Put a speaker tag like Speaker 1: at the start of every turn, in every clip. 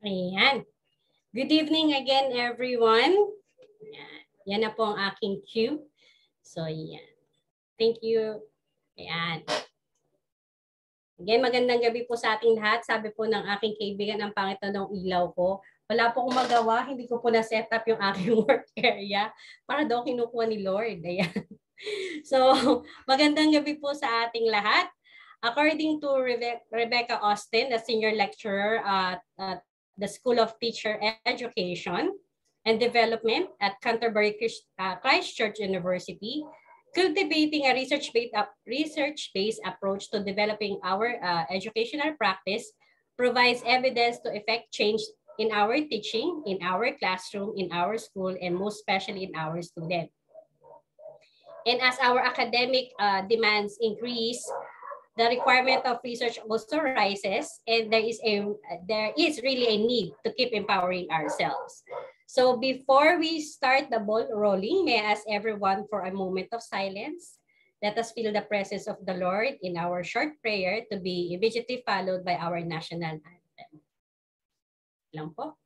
Speaker 1: Ayan. Good evening again, everyone. Ayan. Yan na po ang aking cue. So, yan. Thank you. Ayan. Again, magandang gabi po sa ating lahat. Sabi po ng aking kaibigan, ang pangit na ng ilaw ko. Wala po akong magawa. Hindi ko po na-set up yung aking work area para daw kinukuha ni Lord. Ayan. So, magandang gabi po sa ating lahat. According to Rebecca Austin, the senior lecturer at the School of Teacher Education and Development at Canterbury Christchurch University, cultivating a research-based approach to developing our educational practice provides evidence to effect change in our teaching, in our classroom, in our school, and most especially in our students. And as our academic demands increase, the requirement of research also rises, and there is really a need to keep empowering ourselves. So before we start the ball rolling, may I ask everyone for a moment of silence. Let us feel the presence of the Lord in our short prayer to be immediately followed by our national anthem. Lang po.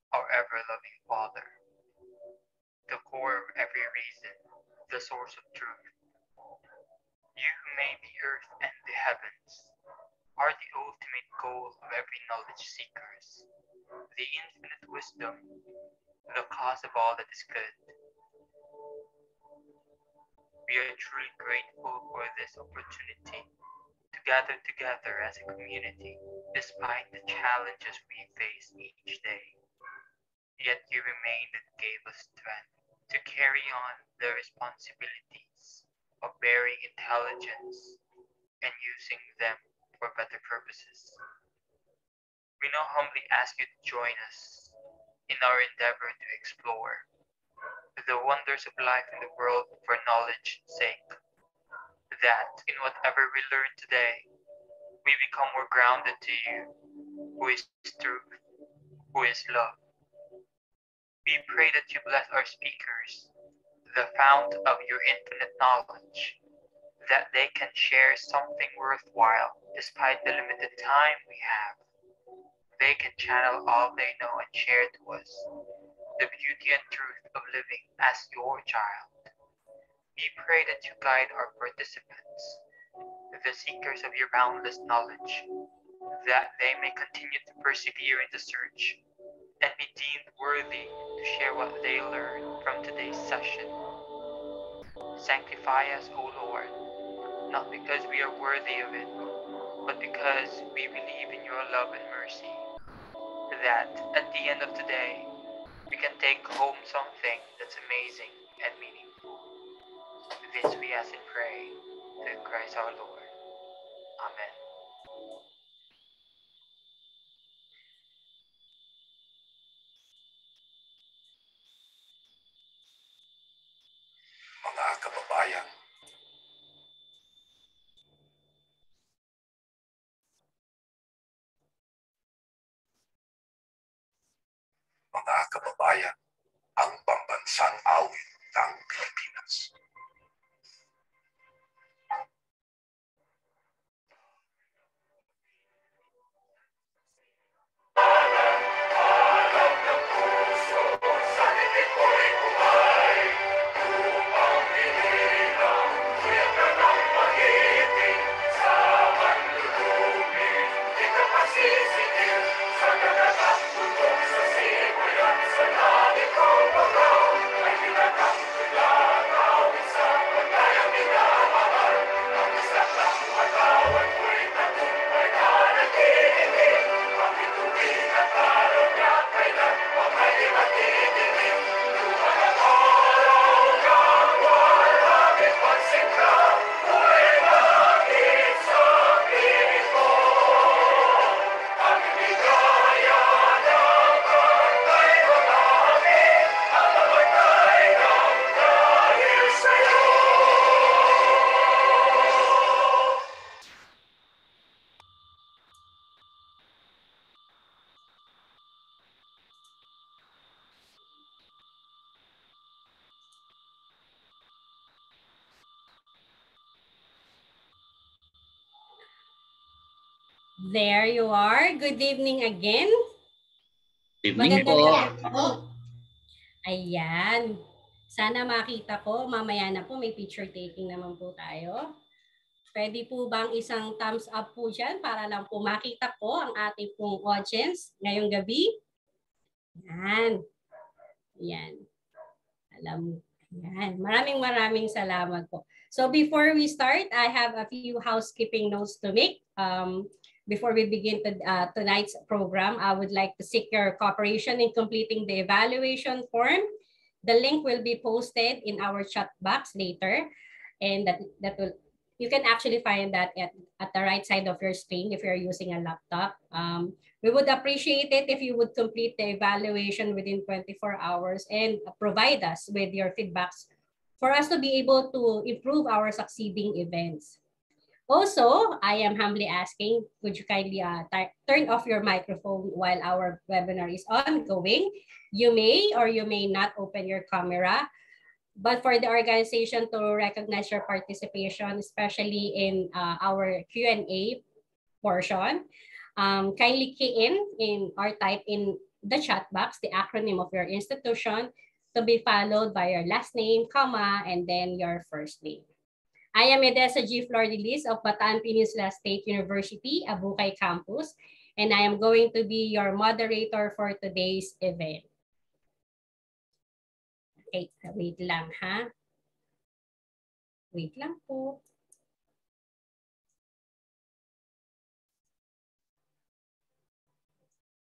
Speaker 2: Our ever-loving Father, the core of every reason, the source of truth. You who made the earth and the heavens are the ultimate goal of every knowledge seekers, the infinite wisdom, the cause of all that is good. We are truly grateful for this opportunity to gather together as a community despite the challenges we face each day. Yet you remained and gave us strength to carry on the responsibilities of bearing intelligence and using them for better purposes. We now humbly ask you to join us in our endeavor to explore the wonders of life in the world for knowledge's sake, that in whatever we learn today, we become more grounded to you, who is truth, who is love. We pray that you bless our speakers, the fount of your infinite knowledge, that they can share something worthwhile despite the limited time we have. They can channel all they know and share to us the beauty and truth of living as your child. We pray that you guide our participants, the seekers of your boundless knowledge, that they may continue to persevere in the search and be deemed worthy to share what they learn from today's session. Sanctify us, O Lord, not because we are worthy of it, but because we believe in your love and mercy, that at the end of the day, we can take home something that's amazing and meaningful. This we ask and pray through Christ our Lord. Amen.
Speaker 3: Mga kababayan, ang pambansang awit ng Pilipinas.
Speaker 1: There you are. Good evening again.
Speaker 4: Good evening po.
Speaker 1: Ayan. Sana makita ko. Mamaya na po may picture taking naman po tayo. Pwede po bang isang thumbs up po dyan para lang po makita ko ang ating pong audience ngayong gabi? Yan. Yan. Alam. Yan. Maraming salamat po. So before we start, I have a few housekeeping notes to make. Before we begin tonight's program, I would like to seek your cooperation in completing the evaluation form. The link will be posted in our chat box later, and that will you can actually find that at the right side of your screen if you're using a laptop. We would appreciate it if you would complete the evaluation within 24 hours and provide us with your feedbacks for us to be able to improve our succeeding events. Also, I am humbly asking, would you kindly turn off your microphone while our webinar is ongoing? You may or you may not open your camera, but for the organization to recognize your participation, especially in our Q&A portion, kindly key in or type in the chat box the acronym of your institution to be followed by your last name, comma, and then your first name. I am Edessa G. Flordeliz of Bataan Peninsula State University, Abukay Campus, and I am going to be your moderator for today's event. Okay, wait lang ha. Wait lang po.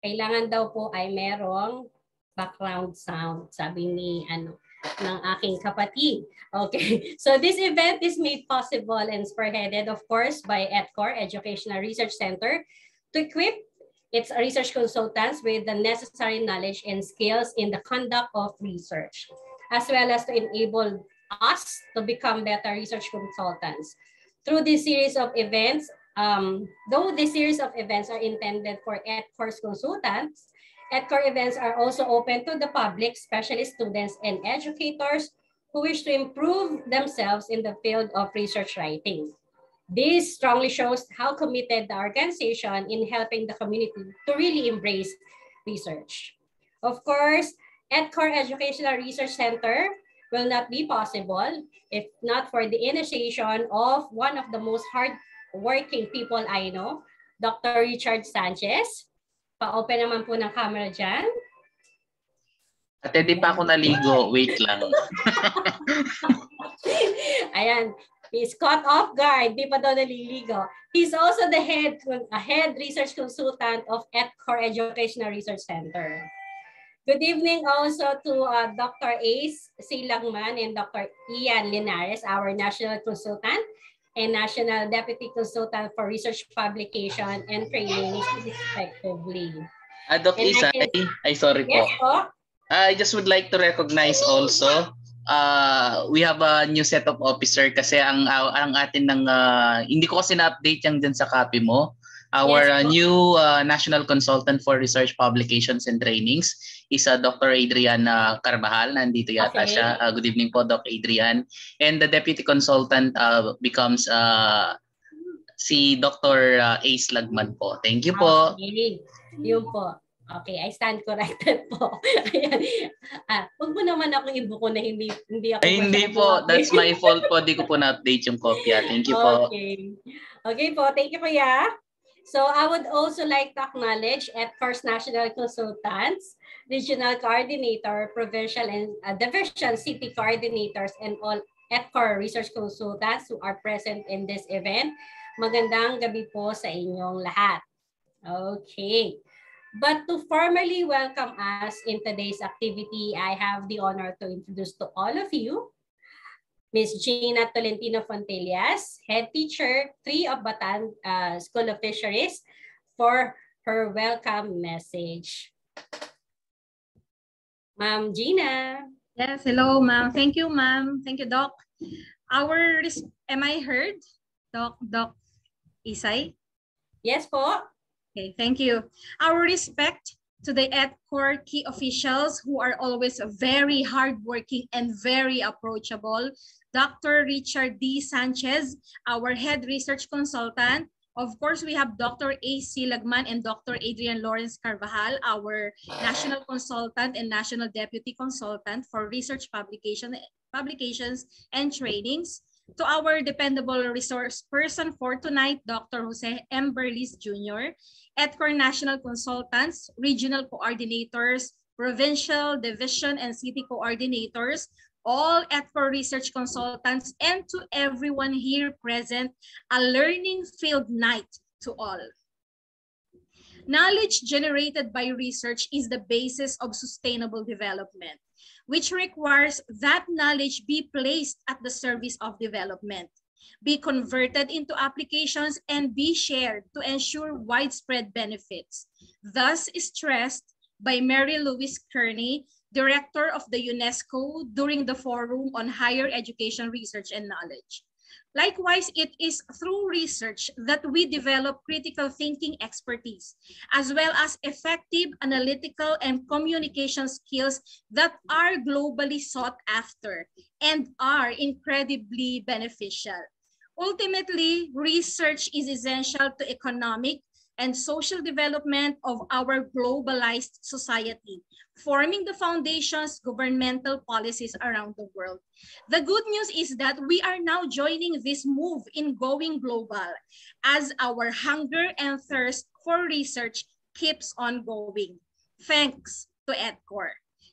Speaker 1: Kailangan daw po ay merong background sound, sabi ni ng aking kapatid. Okay, so this event is made possible and spearheaded, of course, by ETCOR, Educational Research Center, to equip its research consultants with the necessary knowledge and skills in the conduct of research, as well as to enable us to become better research consultants. Through this series of events, though this series of events are intended for ETCOR's consultants, ETCOR events are also open to the public, especially students and educators who wish to improve themselves in the field of research writing. This strongly shows how committed the organization in helping the community to really embrace research. Of course, ETCOR Educational Research Center will not be possible if not for the initiation of one of the most hard-working people I know, Dr. Richard Sanchez. Pa-open naman po ng camera dyan.
Speaker 4: Ate, di pa ako naligo. Wait lang.
Speaker 1: Ayan. He's caught off guard. Di pa daw naliligo. He's also the head research consultant of ETCOR Educational Research Center. Good evening also to Dr. Ace Silangman and Dr. Ian Linares, our national consultant and National Deputy Consultant for Research Publication and Training, respectively.
Speaker 4: Doc Isay, sorry po.
Speaker 1: Yes po.
Speaker 4: I just would like to recognize also, we have a new set of officer kasi ang atin ng, hindi ko kasi na-update yan dyan sa copy mo. Our new National Consultant for Research Publications and Trainings is Dr. Adrian Carvajal. Nandito yata siya. Good evening po, Dr. Adrian. And the Deputy Consultant becomes si Dr. Ace Lagman po. Thank you po.
Speaker 1: Okay. Yun po. Okay, I stand corrected po. Huwag mo naman ako ibuko na hindi ako.
Speaker 4: Hindi po. That's my fault po. Di ko po na-update yung kopya. Thank you po.
Speaker 1: Okay. Okay po. Thank you, Kuya. So I would also like to acknowledge ETCOR's National Consultants, Regional Coordinator, Provincial and Division City Coordinators, and all ETCOR Research Consultants who are present in this event. Magandang gabi po sa inyong lahat. Okay. But to formally welcome us in today's activity, I have the honor to introduce to all of you Ms. Gina Fontillas, Head Teacher 3 of Bataan School of Fisheries, for her welcome message. Ma'am Gina.
Speaker 5: Yes, hello, ma'am. Thank you, ma'am. Thank you, Doc. Am I heard? Doc Isay?
Speaker 1: Yes po.
Speaker 5: Okay, thank you. Our respect to the ETCOR key officials who are always very hardworking and very approachable. Dr. Richard D. Sanchez, our head research consultant, Of course, we have Dr. A.C. Lagman and Dr. Adrian Lawrence Carvajal, our National Consultant and National Deputy Consultant for Research Publications and Trainings. To our dependable resource person for tonight, Dr. Jose M. Barlis Jr., ETCOR National Consultants, Regional Coordinators, Provincial, Division, and City Coordinators, all ETCOR research consultants, and to everyone here present, a learning field night to all. Knowledge generated by research is the basis of sustainable development, which requires that knowledge be placed at the service of development, be converted into applications, and be shared to ensure widespread benefits. Thus stressed by Mary Louise Kearney, Director of the UNESCO, during the Forum on Higher Education Research and Knowledge. Likewise, it is through research that we develop critical thinking expertise, as well as effective analytical and communication skills that are globally sought after and are incredibly beneficial. Ultimately, research is essential to economic and social development of our globalized society, forming the foundations governmental policies around the world. The good news is that we are now joining this move in going global as our hunger and thirst for research keeps on going. Thanks to ETCOR.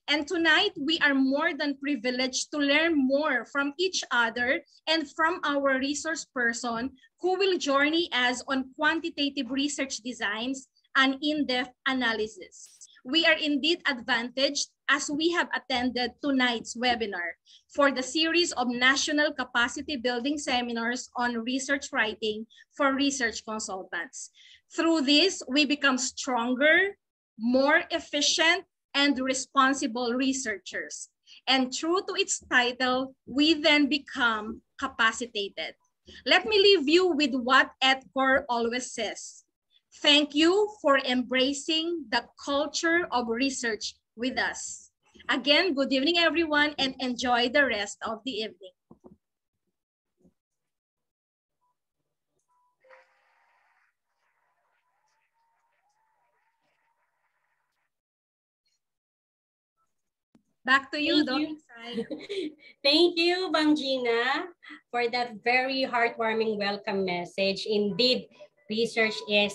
Speaker 5: And tonight, we are more than privileged to learn more from each other and from our resource person who will journey us on quantitative research designs and in-depth analysis. We are indeed advantaged as we have attended tonight's webinar for the series of national capacity building seminars on research writing for research consultants. Through this, we become stronger, more efficient, and responsible researchers. And true to its title, we then become capacitated. Let me leave you with what ETCOR always says. Thank you for embracing the culture of research with us. Again, good evening, everyone, and enjoy the rest of the evening. Back to you, Dr.
Speaker 1: Thank you, Ma'am Gina, for that very heartwarming welcome message. Indeed, research is,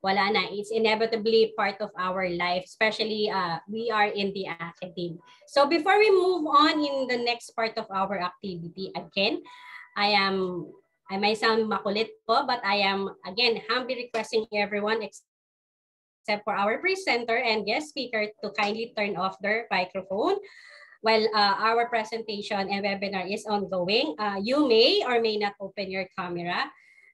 Speaker 1: wala na, it's inevitably part of our life, especially we are in the academe. So before we move on in the next part of our activity, again, I may sound makulit po, but I am, again, humbly requesting everyone, except for our presenter and guest speaker, to kindly turn off their microphone while our presentation and webinar is ongoing. You may or may not open your camera.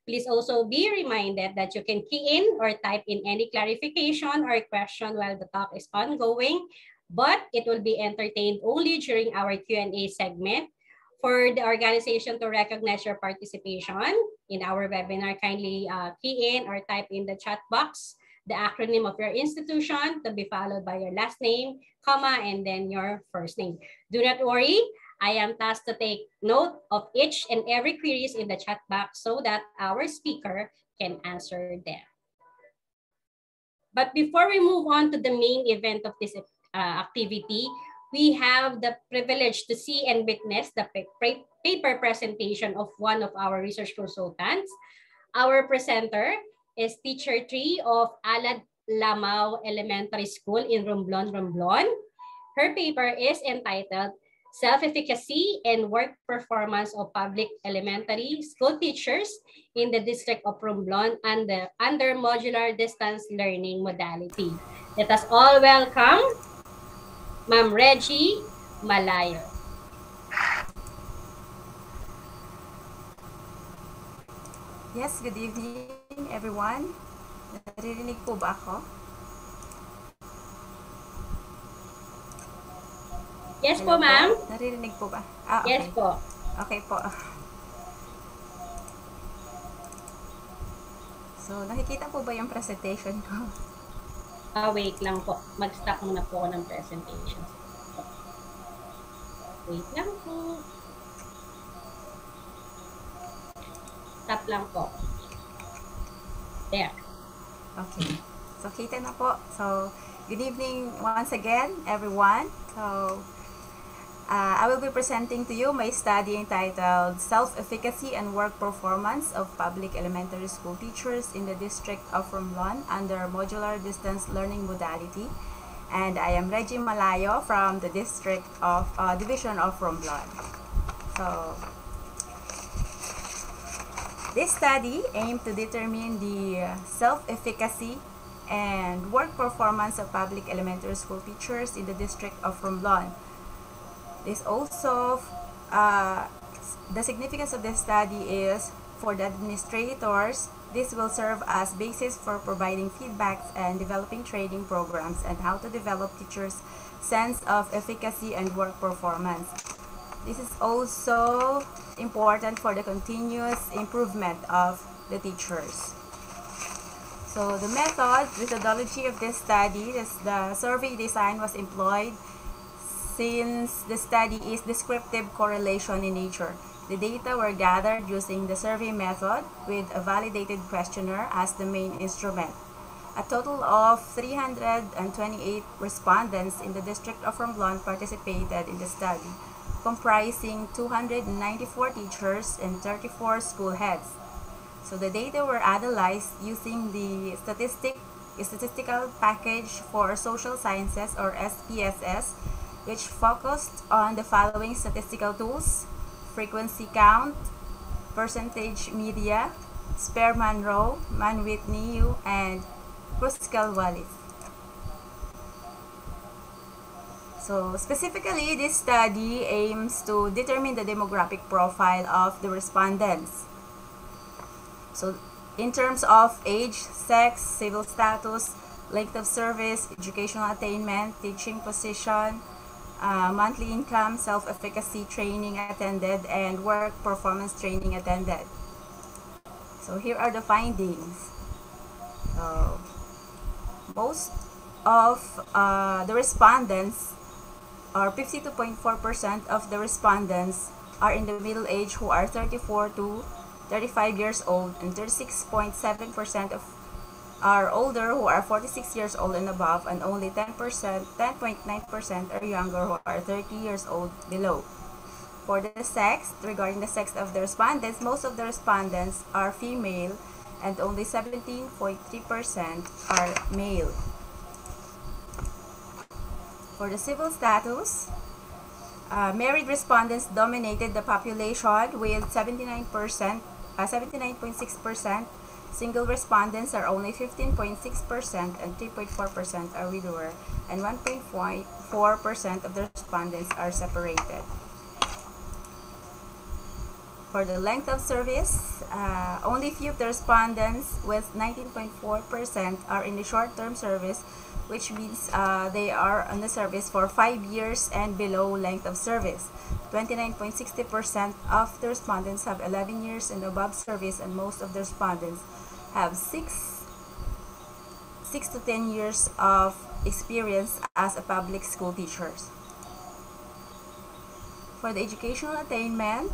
Speaker 1: Please also be reminded that you can key in or type in any clarification or question while the talk is ongoing, but it will be entertained only during our Q&A segment. For the organization to recognize your participation in our webinar, kindly key in or type in the chat box the acronym of your institution to be followed by your last name, comma, and then your first name. Do not worry, I am tasked to take note of each and every queries in the chat box so that our speaker can answer them. But before we move on to the main event of this activity, we have the privilege to see and witness the paper presentation of one of our research consultants. Our presenter is Teacher 3 of Alad Lamao Elementary School in Romblon, Romblon. Her paper is entitled Self-Efficacy and Work Performance of Public Elementary School Teachers in the District of Romblon under Modular Distance Learning Modality. Let us all welcome Ma'am Reggie Malaya.
Speaker 6: Yes, good evening everyone. Naririnig po ba ako?
Speaker 1: Yes po, ma'am.
Speaker 6: Naririnig po ba?
Speaker 1: Okay. Yes po.
Speaker 6: Okay po. So, nakikita po ba yung presentation ko?
Speaker 1: Wait lang po. Mag-stop muna po ako ng presentation. Wait lang po. Stop lang po. There.
Speaker 6: Okay. So, kita na po. So, good evening once again, everyone. So, I will be presenting to you my study entitled Self-Efficacy and Work Performance of Public Elementary School Teachers in the District of Romblon under Modular Distance Learning Modality. And I am Reggie Malayo from the District of Division of Romblon. So, this study aimed to determine the self-efficacy and work performance of public elementary school teachers in the District of Romblon. This also, the significance of this study is for the administrators. This will serve as basis for providing feedbacks and developing training programs and how to develop teachers' sense of efficacy and work performance. This is also important for the continuous improvement of the teachers. So the methodology of this study, the survey design was employed since the study is descriptive correlation in nature. The data were gathered using the survey method with a validated questionnaire as the main instrument. A total of 328 respondents in the District of Romblon participated in the study, comprising 294 teachers and 34 school heads. So the data were analyzed using the statistical package for social sciences, or SPSS, which focused on the following statistical tools: frequency count, percentage media, Spearman-Rowe, Mann-Whitney, and Kruskal-Wallis. So specifically, this study aims to determine the demographic profile of the respondents. So in terms of age, sex, civil status, length of service, educational attainment, teaching position, monthly income, self-efficacy training attended, and work performance training attended. So here are the findings. Most of the respondents, or 52.4% of the respondents, are in the middle age, who are 34 to 35 years old, and 36.7% of are older, who are 46 years old and above, and only 10.9% are younger, who are 30 years old below. For the sex, regarding the sex of the respondents, most of the respondents are female, and only 17.3% are male. For the civil status, married respondents dominated the population with 79.6%. Single respondents are only 15.6%, and 3.4% are widower, and 1.4% of the respondents are separated. For the length of service, only few of the respondents, with 19.4%, are in the short-term service, which means they are on the service for 5 years and below length of service. 29.60% of the respondents have 11 years and above service, and most of the respondents have 6 to 10 years of experience as a public school teachers. For the educational attainment,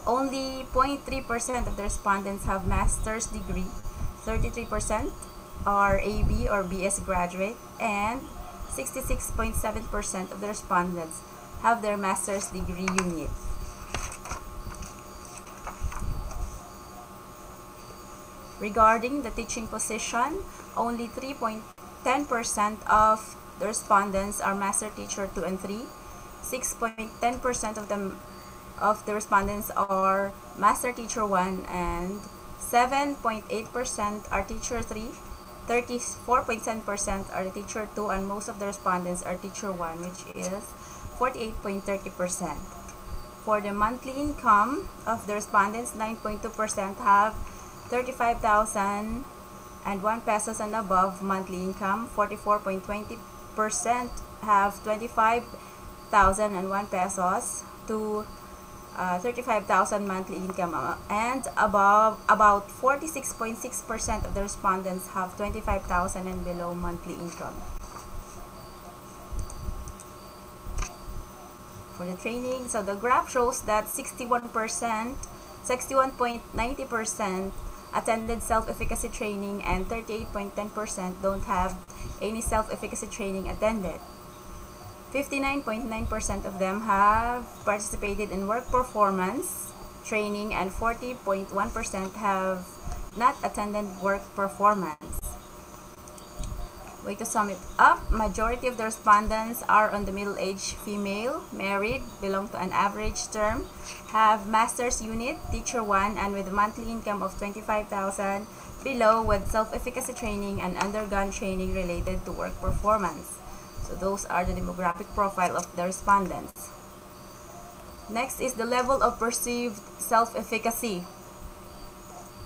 Speaker 6: only 0.3% of the respondents have master's degree, 33% are AB or BS graduate, and 66.7% of the respondents have their master's degree unit. Regarding the teaching position, only 3.10% of the respondents are master teacher 2 and 3, 6.10% of the respondents are master teacher 1, and 7.8% are teacher 3, 34.7% are teacher 2, and most of the respondents are teacher 1, which is 48.30%. For the monthly income of the respondents, 9.2% have 35,001 pesos and above monthly income, 44.20% have 25,001 pesos to 35,000 monthly income, and above, about 46.6% of the respondents have 25,000 and below monthly income. For the training, so the graph shows that 61.90% attended self-efficacy training and 38.10% don't have any self-efficacy training attended. 59.9% of them have participated in work performance training and 40.1% have not attended work performance. Way to sum it up, majority of the respondents are on the middle-aged female, married, belong to an average term, have master's unit, teacher 1, and with a monthly income of 25,000 below with self-efficacy training and undergone training related to work performance. So those are the demographic profile of the respondents. Next is the level of perceived self-efficacy.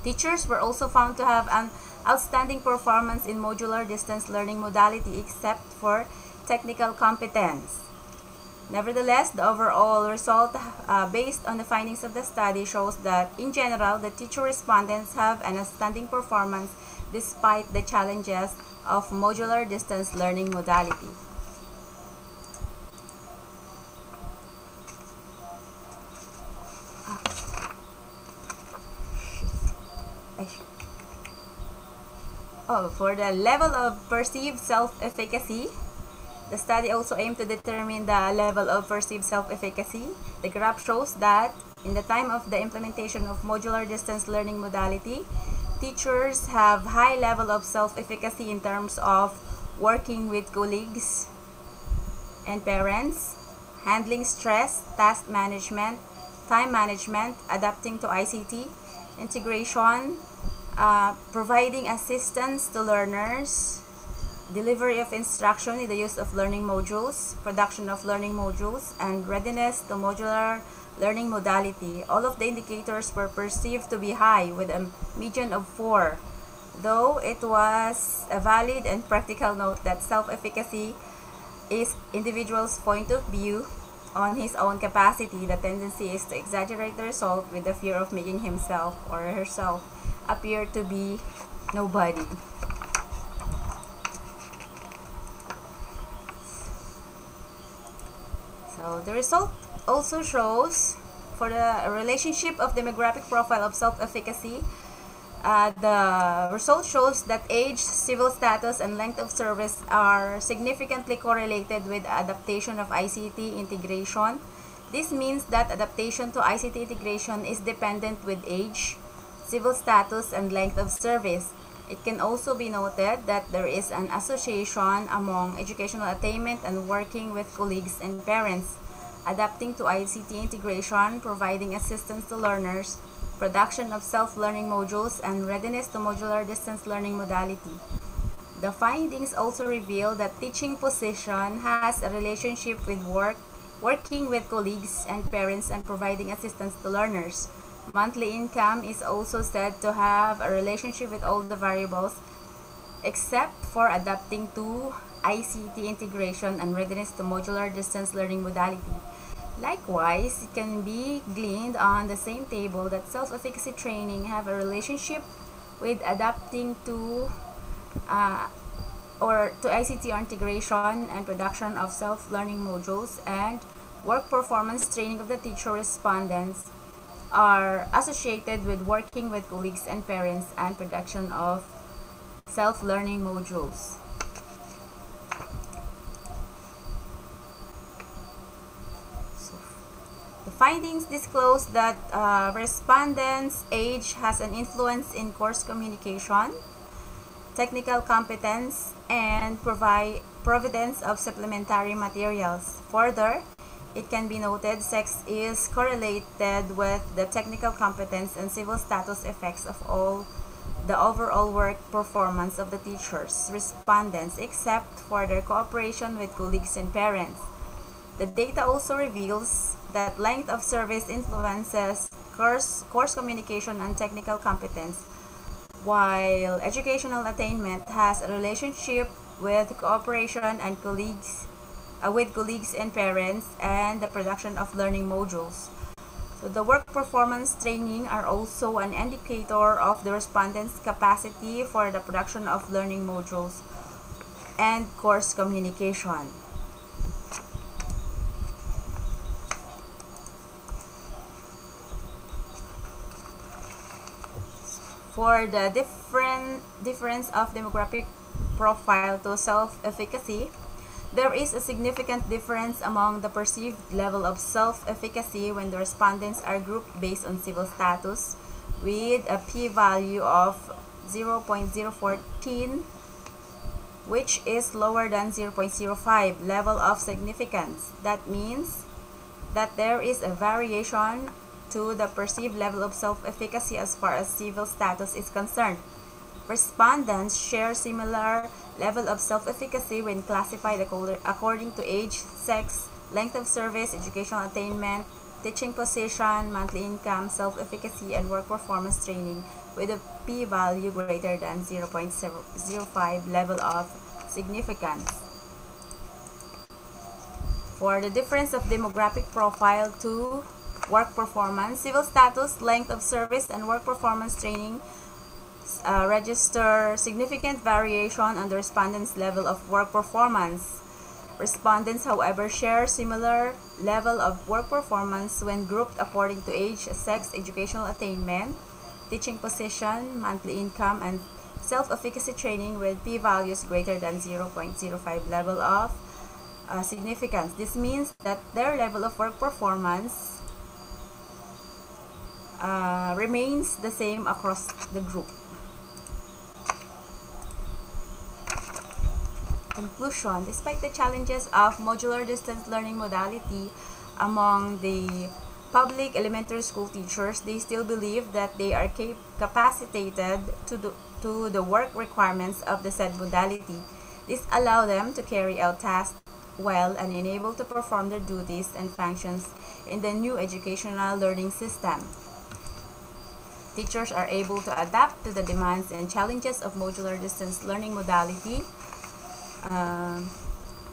Speaker 6: Teachers were also found to have an outstanding performance in modular distance learning modality except for technical competence. Nevertheless, the overall result based on the findings of the study shows that in general, the teacher respondents have an outstanding performance despite the challenges of modular distance learning modality. For the level of perceived self-efficacy, the study also aimed to determine the level of perceived self-efficacy. The graph shows that in the time of the implementation of modular distance learning modality, teachers have high level of self-efficacy in terms of working with colleagues and parents, handling stress, task management, time management, adapting to ICT, integration, providing assistance to learners, delivery of instruction in the use of learning modules, production of learning modules, and readiness to modular learning modality. All of the indicators were perceived to be high with a median of 4. Though it was a valid and practical note that self-efficacy is individual's point of view on his own capacity, the tendency is to exaggerate the result with the fear of making himself or herself appear to be nobody. So the result also shows for the relationship of demographic profile of self-efficacy, the result shows that age, civil status, and length of service are significantly correlated with adaptation of ICT integration. This means that adaptation to ICT integration is dependent with age, civil status, and length of service. It can also be noted that there is an association among educational attainment and working with colleagues and parents, adapting to ICT integration, providing assistance to learners, production of self-learning modules, and readiness to modular distance learning modality. The findings also reveal that teaching position has a relationship with working with colleagues and parents, and providing assistance to learners. Monthly income is also said to have a relationship with all the variables except for adapting to ICT integration and readiness to modular distance learning modality. Likewise, it can be gleaned on the same table that self-efficacy training have a relationship with adapting to ICT integration and production of self-learning modules, and work performance training of the teacher respondents are associated with working with colleagues and parents and production of self-learning modules. The findings disclose that respondents' age has an influence in course communication, technical competence, and providence of supplementary materials. Further, it can be noted sex is correlated with the technical competence and civil status effects of all the overall work performance of the teachers, respondents, except for their cooperation with colleagues and parents. The data also reveals that length of service influences course communication and technical competence, while educational attainment has a relationship with cooperation and with colleagues and parents and the production of learning modules. So the work performance training are also an indicator of the respondents' capacity for the production of learning modules and course communication. For the difference of demographic profile to self-efficacy, there is a significant difference among the perceived level of self-efficacy when the respondents are grouped based on civil status, with a p-value of 0.014, which is lower than 0.05 level of significance. That means that there is a variation to the perceived level of self-efficacy as far as civil status is concerned. Respondents share similar level of self-efficacy when classified according to age, sex, length of service, educational attainment, teaching position, monthly income, self-efficacy, and work performance training, with a p-value greater than 0.05 level of significance. For the difference of demographic profile to work performance, civil status, length of service, and work performance training register significant variation on the respondents' level of work performance. Respondents, however, share similar level of work performance when grouped according to age, sex, educational attainment, teaching position, monthly income, and self-efficacy training, with p-values greater than 0.05 level of significance. This means that their level of work performance remains the same across the group. Conclusion: despite the challenges of modular distance learning modality among the public elementary school teachers, they still believe that they are capacitated to the work requirements of the said modality. This allows them to carry out tasks well and enable to perform their duties and functions in the new educational learning system. Teachers are able to adapt to the demands and challenges of modular distance learning modality,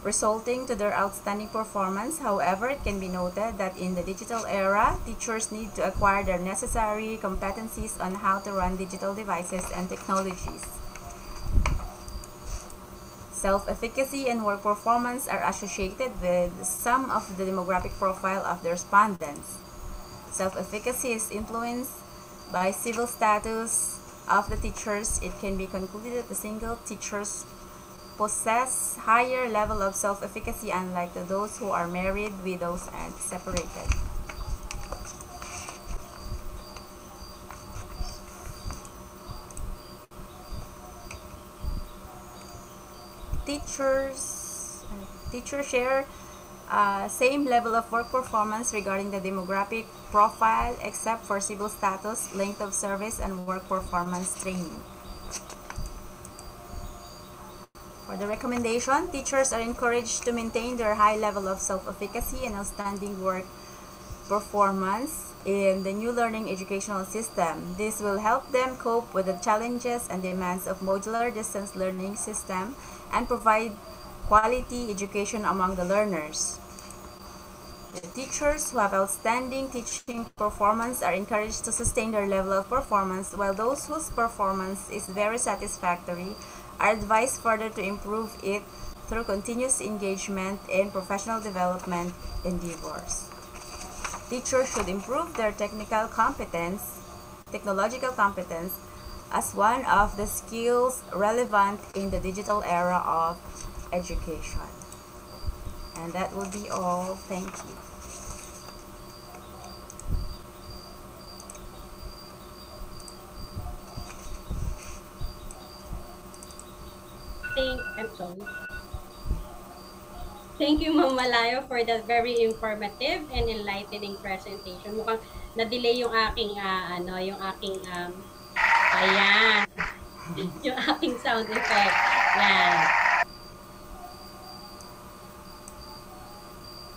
Speaker 6: resulting to their outstanding performance. However, it can be noted that in the digital era, teachers need to acquire their necessary competencies on how to run digital devices and technologies. Self-efficacy and work performance are associated with some of the demographic profile of the respondents. Self-efficacy is influenced by civil status of the teachers. It can be concluded that the single teachers possess higher level of self-efficacy, unlike those who are married, widows, and separated. Teachers share same level of work performance regarding the demographic profile, except for civil status, length of service, and work performance training. For the recommendation, teachers are encouraged to maintain their high level of self-efficacy and outstanding work performance in the new learning educational system. This will help them cope with the challenges and demands of modular distance learning system and provide quality education among the learners. The teachers who have outstanding teaching performance are encouraged to sustain their level of performance, while those whose performance is very satisfactory are advised further to improve it through continuous engagement in professional development endeavors. Teachers should improve their technological competence as one of the skills relevant in the digital era of education. And that will be all. Thank you.
Speaker 1: Thank you, Ma'am Malaya, for that very informative and enlightening presentation. Mukhang na-delay yung aking ayan, yung aking sound effect. Yan.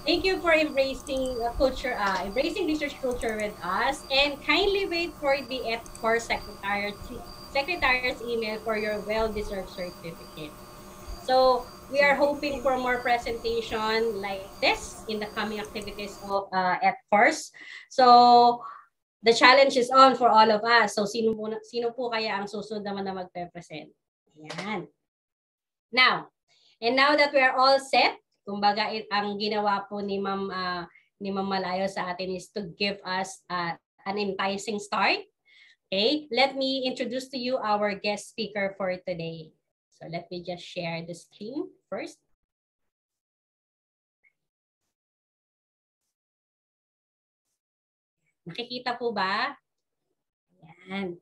Speaker 1: Thank you for embracing embracing research culture with us, and kindly wait for the ETCOR Secretariat's email for your well-deserved certificate. So we are hoping for more presentation like this in the coming activities of ETCOR. So the challenge is on for all of us. So sino po kaya ang susunod naman na magpe-present? Yan. Now that we are all set, kumbaga ang ginawa po ni Ma'am Malaya sa atin is to give us an enticing start Okay, let me introduce to you our guest speaker for today. So let me just share the screen first. Nakikita po ba? Yan.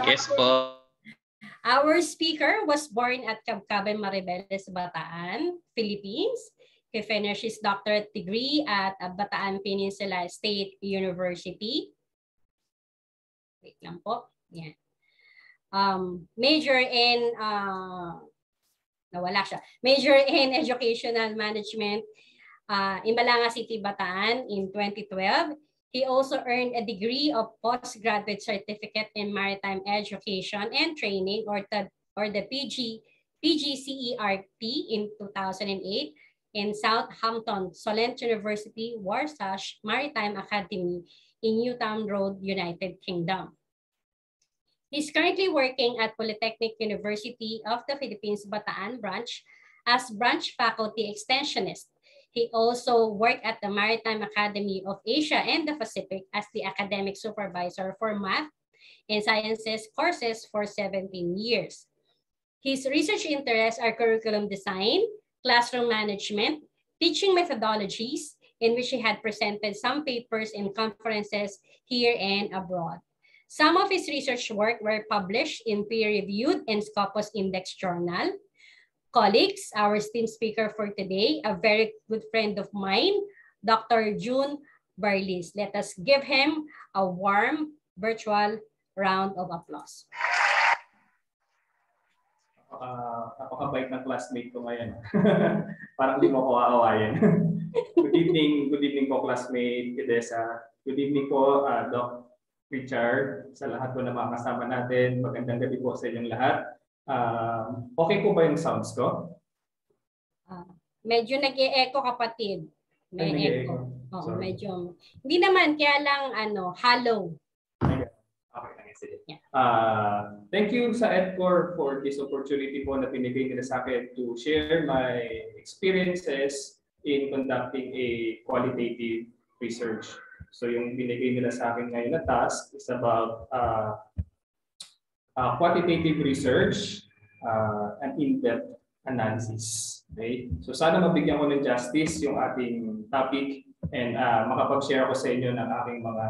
Speaker 4: Yes po.
Speaker 1: Our speaker was born at Cabcaben, Mariveles, Bataan, Philippines. He finished his doctorate degree at Bataan Peninsula State University. Wait lang po. Yan. Major in nawala siya. Major in Educational Management in Malanga City, Bataan in 2012. He also earned a degree of postgraduate certificate in maritime education and training, or the PGCERT in 2008 in Southampton Solent University, Warsaw Maritime Academy in Newtown Road, United Kingdom. He's currently working at Polytechnic University of the Philippines, Bataan branch as branch faculty extensionist. He also worked at the Maritime Academy of Asia and the Pacific as the academic supervisor for math and sciences courses for 17 years. His research interests are curriculum design, classroom management, teaching methodologies, in which he had presented some papers in conferences here and abroad. Some of his research work were published in peer-reviewed and Scopus Index Journal. Colleagues, our esteemed speaker for today, a very good friend of mine, Dr. June Barlis. Let us give him a warm virtual round of applause.
Speaker 7: Napakabait ng classmate ko ngayon. Parang hindi mo ko aawayin. Good evening po classmate Edessa. Good evening po Doc Richard, sa lahat po na mga kasama natin. Magandang gabi po sa inyong lahat. Okay po ba yung sounds ko?
Speaker 1: Medyo nag-e-echo kapatid. May echo. Oo, medyo. Hindi naman, kaya lang hollow.
Speaker 7: Okay lang, sige. Thank you sa ETCOR for this opportunity po na pinigay nila sa akin to share my experiences in conducting a qualitative research. So yung binigay nila sa akin ngayon na task is about quantitative research and in-depth analysis. Okay? So sana mabigyan ko ng justice yung ating topic and makapag-share ako sa inyo ng aking mga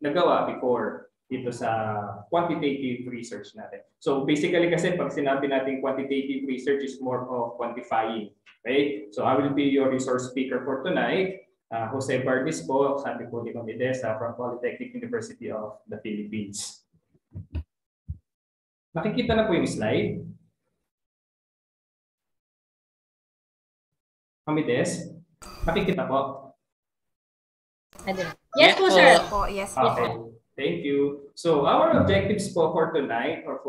Speaker 7: nagawa before dito sa quantitative research natin. So basically kasi pag sinabi natin quantitative research is more of quantifying. Okay? So I will be your resource speaker for tonight. Jose Barlis po, sabi po ni Ma'am Edessa from Polytechnic University of the Philippines. Nakikita na po yung slide. Ma'am Edessa, nakikita po?
Speaker 1: Yes po, sir.
Speaker 6: Yes.
Speaker 7: Okay. Thank you. So our objectives po for tonight or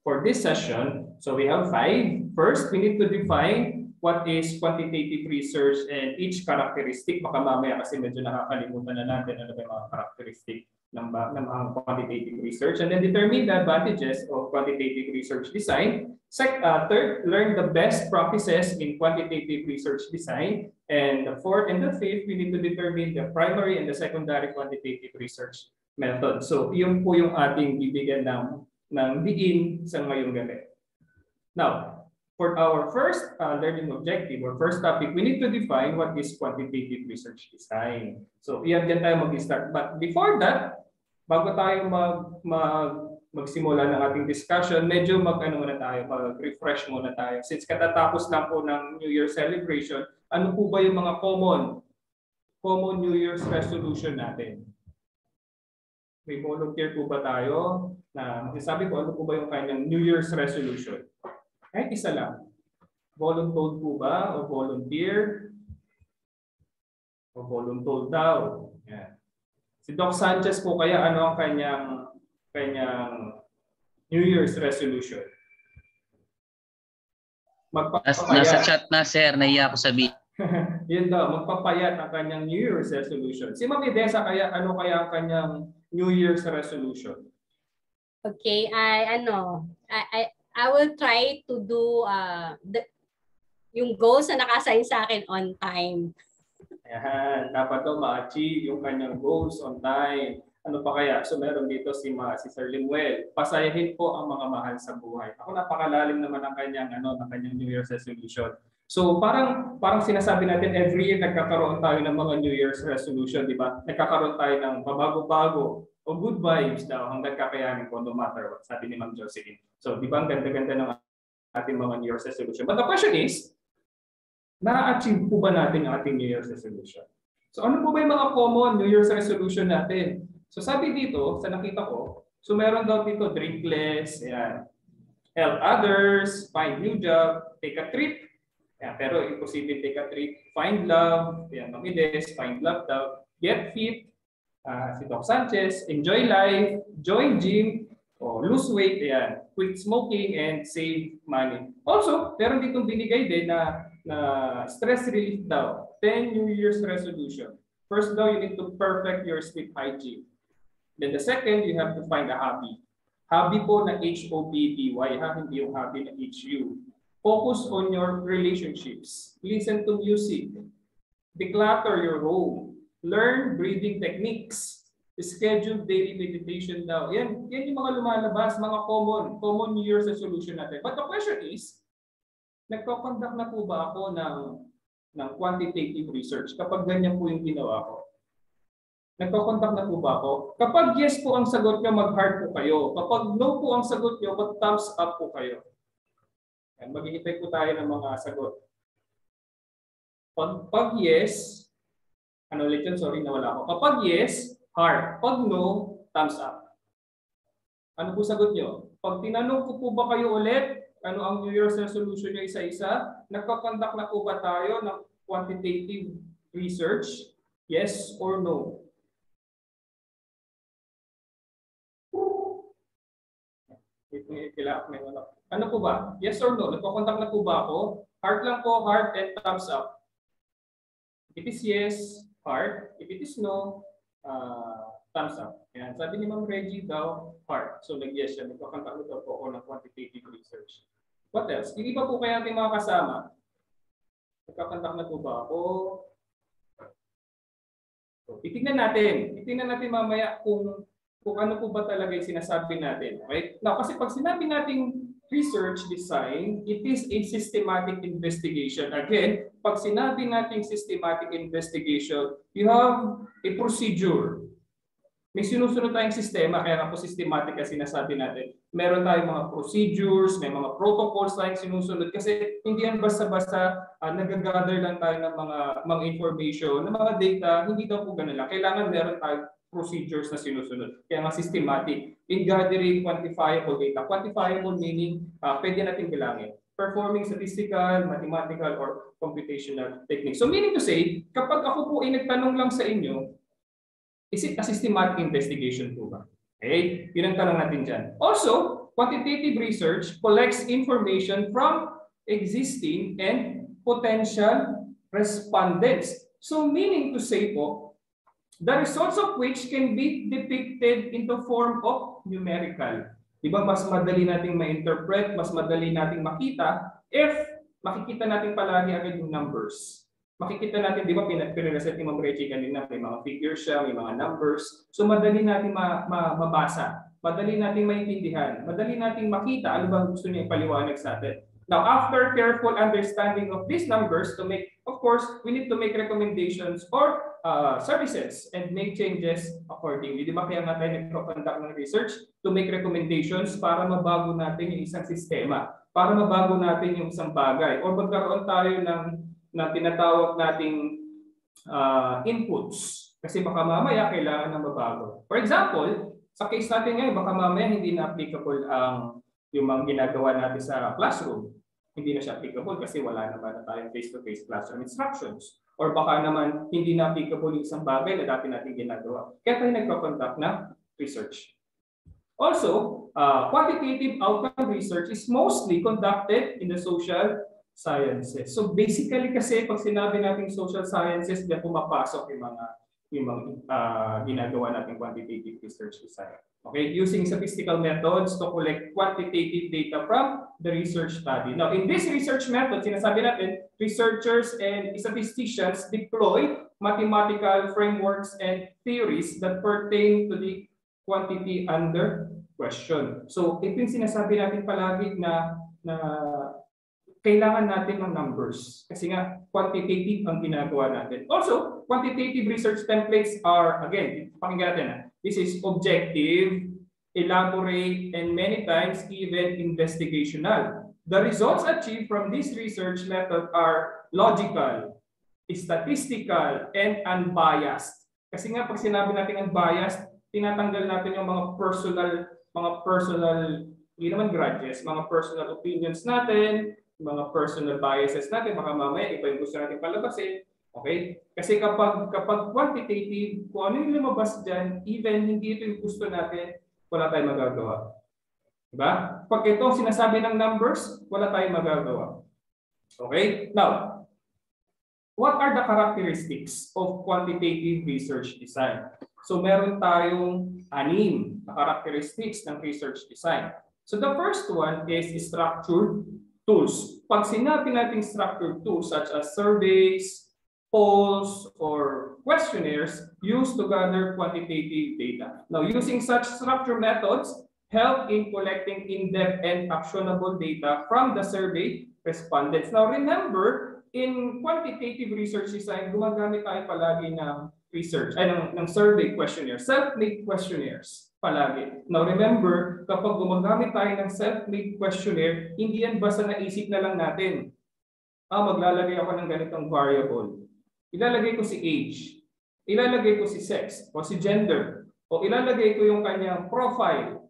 Speaker 7: for this session, so we have 5. First, we need to define what is quantitative research and each characteristic. Baka mamaya kasi medyo nakakalimutan na natin ano ba yung mga characteristic ng mga quantitative research, and then determine the advantages of quantitative research design. Third, learn the best practices in quantitative research design. And the fourth and the fifth, we need to determine the primary and the secondary quantitative research method. So yun po yung ating bibigyan ng diin sa ngayong gabi. Now, for our first learning objective or first topic, we need to define what is quantitative research design. So iyan dyan tayo mag-start. But before that, bago tayo magsimula ng ating discussion, medyo mag-refresh muna tayo. Since katatapos lang po ng New Year celebration, ano po ba yung mga common New Year's resolution natin? May volunteer po ba tayo na magsasabi ko ano po ba yung kanyang New Year's resolution? Kahit isa lang. Voluntold po ba o volunteer? O voluntold daw? Yan. Si Doc Sanchez po kaya ano ang kanyang New Year's resolution?
Speaker 4: Nasa chat na sir, naiya ako sabihin.
Speaker 7: Yun daw, magpapayat ang kanyang New Year's resolution. Si Ma'am Edessa kaya ano kaya ang kanyang New Year's resolution?
Speaker 1: Okay, I will try to do yung goals na naka-assign sa akin on time.
Speaker 7: Ayan, dapat daw ma-achieve yung kanyang goals on time. Ano pa kaya? So meron dito si Sir Limuel. Pasayahin po ang mga mahal sa buhay. Ako napakalalim naman ang kanyang ng kanyang New Year's resolution. So parang sinasabi natin every year nagkakaroon tayo ng mga New Year's resolution, di ba? Nagkakaroon tayo ng pabago-bago o good vibes daw hanggang kakayanin ko no matter what, sabi ni Ma'am Jocelyn. So di ba ang ganda-ganda ng ating mga New Year's resolution. But the question is, na-achieve po ba natin ang ating New Year's resolution? So ano po ba yung mga common New Year's resolution natin? So sabi dito, sa nakita ko, so meron daw dito drink less, ayan, help others, find new job, take a trip, ayan, pero imposible take a trip, find love, ayan, MAEd, find love daw, get fit, si Doc Sanchez, enjoy life, join gym, lose weight, ayan, quit smoking, and save money. Also, meron ditong binigay din na stress relief daw, 10 New Year's resolution. First daw, you need to perfect your sleep hygiene. Then the second, you have to find a hobby. Hobby po na H-O-B-B-Y, hindi yung hobby na H-U. Focus on your relationships. Listen to music. Declutter your home. Learn breathing techniques. Schedule daily meditation daw. Yan yung mga lumalabas, mga common New Year's resolution natin. But the question is, nagko-conduct na po ba ako ng quantitative research kapag ganyan po yung ginawa ko? Nagko-conduct na po ba ako? Kapag yes po ang sagot nyo, mag-heart po kayo. Kapag no po ang sagot nyo, mag-thumbs up po kayo. Maghihintay po tayo ng mga sagot. Pag yes, ano ulit yun? Sorry, nawala ako. Kapag yes, heart. Pag no, thumbs up. Ano po sagot nyo? Pag tinanong ko po ba kayo ulit, ano ang New Year's resolution nyo isa-isa, nagko-conduct na po ba tayo ng quantitative research? Yes or no? Ano po ba? Yes or no? Nagko-conduct na po ba ako? Heart lang po, heart and thumbs up. If it is yes, heart. If it is no, thumbs up. Yan. Sabi ni Ma'am Reggie daw, heart. So nag-yes siya. Nagko-conduct na po ako ng quantitative research. What else? Yung iba po kaya ating mga kasama. Nagko-conduct na po ba ako? So, titignan natin. Titignan natin mamaya kung ano po ba talaga yung sinasabi natin. Okay? Now, kasi pag sinabi nating research design, it is a systematic investigation. Again, pag sinabi nating systematic investigation, you have a procedure. May sinusunod tayong sistema, kaya nga po systematic kasi sinasabi natin. Meron tayong mga procedures, may mga protocols tayong sinusunod kasi hindi yan basta-basta nag-gather lang tayo ng mga information, ng mga data, hindi daw po ganun lang. Kailangan meron tayong procedures na sinusunod. Kaya nga systematic. In gathering quantifiable data. Quantifiable meaning pwede natin bilangin. Performing statistical, mathematical, or computational techniques. So meaning to say, kapag ako po ay nagtanong lang sa inyo, is it a systematic investigation po ba? Okay? Yun ang tanong natin dyan. Also, quantitative research collects information from existing and potential respondents. So meaning to say po, the results of which can be depicted in the form of numerical. Diba mas madali nating ma-interpret, mas madali nating makita if makikita natin palagi agad yung numbers. Makikita natin, di ba, pinreset ni Ma'am Reggie kanina, may mga figures siya, may mga numbers. So madali natin mabasa, madali natin maintindihan, madali natin makita ano ba gusto niya ipaliwanag sa atin. Now, after careful understanding of these numbers, of course, we need to make recommendations or services and make changes accordingly. Di ba kaya nga tayo nagko-conduct ng research to make recommendations para mabago natin yung isang sistema, para mabago natin yung isang bagay, or magkaroon tayo na tinatawag nating inputs. Kasi baka mamaya kailangan na mabago. For example, sa case natin ngayon, baka mamaya hindi na applicable yung mga ginagawa natin sa classroom. Hindi na siya applicable kasi wala naman na tayong face-to-face classroom instructions. Or baka naman hindi na applicable yung isang bagay na dati natin ginagawa. Kaya tayo nagko-conduct na research. Also, quantitative outcome research is mostly conducted in the social sciences. So basically kasi pag sinabi natin social sciences, diyan pumapasok yung mga ginagawa nating quantitative research design. Okay, using statistical methods to collect quantitative data from the research study. Now, in this research method, sinasabi natin, researchers and statisticians deploy mathematical frameworks and theories that pertain to the quantity under question. So ito yung sinasabi natin palagi na kailangan natin ng numbers kasi nga quantitative ang ginagawa natin. Also, quantitative research templates are, again, pakinggan natin this is objective, elaborate, and many times even investigational. The results achieved from this research method are logical, statistical, and unbiased. Kasi nga pag sinabi natin unbiased, tinatanggal natin yung mga personal, hindi naman grudges, mga personal opinions natin, mga personal biases natin, baka mamaya iba yung gusto natin palabasin. Okay? Kasi kapag quantitative, kung ano yung lumabas dyan, even hindi ito yung gusto natin, wala tayong magagawa. Diba? Pag ito sinasabi ng numbers, wala tayong magagawa. Okay? Now, what are the characteristics of quantitative research design? So meron tayong 6 na characteristics ng research design. So the first one is structured tools. Pag sinabi natin structured tools such as surveys, polls, or questionnaires used to gather quantitative data. Now, using such structured methods help in collecting in-depth and actionable data from the survey respondents. Now, remember, in quantitative research design, gumagamit tayo palagi ng ng survey questionnaires, self-made questionnaires. Palagi. Now remember, kapag gumagamit tayo ng self-made questionnaire, hindi yan basta naisip na lang natin. Maglalagay ako ng ganitong variable. Ilalagay ko si age, ilalagay ko si sex, o si gender, o ilalagay ko yung kanyang profile.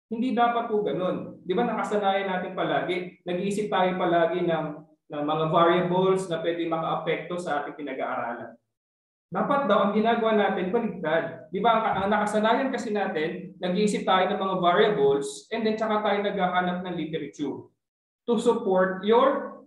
Speaker 7: Hindi dapat po ganun. Di ba nakasanayan natin palagi? Nag-iisip tayo palagi ng mga variables na pwede maka-apekto sa ating pinag-aaralan. Dapat daw ang ginagawa natin baligtad. Di ba ang nakasanayan kasi natin, nag-iisip tayo ng mga variables and then tsaka tayo naghahanap ng literature to support your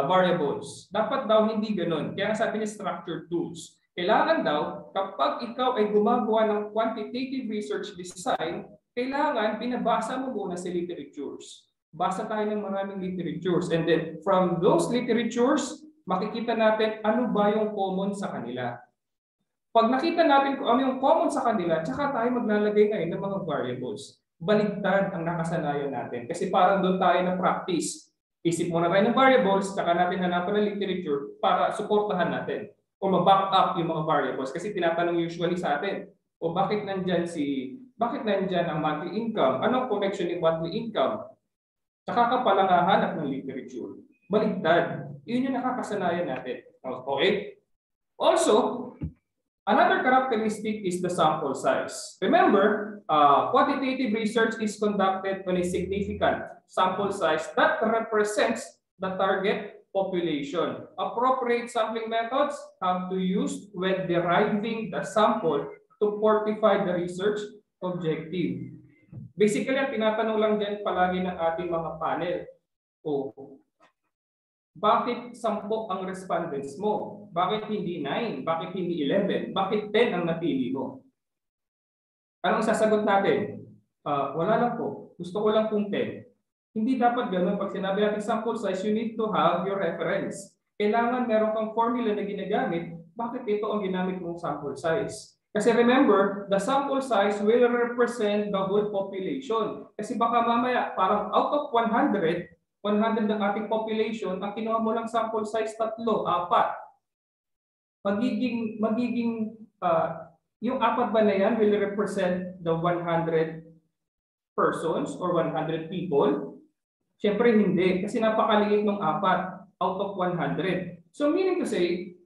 Speaker 7: variables. Dapat daw hindi ganun. Kaya sabi niya structured tools. Kailangan daw kapag ikaw ay gumagawa ng quantitative research design, kailangan binabasa mo muna sa literatures. Basa tayo ng maraming literatures and then from those literatures, makikita natin ano ba yung common sa kanila. Pag nakita natin kung ano yung common sa kanila, tsaka tayo maglalagay ngayon ng mga variables. Baligtad ang nakasanayan natin. Kasi parang doon tayo na practice. Isip muna tayo ng variables, tsaka natin hanapan ng literature para supportahan natin. O ma-back up yung mga variables. Kasi tinatanong usually sa atin, o bakit nandyan ang monthly income? Anong connection ng monthly income? Tsaka ka palang hahanap ng literature. Baligtad. Yun yung nakakasanayan natin. Okay? Also, another characteristic is the sample size. Remember, quantitative research is conducted on a significant sample size that represents the target population. Appropriate sampling methods have to be used when deriving the sample to fortify the research objective. Basically, ang tinatanong lang dyan palagi ng ating mga panel, bakit 10 ang respondents mo? Bakit hindi 9? Bakit hindi 11? Bakit 10 ang napili mo? Anong sasagot natin? Wala lang po. Gusto ko lang pong 10. Hindi dapat gano'n. Pag sinabi natin sample size, you need to have your reference. Kailangan meron kang formula na ginagamit. Bakit ito ang ginamit mong sample size? Kasi remember, the sample size will represent the whole population. Kasi baka mamaya, parang out of 100 ng ating population, ang kinuha mo lang sample size 3, 4. Yung 4 ba na yan will represent the 100 persons or 100 people? Siyempre hindi, kasi napakaliit ng 4 out of 100. So meaning to say,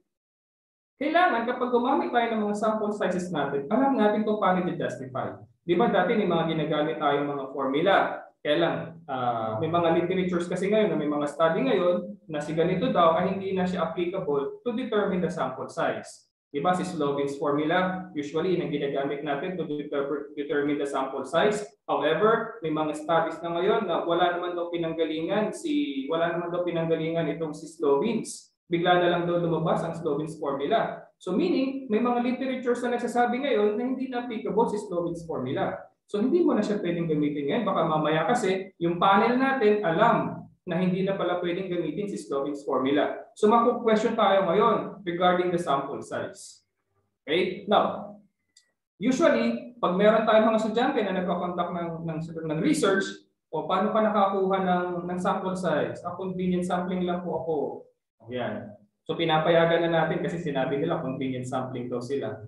Speaker 7: kailangan kapag gumamit tayo ng mga sample sizes natin, alam natin kung paano i-justify. Di ba dati may mga ginagamit tayong mga formula? Kaya lang, may mga literatures kasi ngayon, may mga study ngayon na si ganito daw ay hindi na siya applicable to determine the sample size. Diba si Slovin's formula, usually yung ginagamit natin to determine the sample size. However, may mga studies na ngayon na wala naman daw pinanggalingan itong si Slovin's. Bigla na lang daw lumabas ang Slovin's formula. So meaning, may mga literatures na nagsasabi ngayon na hindi na applicable si Slovin's formula. So hindi mo na siya pwedeng gamitin ngayon. Baka mamaya kasi yung panel natin alam na hindi na pala pwedeng gamitin si Slovin's formula. So maku-question tayo ngayon, regarding the sample size. Okay? Now, usually, pag meron tayong mga estudyante na nagko-conduct ng research, o paano ka nakakuha ng sample size? Convenient sampling lang po ako. Ayan. So pinapayagan na natin kasi sinabi nila convenient sampling daw sila.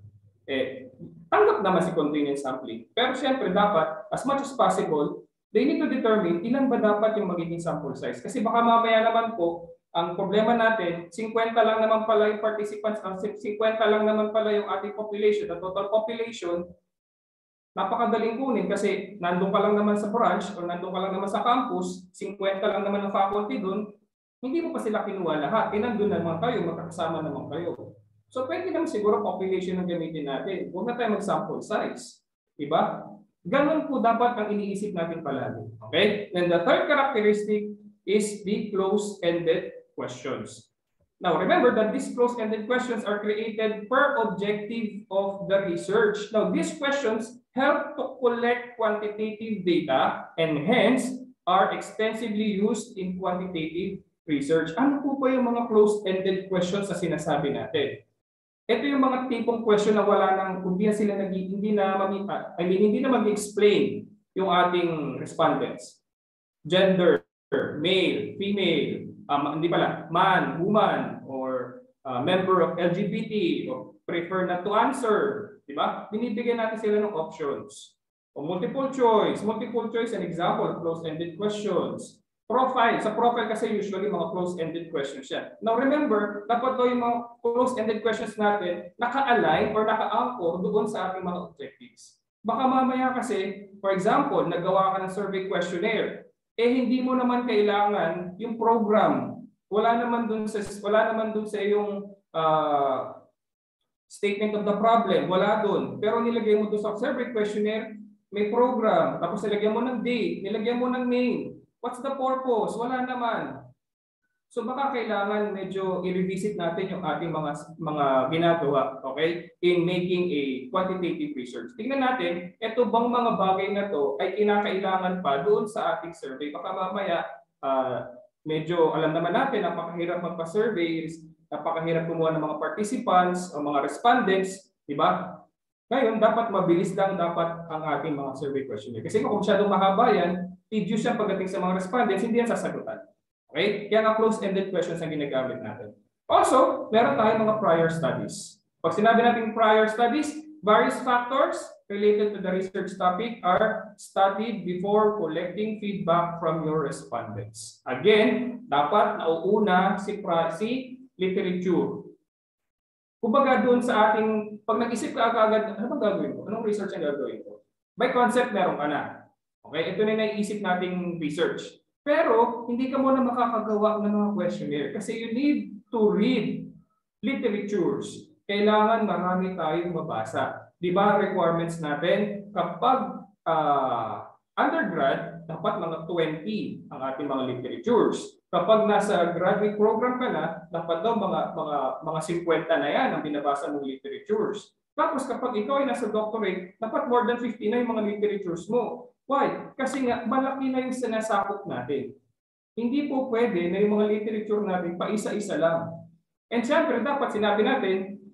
Speaker 7: Tanggap naman si convenient sampling. Pero siyempre dapat, as much as possible, they need to determine ilan ba dapat yung magiging sample size. Kasi baka mamaya naman po, ang problema natin, 50 lang naman pala yung participants, 50 lang naman pala yung ating population, the total population, napakadaling kunin kasi nandun ka lang naman sa branch o nandun ka lang naman sa campus, 50 lang naman ang faculty dun, hindi mo pa sila kinuha lahat. Nandun naman kayo, magkakasama naman kayo. So pwede naman siguro population ang gamitin natin. Huwag na tayo mag-sample size. Diba? Ganun po dapat ang iniisip natin palagi. Okay? And the third characteristic is the close-ended questions. Now, remember that these close-ended questions are created per objective of the research. Now, these questions help to collect quantitative data and hence are extensively used in quantitative research. Ano po ba yung mga close-ended questions na sinasabi natin? Ito yung mga tipong question na wala nang, hindi na mag-explain yung ating respondents. Gender, male, female, hindi pala, man, woman, or member of LGBT, or prefer not to answer. Diba? Binibigyan natin sila ng options. O multiple choice. Multiple choice, an example of close-ended questions. Profile. Sa profile kasi usually mga close-ended questions yan. Now remember, dapat daw yung mga close-ended questions natin naka-align or naka-anchor doon sa ating mga objectives. Baka mamaya kasi, for example, nagawa ka ng survey questionnaire, hindi mo naman kailangan yung program. Wala naman dun sa yung statement of the problem. Wala dun. Pero nilagay mo doon sa survey questionnaire, may program. Tapos nilagyan mo ng date, nilagyan mo ng name. What's the purpose? Wala naman. So baka kailangan medyo i-revisit natin yung ating mga ginagawa, okay? In making a quantitative research. Tingnan natin, ito bang mga bagay na to ay kinakailangan pa doon sa ating survey. Baka mamaya, medyo alam naman natin, napakahirap magpa-survey, napakahirap kumuha ng mga participants o mga respondents, di ba? Ngayon, dapat mabilis lang dapat ang ating mga survey questionnaire. Kasi kung masyadong mahaba yan, tedious yan pagdating sa mga respondents, hindi yan sasagutan. Okay? Kaya nga close-ended questions ang ginagamit natin. Also, meron tayong mga prior studies. Pag sinabi natin prior studies, various factors related to the research topic are studied before collecting feedback from your respondents. Again, dapat nauuna si literature. Kumbaga doon sa ating, pag nag-isip ka agad, ano bang gagawin ko? Anong research ang gagawin ko? By concept, meron ka na. Okay? Ito na naiisip nating research. Pero, hindi ka muna makakagawa ng mga questionnaire kasi you need to read literatures. Kailangan marami tayong mabasa. Di ba requirements natin? Kapag undergrad, dapat mga 20 ang ating mga literatures. Kapag nasa graduate program ka na, dapat daw mga 50 na yan ang binabasa mong literatures. Tapos kapag ikaw ay nasa doctorate, dapat more than 50 na yung mga literatures mo. Why? Kasi nga, malaki na yung sinasakop natin. Hindi po pwede na yung mga literature natin pa isa-isa lang. And syempre, dapat sinabi natin,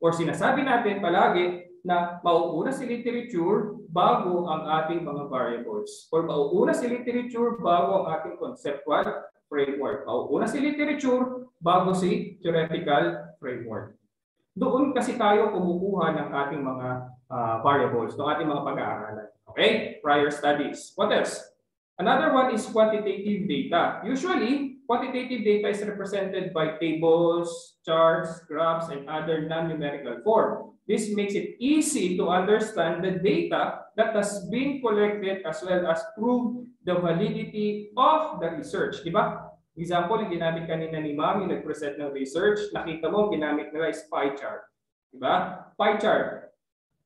Speaker 7: or sinasabi natin palagi, na mauuna si literature bago ang ating mga variables. Or mauuna si literature bago ang ating conceptual framework. Mauuna si literature bago si theoretical framework. Doon kasi tayo kumukuha ng ating mga variables, ng ating mga pag-aaralan. Okay? Prior studies. What else? Another one is quantitative data. Usually, quantitative data is represented by tables, charts, graphs, and other non-numerical form. This makes it easy to understand the data that has been collected as well as prove the validity of the research. Diba? Example, yung ginamit kanina ni Ma'am, yung nag-present ng research, nakita mo, ginamit nila is pie chart. Diba? Pie chart.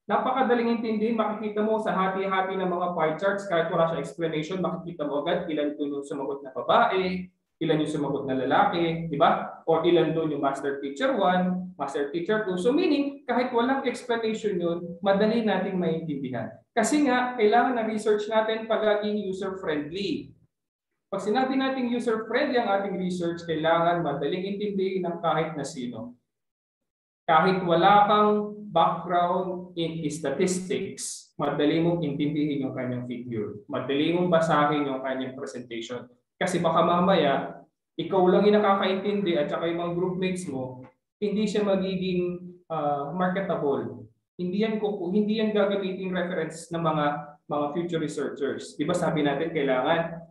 Speaker 7: Napakadaling intindihin, makikita mo sa hati-hati ng mga pie charts, kahit wala siya explanation, makikita mo agad ilan doon yung sumagot na babae, ilan yung sumagot na lalaki, di ba? Or ilan doon yung master teacher 1, master teacher 2. So meaning, kahit walang explanation yun, madali nating maintindihan. Kasi nga, kailangan na research natin palaging user-friendly. Pag sinabi natin user-friendly ang ating research, kailangan madaling intindihin ng kahit na sino. kahit wala kang background in statistics, madali mong intindihin yung kanyang figure. Madali mong basahin yung kanyang presentation. Kasi baka mamaya, ikaw lang yung nakakaintindi at saka yung mga groupmates mo, hindi siya magiging marketable. Hindi yan gagamitin reference ng mga future researchers. Di ba sabi natin kailangan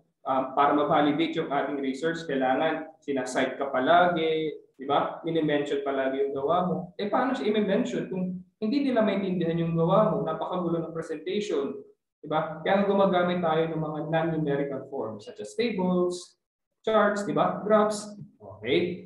Speaker 7: para ma-validate yung ating research, kailangan sinasite ka palagi, di ba? Mini-mention palagi yung gawa mo. Eh paano siya i-mention kung hindi nila maintindihan yung gawa mo? Napakagulo ng presentation, di ba? Kaya gumagamit tayo ng mga non-numerical forms such as tables, charts, di ba? Graphs. Okay.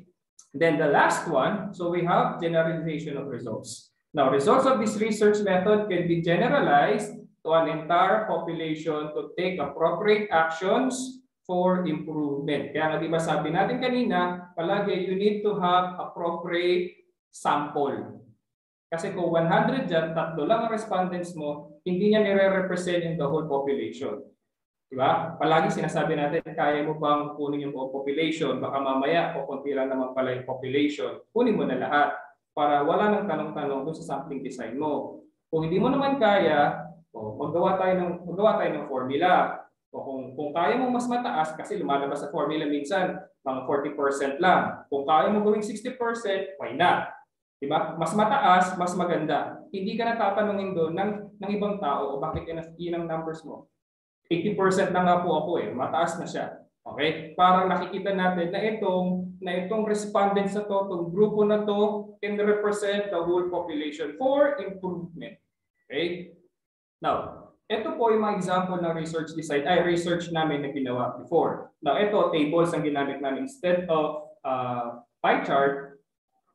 Speaker 7: Then the last one, so we have generalization of results. Now, results of this research method can be generalized to an entire population to take appropriate actions for improvement. Kaya nga diba sabi natin kanina, palagi you need to have appropriate sample. Kasi kung 100 dyan, 3 lang ang respondents mo, hindi niya nire-represent yung the whole population. Diba? Palagi sinasabi natin, kaya mo bang kunin yung buong population? Baka mamaya, kukunti lang naman pala yung population. Kunin mo na lahat para wala nang tanong-tanong doon sa sampling design mo. Kung hindi mo naman kaya, maggawa tayo ng formula. O kung kaya mo mas mataas, kasi lumalabas sa formula minsan, mga 40% lang. Kung kaya mo gawing 60%, why not? Diba? Mas mataas, mas maganda. Hindi ka natatanungin doon ng ibang tao, o bakit yun ang numbers mo? 80% na nga po ako mataas na siya. Okay? Parang nakikita natin na itong respondents na to, itong grupo na to, can represent the whole population for improvement. Okay? Now, ito po yung mga example ng research namin na ginawa before. Now, ito, tables ang ginamit namin. Instead of pie chart,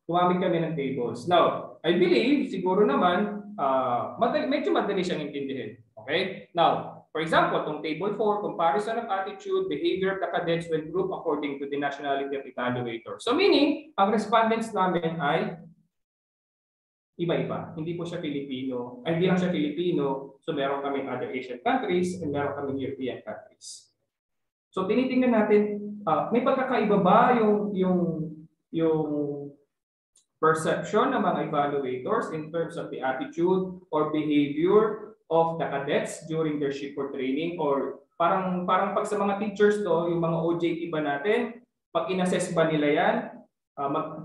Speaker 7: gumamit kami ng tables. Now, I believe, siguro naman, medyo madali siyang intindihin. Okay? Now, for example, itong table 4, comparison of attitude, behavior of the cadets when grouped according to the nationality of evaluator. So meaning, ang respondents namin ay iba-iba. Hindi po siya Filipino. Ay, hindi lang siya Filipino. So meron kami other Asian countries and meron kami European countries. So tinitingnan natin, may pagkakaiba ba yung perception ng mga evaluators in terms of the attitude or behavior of the cadets during their shipboard training, or parang pag sa mga teachers to, yung mga OJT ba natin, pag in-assess ba nila yan,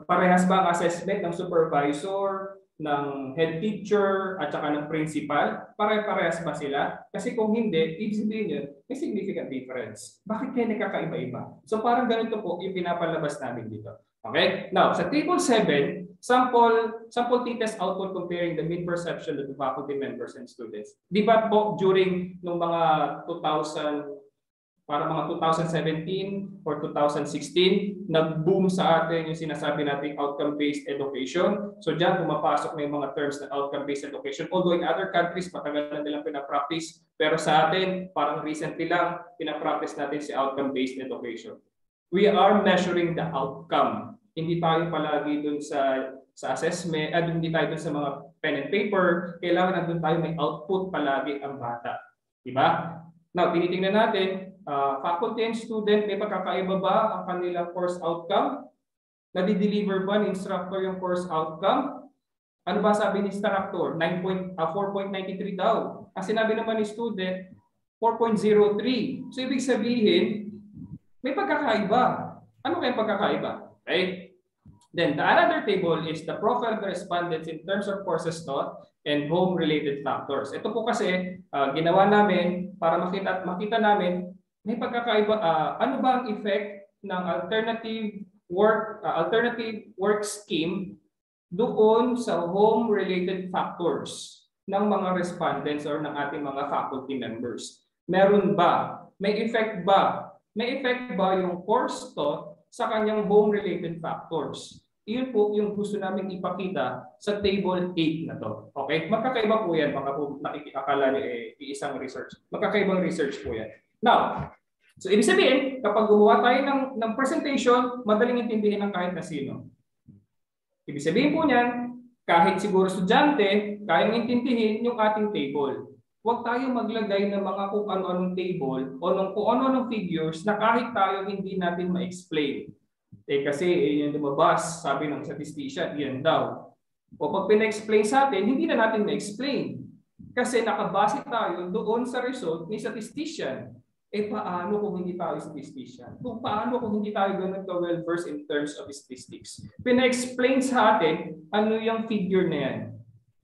Speaker 7: parehas ba ang assessment ng supervisor, ng head teacher, at saka ng principal? Pare-parehas ba sila? Kasi kung hindi, ibig sabihin yun, may significant difference. Bakit kaya nagkakaiba-iba? So parang ganito po yung pinapalabas namin dito. Okay? Now, sa table 7, sample t-test output comparing the mean perception of the faculty members and students. Di ba po during nung mga 2017 or 2016, nag-boom sa atin yung sinasabi nating outcome-based education. So diyan pumapasok na yung mga terms ng outcome-based education. Although in other countries, matagal na nilang pinapractice. Pero sa atin, parang recently lang, pinapractice natin si outcome-based education. We are measuring the outcome. Hindi tayo palagi dun sa assessment, hindi tayo dun sa mga pen and paper. Kailangan na dun tayo may output palagi ang bata. Diba? Now, tinitingnan natin, faculty and student, may pagkakaiba ba ang kanilang course outcome? Nadi-deliver ba ni instructor yung course outcome? Ano ba sabi ni instructor? 4.93 daw. Ang sinabi naman ni student, 4.03. So, ibig sabihin, may pagkakaiba. Ano kayang pagkakaiba? Okay? Then, the another table is the profile of the respondents in terms of courses taught and home-related factors. Ito po kasi, ginawa namin para makita namin, may pagkakaiba, ano ba ang effect ng alternative work scheme doon sa home-related factors ng mga respondents or ng ating mga faculty members. Meron ba? May effect ba? May effect ba yung course to sa kanyang home-related factors? Iyon po yung gusto namin ipakita sa table 8 na to. Okay? Magkakaiba po yan. Baka po nakikakala niyo isang research. Magkakaibang research po yan. Now, so ibig sabihin, kapag gumawa tayo ng presentation, madaling intindihin ng kahit na sino. Ibig sabihin po niyan, kahit siguro estudyante, kayang intindihin yung ating table. Huwag tayo maglagay ng mga kung ano-anong table o kung ano-anong figures na kahit tayo hindi natin ma-explain. Kasi yung lumabas, sabi ng statistician, yan daw. O pag pina-explain sa atin, hindi na natin na-explain. Kasi nakabase tayo doon sa result ni statistician. Paano kung hindi tayo statistician? Paano kung hindi tayo ganun ka-well-versed in terms of statistics? Pina-explain sa atin ano yung figure na yan.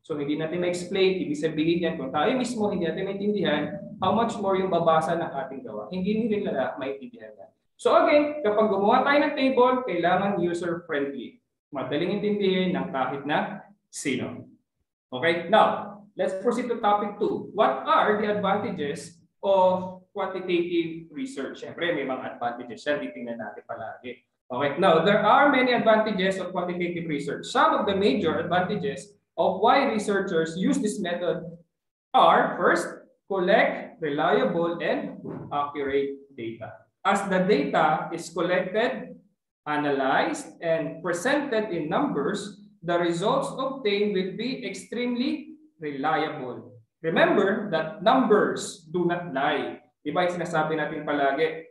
Speaker 7: So hindi natin na-explain, ibig sabihin yan, kung tayo mismo hindi natin maintindihan, how much more yung babasa ng ating gawa. Hindi nila maintindihan yan. So again, kapag gumawa tayo ng table, kailangan user-friendly. Madaling intindihin ng kahit na sino. Okay, now, let's proceed to topic 2. What are the advantages of quantitative research? Siyempre, may mga advantages yan. Titingnan natin palagi. Okay, now, there are many advantages of quantitative research. Some of the major advantages of why researchers use this method are, first, collect reliable and accurate data. As the data is collected, analyzed, and presented in numbers, the results obtained will be extremely reliable. Remember that numbers do not lie. Diba yung sinasabi natin palagi?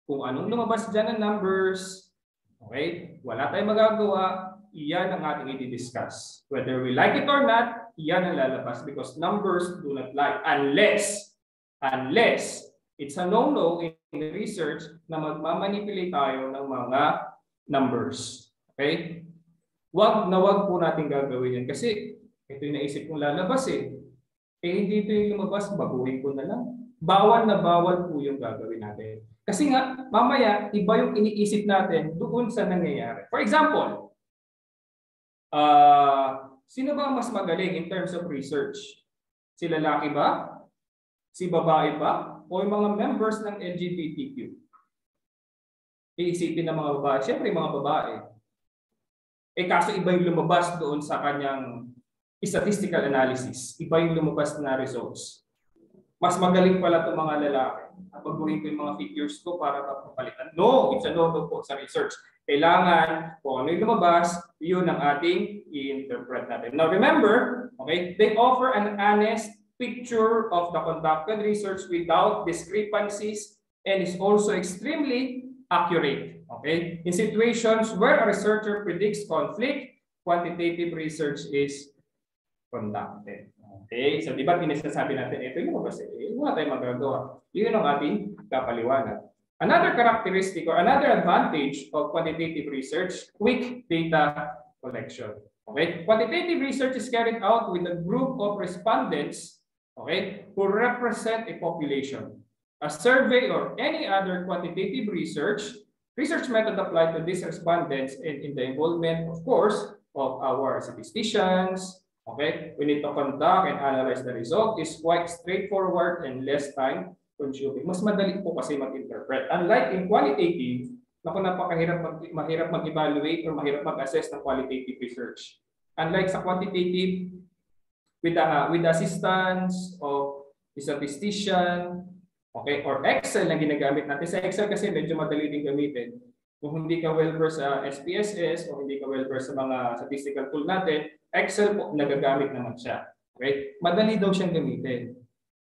Speaker 7: Kung anong lumabas dyan ng numbers, okay, wala tayong magagawa, iyan ang ating i-discuss. Whether we like it or not, iyan ang lalabas because numbers do not lie. Unless it's a no-no in the research na magmamanipulate tayo ng mga numbers. Okay? Wag po natin gagawin yan kasi ito yung naisip kong lalabas hindi ito yung lumabas, baguhin ko na lang. Bawal na bawal po yung gagawin natin. Kasi nga, mamaya, iba yung iniisip natin doon sa nangyayari. For example, sino ba mas magaling in terms of research? Si lalaki ba? Si babae ba? O yung mga members ng LGBTQ? Iisipin ng mga babae. Siyempre, mga babae. Kaso iba yung lumabas doon sa kanyang statistical analysis. Iba yung lumabas na results. Mas magaling pala itong mga lalaki. Baguhin ko yung mga figures ko para mapapalitan. No, it's a no-no po sa research. Kailangan kung ano yung lumabas, yun ang ating i-interpret natin. Now remember, okay, they offer an honest picture of the conducted research without discrepancies and is also extremely accurate. Okay? In situations where a researcher predicts conflict, quantitative research is conducted. Okay? So, di ba pinasasabi natin, ito yung kasi wala tayong magagawa. Yun ang ating kapaliwanag. Another characteristic or another advantage of quantitative research, quick data collection. Okay? Quantitative research is carried out with a group of respondents, okay, who represent a population. A survey or any other quantitative research method applied to these respondents and in the involvement, of course, of our statisticians. Okay, we need to conduct and analyze the result is quite straightforward and less time consuming. Mas madali po kasi mag-interpret. Unlike in qualitative, mahirap mag-evaluate or mahirap mag-assess ng qualitative research. Unlike sa quantitative, with the assistance of the statistician, okay, or Excel na ginagamit natin. Sa Excel kasi medyo madali din gamitin. Kung hindi ka well-versed sa SPSS o hindi ka well-versed sa mga statistical tool natin, Excel po nagagamit naman siya. Okay? Madali daw siyang gamitin.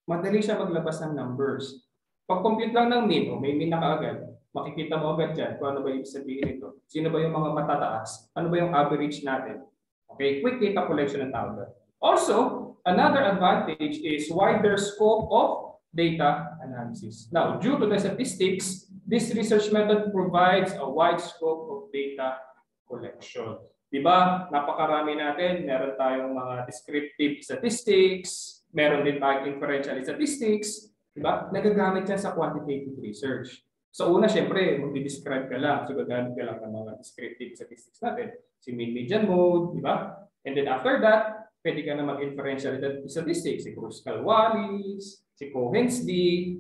Speaker 7: Madali siya maglabas ng numbers. Pag-compute lang ng mean, may mean na kaagad, makikita mo agad dyan kung ano ba yung sabihin nito. Sino ba yung mga matataas? Ano ba yung average natin? Okay? Quick data collection ang tawag. Also, another advantage is wider scope of data analysis. Now, due to the statistics, this research method provides a wide scope of data collection. Diba? Napakarami natin. Meron tayong mga descriptive statistics, meron din tayong inferential statistics. Diba? Nagagamit yan sa quantitative research. So una, syempre, mag-describe ka lang. So gagamit ka lang ng mga descriptive statistics natin. Si mean, median, mode, diba? And then after that, pwede ka na mag-inferential statistics. Si Kruskal-Wallis, si Cohen's-D,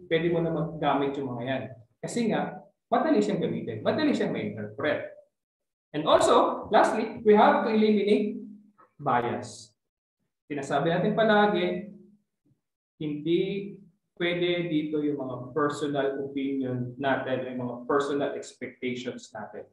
Speaker 7: pwede mo na maggamit yung mga yan. Kasi nga, madali siyang gamitin. Madali siyang ma-interpret. And also, lastly, we have to eliminate bias. Sinasabi natin palagi, hindi pwede dito yung mga personal opinion natin, yung mga personal expectations natin.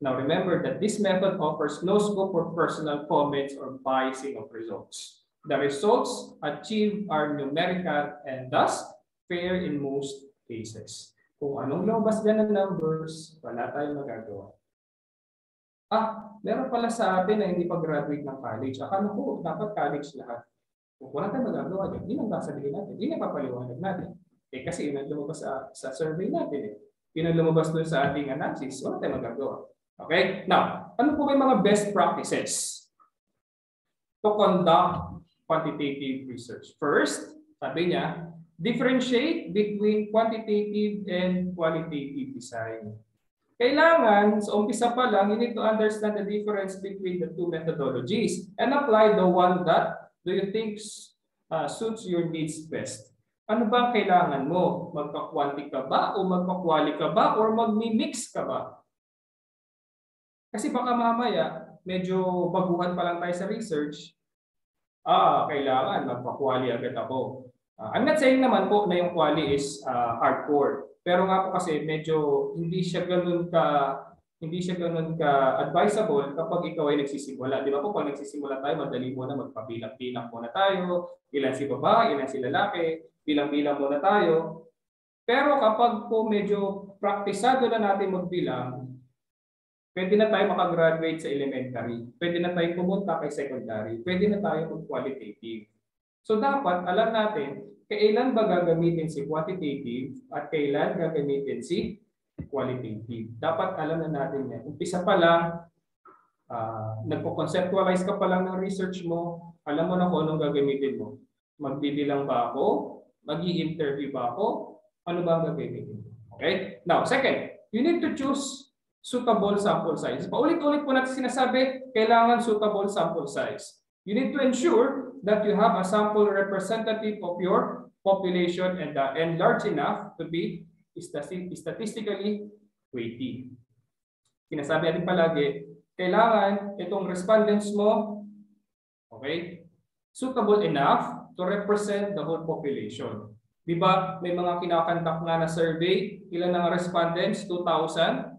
Speaker 7: Now remember that this method offers no scope for personal comments or biasing of results. The results achieved are numerical and thus fair in most cases. Kung anong lumabas dyan ng numbers, wala tayong magagawa. meron pala sa atin na hindi pa-graduate ng college. Akala ko, dapat college lahat. Kung wala tayong magagawa dyan, yun ang sasabihin natin. Yun ang papaliwanag natin. Kasi yun ang lumabas sa survey natin. Yun ang lumabas doon sa ating analysis. Wala tayong magagawa. Okay? Now, ano po ba yung mga best practices to conduct quantitative research? First, sabi niya, differentiate between quantitative and qualitative design. Kailangan, sa umpisa pa lang, you need to understand the difference between the two methodologies and apply the one that do you think suits your needs best. Ano ba ang kailangan mo? Magka-quanti ka ba o magka-quali ka ba or magmi-mix ka ba? Kasi baka mamaya, medyo baguhan pa lang tayo sa research, kailangan magpa-quali agad ako. I'm not saying naman po na yung quali is hardcore. Pero nga po kasi medyo hindi siya ganoon ka advisable kapag ikaw ay nagsisimula. Di ba po pag nagsisimula tayo, madali muna magpabilang-bilang muna tayo. Ilan si babae, ilan si lalaki, bilang-bilang muna tayo. Pero kapag po medyo praktisado na natin magbilang, pwede na tayo makagraduate sa elementary. Pwede na tayo pumunta kay secondary. Pwede na tayo mag-qualitative. So dapat alam natin kailan ba gagamitin si quantitative at kailan gagamitin si qualitative. Dapat alam na natin yan. Umpisa pa lang, nagpo-conceptualize ka pa lang ng research mo, alam mo na kung anong gagamitin mo. Magbibilang ba ako? Mag-i-interview ba ako? Ano ba ang gagamitin mo? Okay? Now, second, you need to choose suitable sample size. Paulit-ulit po natin sinasabi, kailangan suitable sample size. You need to ensure that you have a sample representative of your population and large enough to be statistically weighty. Sinasabi natin palagi, kailangan itong respondents mo, okay, suitable enough to represent the whole population. Di ba may mga kinakandak nga na survey, ilan ang respondents? 2,000.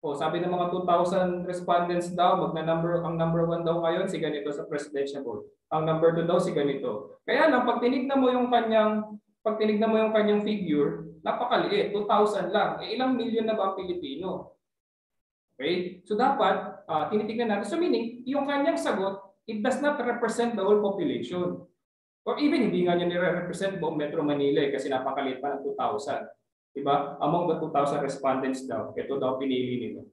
Speaker 7: O sabi ng mga 2,000 respondents daw, ang number 1 daw ngayon si ganito sa presidential vote. Ang number 2 daw si ganito. Kaya lang pag tinignan mo yung kanyang figure, napakaliit, 2,000 lang. Ilang milyon na ba ang Pilipino? Okay? So dapat tinitingnan natin. So meaning, yung kanyang sagot, it does not represent the whole population. Or even hindi nga niya nire-represent buong Metro Manila kasi napakaliit pa ng 2,000. Diba? Among the 2,000 respondents daw, ito daw pinili nila.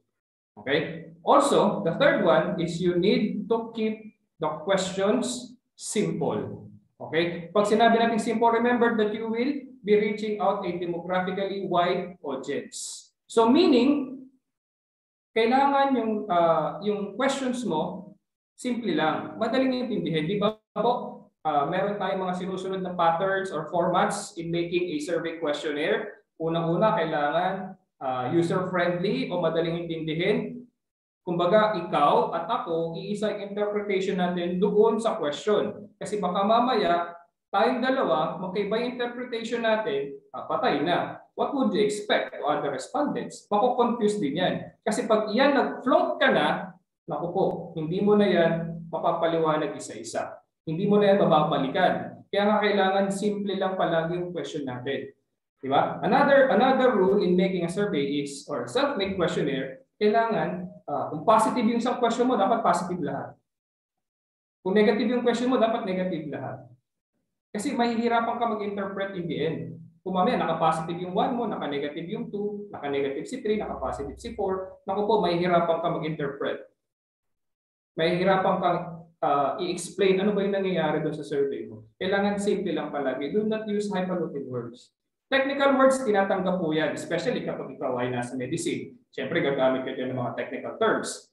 Speaker 7: Okay? Also, the third one is you need to keep the questions simple. Okay? Pag sinabi natin simple, remember that you will be reaching out a demographically wide audience. So meaning, kailangan yung questions mo, simple lang. Madaling intindihin. Di ba po, meron tayong mga sinusunod na patterns or formats in making a survey questionnaire. Unang-una, kailangan user-friendly o madaling intindihin. Kumbaga, ikaw at ako, iisa yung interpretation natin doon sa question. Kasi baka mamaya, tayong dalawa, magkaiba yung interpretation natin, patay na. What would you expect to other respondents? Mako-confuse din yan. Kasi pag iyan nag-float ka na, naku po, hindi mo na yan mapapaliwanag isa-isa. Hindi mo na yan mababalikan. Kaya nga kailangan simple lang palagi yung question natin. Diba? Another rule in making a survey is, or self-made questionnaire, kailangan, kung positive yung isang question mo, dapat positive lahat. Kung negative yung question mo, dapat negative lahat. Kasi mahihirapan ka mag-interpret in the end. Kung mamaya naka-positive yung 1 mo, naka-negative yung 2, naka-negative si 3, naka-positive si 4, naku po, mahihirapan ka mag-interpret. Mahihirapan kang i-explain ano ba yung nangyayari doon sa survey mo. Kailangan simple lang palagi. Do not use highfalutin words. Technical words, tinatanggap po yan, especially kapag ikaw ay nasa medicine. Siyempre, gagamit ka dyan ng mga technical terms.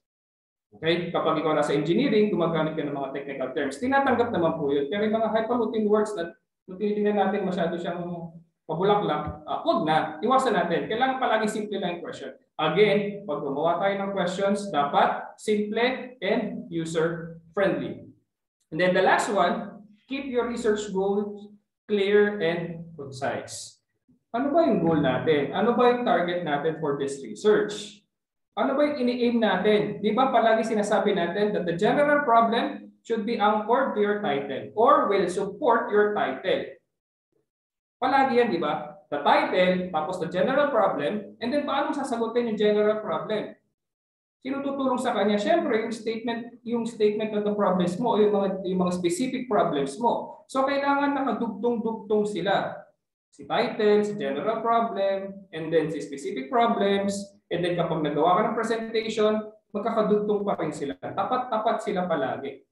Speaker 7: Okay? Kapag ikaw nasa engineering, gumagamit ka ng mga technical terms. Tinatanggap naman po yun. Pero yung mga highfalutin words na tinitingnan natin masyado siyang mabulaklak, huwag na. Iwasan natin. Kailangan palagi simple lang yung question. Again, pag gumawa tayo ng questions, dapat simple and user-friendly. And then the last one, keep your research goals clear and concise. Ano ba yung goal natin? Ano ba yung target natin for this research? Ano ba yung ini-aim natin? Di ba palagi sinasabi natin that the general problem should be anchored to your title or will support your title. Palagi yan, di ba? The title, tapos the general problem, and then paano sasagutin yung general problem? Sino tutulong sa kanya? Siyempre, yung statement of the problems mo, yung mga specific problems mo. So kailangan nakadugtong-dugtong sila. Si title, si general problem, and then si specific problems, and then kapag nagawa ka ng presentation, magkakadugtong pa rin sila. Tapat-tapat sila palagi.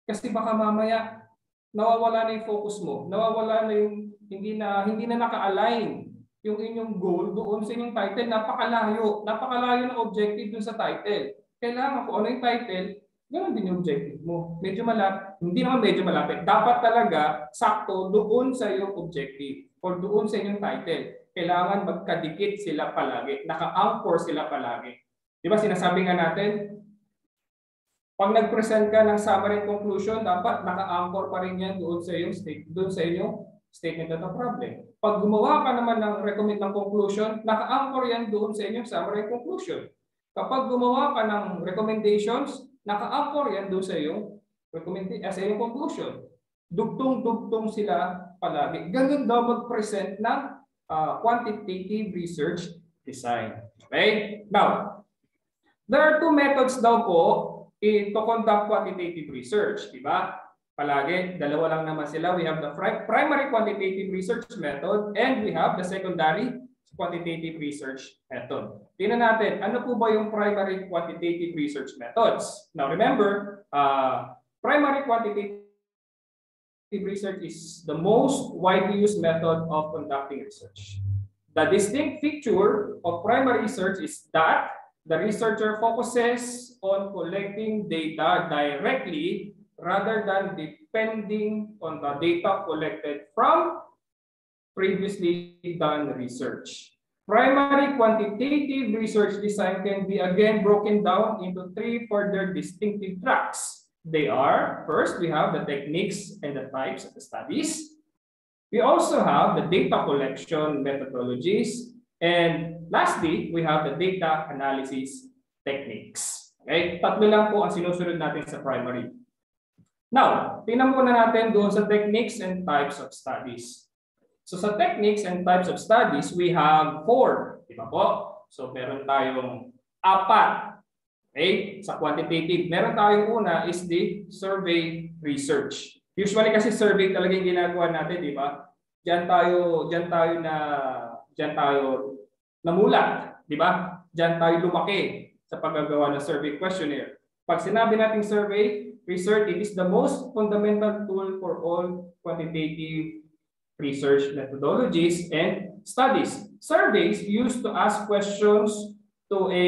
Speaker 7: Kasi baka mamaya nawawala na yung focus mo, nawawala na yung hindi na naka-align yung inyong goal doon sa inyong title. Napakalayo ng objective doon sa title. Kailangan kung ano yung title, ganoon din yung objective mo. Medyo malapit, hindi naman medyo malapit. Dapat talaga sakto doon sa iyong objective or doon sa inyong title. Kailangan magkadikit sila palagi, naka-anchor sila palagi. Di ba sinasabi nga natin, pag nag-present ka ng summary conclusion, dapat naka-anchor pa rin yan doon sa inyong statement of the problem. Pag gumawa ka naman ng recommend ng conclusion, naka-anchor yan doon sa inyong summary conclusion. Kapag gumawa ka ng recommendations, naka-anchor yan doon sa iyong conclusion. Dugtong-dugtong sila palagi. Ganun daw mag-present ng quantitative research design. Okay? Now, there are two methods daw po to conduct quantitative research. Diba? Palagi, dalawa lang naman sila. We have the primary quantitative research method and we have the secondary quantitative research method. Tingnan natin, ano po ba yung primary quantitative research methods? Now remember, primary quantitative research is the most widely used method of conducting research. The distinct feature of primary research is that the researcher focuses on collecting data directly rather than depending on the data collected from previously done research. Primary quantitative research design can be again broken down into three further distinctive tracks. They are, first, we have the techniques and the types of the studies. We also have the data collection methodologies. And lastly, we have the data analysis techniques. Okay? Tatlo lang po ang sinusunod natin sa primary. Now, tingnan muna natin doon sa techniques and types of studies. So sa techniques and types of studies, we have 4. Diba po? So meron tayong 4. Okay? Sa quantitative, meron tayong una is the survey research. Usually kasi survey talaga yung ginagawa natin, di ba? Diyan tayo namulat, di ba? Diyan tayo lumaki sa paggagawa ng survey questionnaire. Pag sinabi nating survey research, it is the most fundamental tool for all quantitative research methodologies and studies. Surveys used to ask questions to a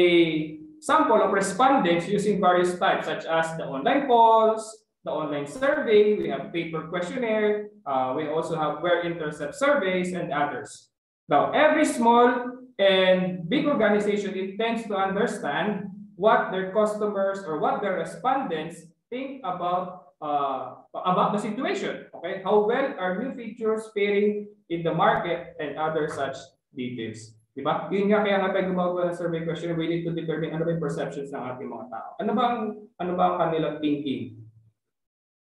Speaker 7: sample of respondents using various types such as the online polls, the online survey, we have paper questionnaire, we also have where-intercept surveys and others. Now, every small and big organization intends to understand what their customers or what their respondents think about the situation. Okay, how well are new features faring in the market and other such details. Diba? Yun nga kaya nga tayo gumagawa ng survey question, we need to determine ano ba yung perceptions ng ating mga tao. Ano ba ang kanilang thinking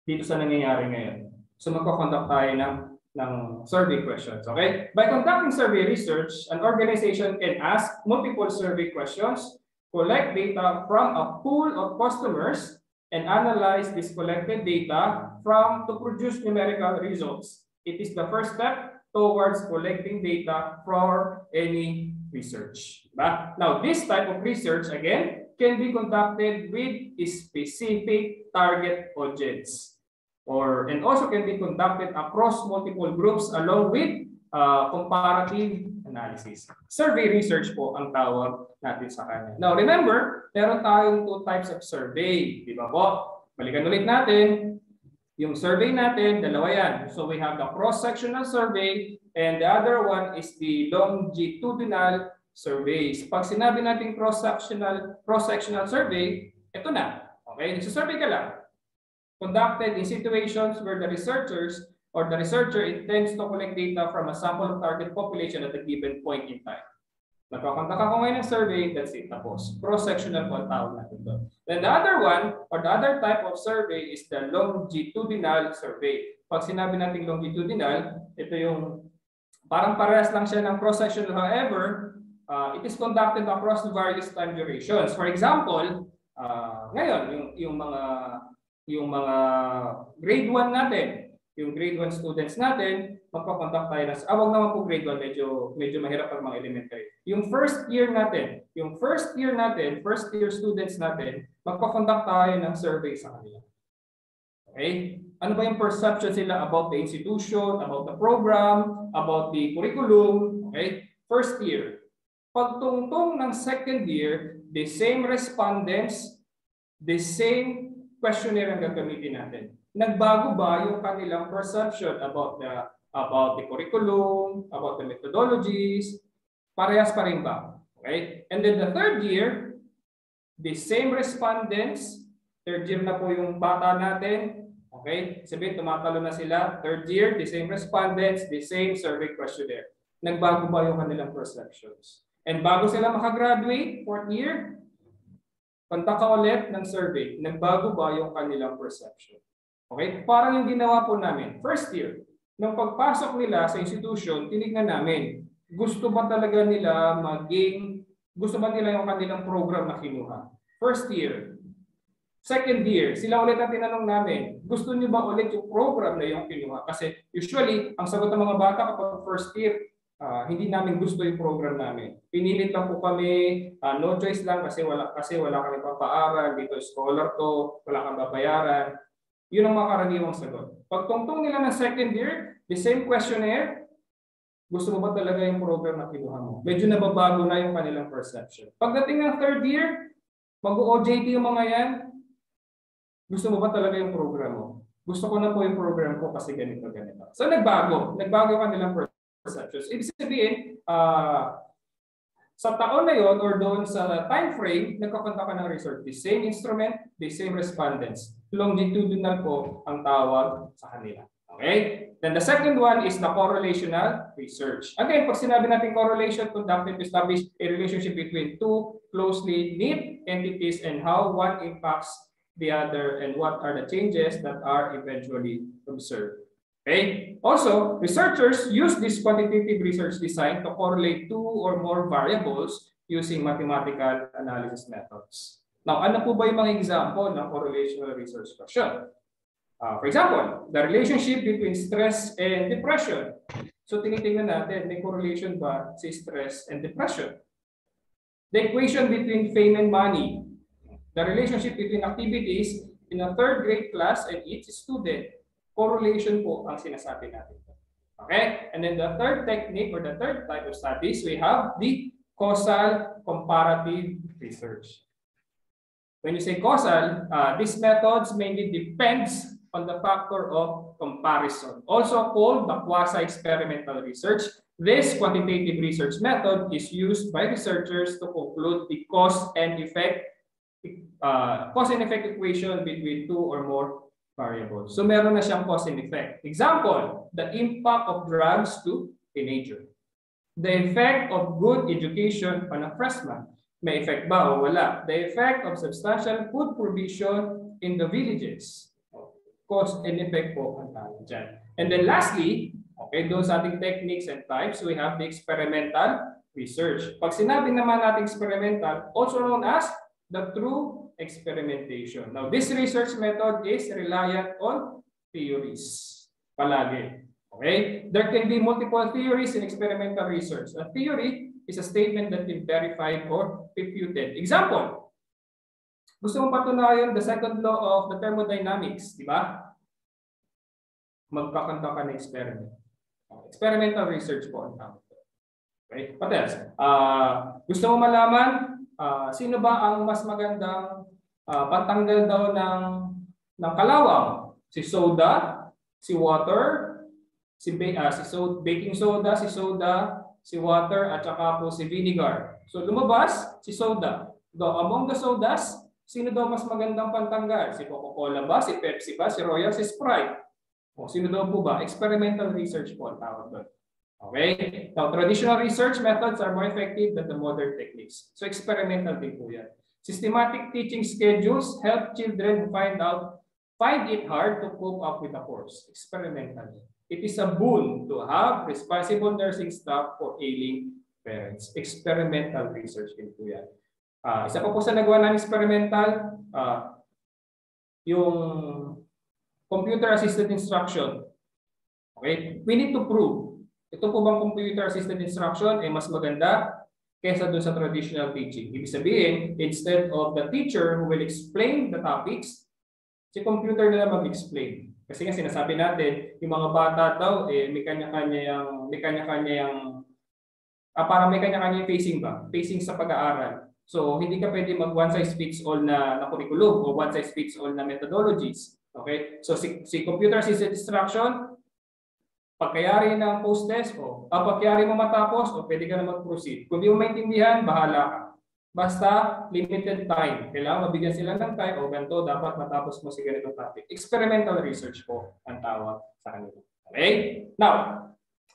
Speaker 7: dito sa nangyayari ngayon? So magko-conduct tayo ng survey questions. Okay? By conducting survey research, an organization can ask multiple survey questions, collect data from a pool of customers, and analyze this collected data to produce numerical results. It is the first step towards collecting data for any research. Now, this type of research, again, can be conducted with a specific target audience, and also can be conducted across multiple groups along with comparative analysis. Survey research po ang tawag natin sa kanya. Now, remember, meron tayong 2 types of survey. Di ba po? Balikan ulit natin. Yung survey natin, dalawa yan. So we have the cross-sectional survey and the other one is the longitudinal surveys. Pag sinabi natin cross-sectional survey, ito na. Okay? Nagsasurvey ka lang. Conducted in situations where the researcher intends to collect data from a sample of target population at a given point in time. Nagkakontak ako ngayon ng survey, that's it. Tapos, cross-sectional po ang tawag natin doon. Then the other one, or the other type of survey is the longitudinal survey. Pag sinabi natin longitudinal, ito yung parang parehas lang siya ng cross-sectional. However, it is conducted across the various time durations. For example, ngayon yung mga grade 1 natin, yung grade 1 students natin, magpa-conduct tayo ng wag naman po grade 1, medyo mahirap ang mga elementary. Yung first year students natin, magpa-conduct tayo ng survey sa kanila. Okay? Ano ba yung perception sila about the institution, about the program, about the curriculum? Okay? First year. Pagtungtong ng second year, the same respondents, the same questionnaire ang gagamitin natin. Nagbago ba yung kanilang perception about the curriculum, about the methodologies? Parehas pa rin ba? Okay? And then the third year, the same respondents, third year na po yung bata natin. Okay? Sabihin, tumatalo na sila. Third year, the same respondents, the same survey questionnaire. Nagbago ba yung kanilang perceptions? And bago sila makagraduate, fourth year, punta ka ulit ng survey. Nagbago ba yung kanilang perception? Okay? Parang yung ginawa po namin. First year, nung pagpasok nila sa institution, tinignan namin, gusto ba talaga nila gusto ba nila yung kanilang program na kinuha? First year. Second year, sila ulit ang tinanong namin, gusto niyo ba ulit yung program na yung kinuha? Kasi usually, ang sagot ng mga bata kapag first year, hindi namin gusto yung program namin. Pinilit lang po kami, no choice lang kasi wala kami papaaral, dito scholar to, wala kang babayaran. Yun ang mga karaniwang sagot. Pagtungtong nila ng second year, the same questionnaire, gusto mo ba talaga yung program na kinuha mo? Medyo nababago na yung kanilang perception. Pagdating ng third year, mag-OJT yung mga yan, gusto mo ba talaga yung program mo? Gusto ko na po yung program ko kasi ganito. So nagbago yung kanilang perceptions. Ibig sabihin, sa taon na yon or doon sa time frame, nagkakontak ka ng research. The same instrument, the same respondents. Longitudinal po ang tawag sa kanila. Okay? Then the second one is the correlational research. Again, pag sinabi natin correlation, conducted to establish a relationship between two closely knit entities and how one impacts the other and what are the changes that are eventually observed. Okay. Also, researchers use this quantitative research design to correlate two or more variables using mathematical analysis methods. Now, ano po ba yung mga example ng correlational research question? For example, the relationship between stress and depression. So, tinitingnan natin, may correlation ba si stress and depression? The equation between fame and money. The relationship between activities in a third grade class and each student. Correlation po ang sinasabi natin. Okay? And then the third technique or the third type of studies, we have the causal comparative research. When you say causal, these methods mainly depends on the factor of comparison, also called the quasi-experimental research. This quantitative research method is used by researchers to conclude the cause and effect equation between two or more variables. So meron na siyang cause and effect. Example, the impact of drugs to teenager. The effect of good education on a freshman. May effect ba o wala? The effect of substantial food provision in the villages. Cause and effect po ang tawag dyan. And then lastly, okay, doon sa ating techniques and types, we have the experimental research. Pag sinabi naman natin experimental, also known as the true experimentation. Now, this research method is reliant on theories. Palagi. Okay? There can be multiple theories in experimental research. A theory is a statement that can be verified or refuted. Example, gusto mong patunayan the second law of the thermodynamics, di ba? Magkakanta ka ng experiment. Experimental research po ang tawag. Okay? What else? Gusto mo malaman sino ba ang mas magandang pantanggal daw ng kalawang? Si soda, si water, si baking soda, si water, at saka po si vinegar. So lumabas si soda. Among the sodas, sino daw mas magandang pantanggal? Si Coca-Cola ba? Si Pepsi ba? Si Royal? Si Sprite? O sino daw po ba? Experimental research po ang tawag doon. Okay? Now, traditional research methods are more effective than the modern techniques. So, experimental din po yan. Systematic teaching schedules help children find it hard to cope up with the course. Experimental. It is a boon to have responsible nursing staff for ailing parents. Experimental research din po yan. Isa pa po sa nagawa ng experimental, yung computer-assisted instruction. Okay? We need to prove. Ito po bang computer-assisted instruction ay mas maganda kaysa dun sa traditional teaching. Ibig sabihin, instead of the teacher who will explain the topics, si computer na lang mag-explain. Kasi nga sinasabi natin, yung mga bata daw, may kanya-kanya yung parang may kanya-kanya yung facing sa pag-aaral. So, hindi ka pwede mag one size fits all na curriculum o one size fits all na methodologies. Okay? So, si computer-assisted instruction, pagkayari ng post-test o pagkayari mo matapos o pwede ka na mag-proceed. Kung di mo maintindihan, bahala ka. Basta limited time. Kailangan mabigyan sila ng time o ganito, dapat matapos mo si ganitong topic. Experimental research po ang tawag sa kanila. Okay? Now,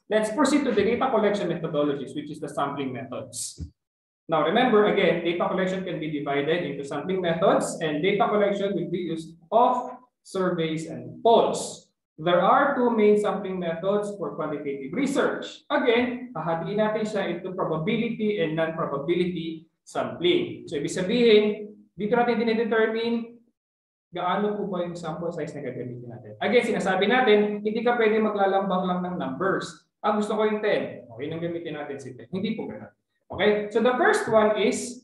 Speaker 7: let's proceed to the data collection methodologies, which is the sampling methods. Now, remember, again, data collection can be divided into sampling methods, and data collection will be used of surveys and polls. There are two main sampling methods for quantitative research. Again, hahatiin natin siya into probability and non-probability sampling. So, ibig sabihin, dito natin dinedetermine gaano po ba yung sample size na gagamitin natin. Again, sinasabi natin, hindi ka pwede maglalambang lang ng numbers. Gusto ko yung 10. Okay, nang gamitin natin si 10. Hindi po ganoon. Okay, so the first one is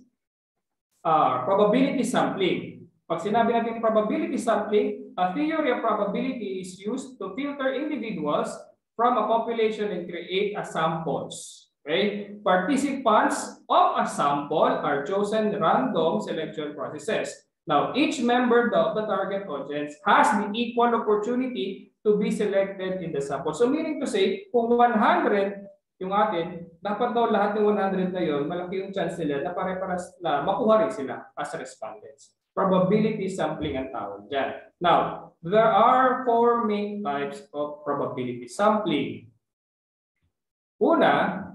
Speaker 7: probability sampling. Pag sinabi natin probability sampling, a theory of probability is used to filter individuals from a population and create a samples. Okay? Participants of a sample are chosen random selection processes. Now, each member of the target audience has the equal opportunity to be selected in the sample. So meaning to say, kung 100 yung atin, dapat daw lahat ng 100 na yun, malaki yung chance nila na pare-paras na makuha rin sila as respondents. Probability sampling ang tawag dyan. Now, there are four main types of probability sampling. Una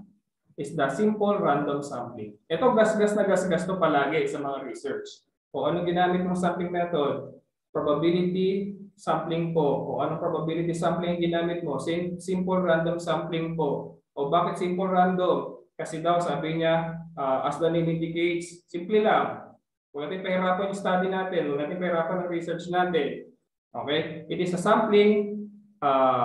Speaker 7: is the simple random sampling. Ito gasgas na gasgas to palagi sa mga research. O ano ginamit mong sampling method? Probability sampling po. O anong probability sampling ginamit mo? Simple random sampling po. O bakit simple random? Kasi daw sabi niya, as the name indicates, simple lang. Huwag natin pahirapan yung study natin. Huwag natin pahirapan ang research natin. Okay? It is a sampling.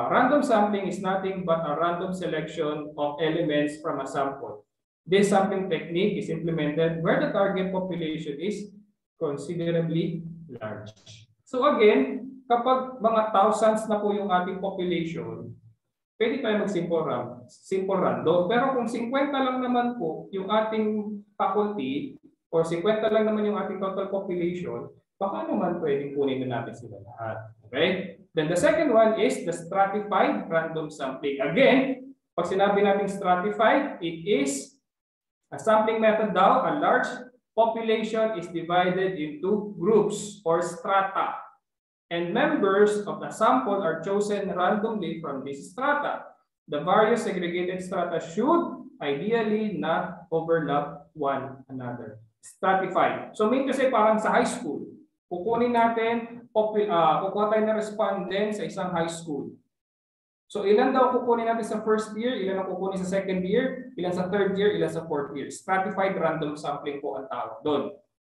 Speaker 7: Random sampling is nothing but a random selection of elements from a sample. This sampling technique is implemented where the target population is considerably large. So again, kapag mga thousands na po yung ating population, pwede tayo mag-simple random. Pero kung 50 lang naman po yung ating faculty, or 50 lang naman yung ating total population, baka naman pwedeng kunin na natin sila lahat. Okay? Then the second one is the stratified random sampling. Again, pag sinabi natin stratified, it is a sampling method daw. A large population is divided into groups or strata. And members of the sample are chosen randomly from this strata. The various segregated strata should ideally not overlap one another. Stratified. So mean to say parang sa high school, kukunin natin, kukuha tayo ng respondent sa isang high school. So ilan daw kukunin natin sa first year, ilan ang kukunin sa second year, ilan sa third year, ilan sa fourth year. Stratified random sampling po ang tawag doon.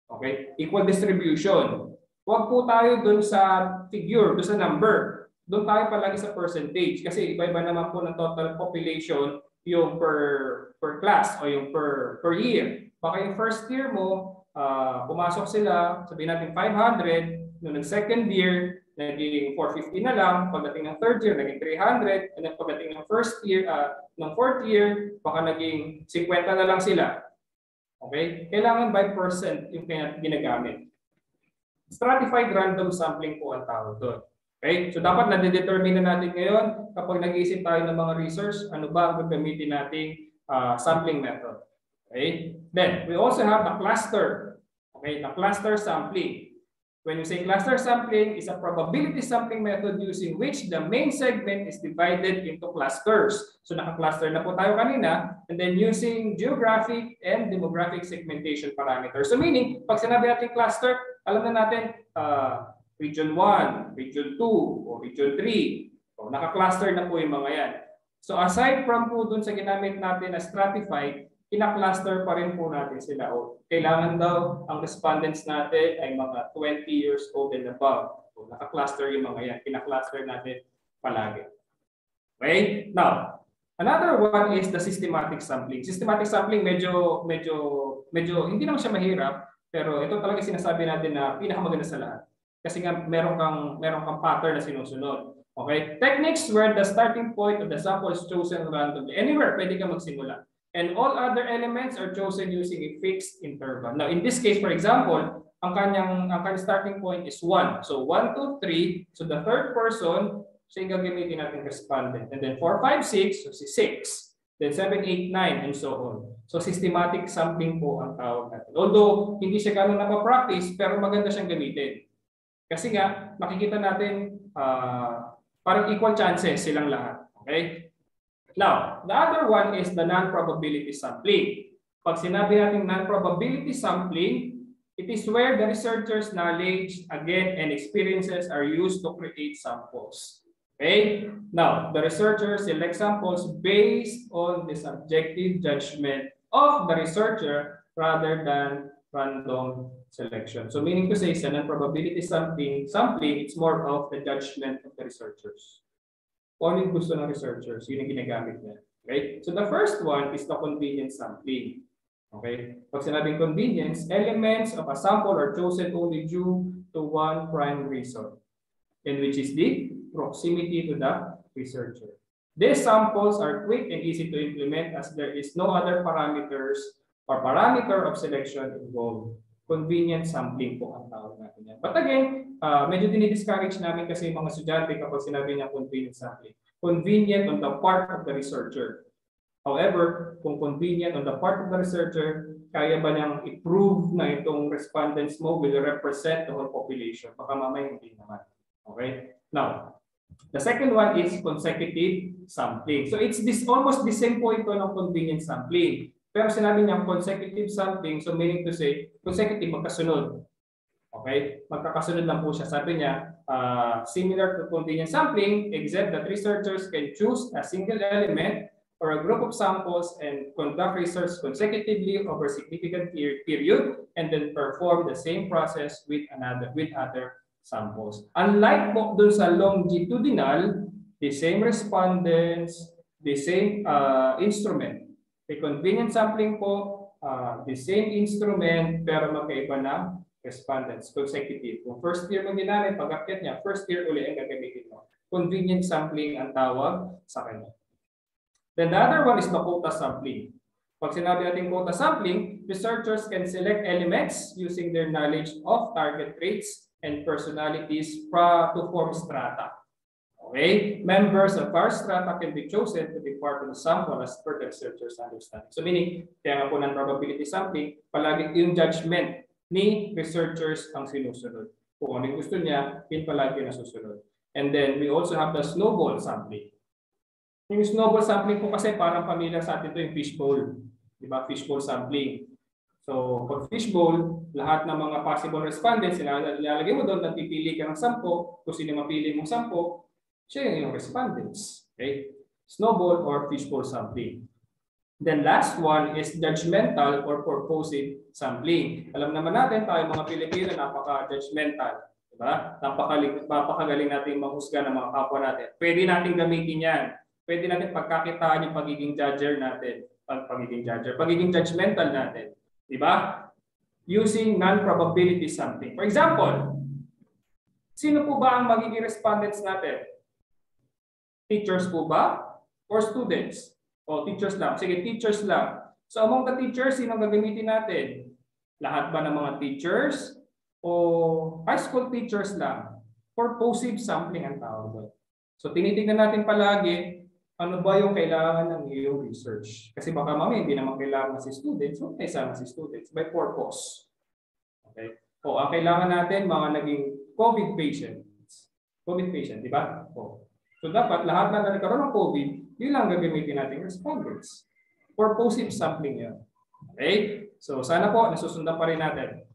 Speaker 7: Okay? Equal distribution. Huwag po tayo doon sa figure, doon sa number. Doon tayo palagi sa percentage kasi iba-iba naman po ng total population yung per class o yung per year. Baka yung first year mo, pumasok sila, sabihin natin 500, nung second year, naging 450 na lang, pagdating ng third year, naging 300, and then pagdating ng first year, ng fourth year, baka naging 50 na lang sila. Okay? Kailangan by percent yung ginagamit. Stratified random sampling po ang tawag doon. Okay? So dapat na-determine na natin ngayon kapag nag-iisip tayo ng mga research, ano ba ang gagamitin nating sampling method. Okay? Then, we also have the cluster. Okay? The cluster sampling. When you say cluster sampling, is a probability sampling method using which the main segment is divided into clusters. So naka-cluster na po tayo kanina, and then using geographic and demographic segmentation parameters. So meaning, pag sinabi natin cluster, alam na natin region 1, region 2, o region 3. So naka-cluster na po yung mga yan. So aside from po dun sa ginamit natin na stratified, ina-cluster pa rin po natin sila. O, kailangan daw ang respondents natin ay mga 20 years old and above. So, naka-cluster yung mga yan. Kina-cluster natin palagi. Okay? Now, another one is the systematic sampling. Systematic sampling medyo hindi naman siya mahirap, pero ito talaga sinasabi natin na pinakamaganda sa lahat. Kasi nga meron kang pattern na sinusunod. Okay? Techniques where the starting point of the sample is chosen randomly. Anywhere pwede ka magsimula. And all other elements are chosen using a fixed interval. Now, in this case, for example, ang kanyang starting point is 1. So 1, 2, 3. So the third person, siya yung gagamitin natin respondent. And then 4, 5, 6, so si 6. Then 7, 8, 9, and so on. So systematic sampling po ang tawag natin. Although hindi siya gano'n napapractice, pero maganda siyang gamitin. Kasi nga, makikita natin parang equal chances silang lahat. Okay? Now, the other one is the non-probability sampling. Pag sinabi natin non-probability sampling, it is where the researcher's knowledge, again, and experiences are used to create samples. Okay? Now, the researcher selects samples based on the subjective judgment of the researcher rather than random selection. So meaning to say, sa non-probability sampling, it's more of the judgment of the researchers. Kung ano yung gusto ng researchers, yun yung ginagamit niya. Okay? So the first one is the convenience sampling. Okay? Pag sinabing convenience, elements of a sample are chosen only due to one prime reason, and which is the proximity to the researcher. These samples are quick and easy to implement as there is no other parameter of selection involved. Convenient sampling po ang tawag natin yan. But again, medyo dinidiscourage namin kasi yung mga estudyante kapag sinabi niya convenient sampling. Convenient on the part of the researcher. However, kung convenient on the part of the researcher, kaya ba niyang i-prove na itong respondents mo will represent the whole population? Baka mamaya hindi naman. Okay? Now, the second one is consecutive sampling. So it's almost the same po ito ng convenient sampling. Pero sinabi niya consecutive sampling, so meaning to say, consecutive, magkasunod. Okay? Magkakasunod lang po siya. Sabi niya, similar to convenient sampling, except that researchers can choose a single element or a group of samples and conduct research consecutively over a significant period and then perform the same process with other samples. Unlike po dun sa longitudinal, the same respondents, the same instrument. A convenient sampling po, the same instrument pero magkaiba na respondents, consecutive. Kung first year mo ginamit, pag-akyat niya, first year uli ang gagamitin mo. Convenient sampling ang tawag sa kanya. Then the other one is the quota sampling. Pag sinabi natin quota sampling, researchers can select elements using their knowledge of target traits and personalities to form strata. Okay? Members of our strata can be chosen to be part of the sample as per the researcher's understanding. So meaning, kaya nga po ng probability sampling, palagi yung judgment ni researchers ang sinusunod. Kung ano yung gusto niya, yun palagi nasusunod. And then we also have the snowball sampling. Yung snowball sampling po kasi parang familiar sa atin ito yung fishbowl. Diba? Fishbowl sampling. So, pag fishbowl, lahat ng mga possible respondents, ilalagay mo doon, napipili ka ng 10, kung sino mapili mong 10, siya yung respondents. Okay? Snowball or fishbowl sampling. Then last one is judgmental or purposive sampling. Alam naman natin tayo mga Pilipino napaka-judgmental. Diba? Napakagaling natin mahusga ng mga kapwa natin. Pwede natin gamitin yan. Pwede natin pagkakitaan yung pagiging judger natin. Pagiging judgmental natin. Diba? Using non-probability sampling. For example, sino po ba ang magiging respondents natin? Teachers po ba? Or students? O teachers lang. Sige, teachers lang. So among the teachers, sino gagamitin natin? Lahat ba ng mga teachers? O high school teachers lang? Purposive sampling ang tawag doon. So tinitingnan natin palagi, ano ba yung kailangan ng iyong research? Kasi baka mamaya hindi naman kailangan si students, so kailangan si students by purpose. Okay? O ang kailangan natin, mga naging COVID patients. COVID patient, di ba? O. So dapat lahat na nagkaroon ng COVID, yun lang gagamitin natin respondents. Purposive sampling yun. Okay? So sana po, nasusundan pa rin natin.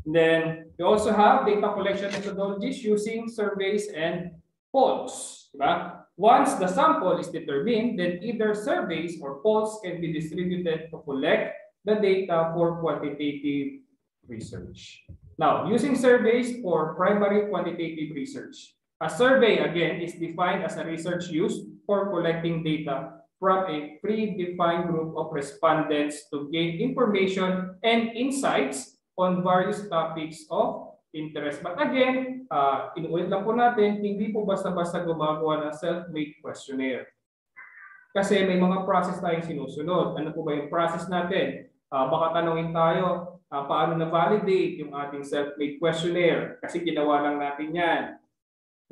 Speaker 7: And then, we also have data collection methodologies using surveys and polls. Diba? once the sample is determined, then either surveys or polls can be distributed to collect the data for quantitative research. Now, using surveys for primary quantitative research. A survey, again, is defined as a research used for collecting data from a predefined group of respondents to gain information and insights on various topics of interest. But again, inuulit lang po natin, hindi po basta-basta gumagawa ng self-made questionnaire. Kasi may mga process tayong sinusunod. Ano po ba yung process natin? Baka tanungin tayo, paano na-validate yung ating self-made questionnaire? Kasi ginawa lang natin yan.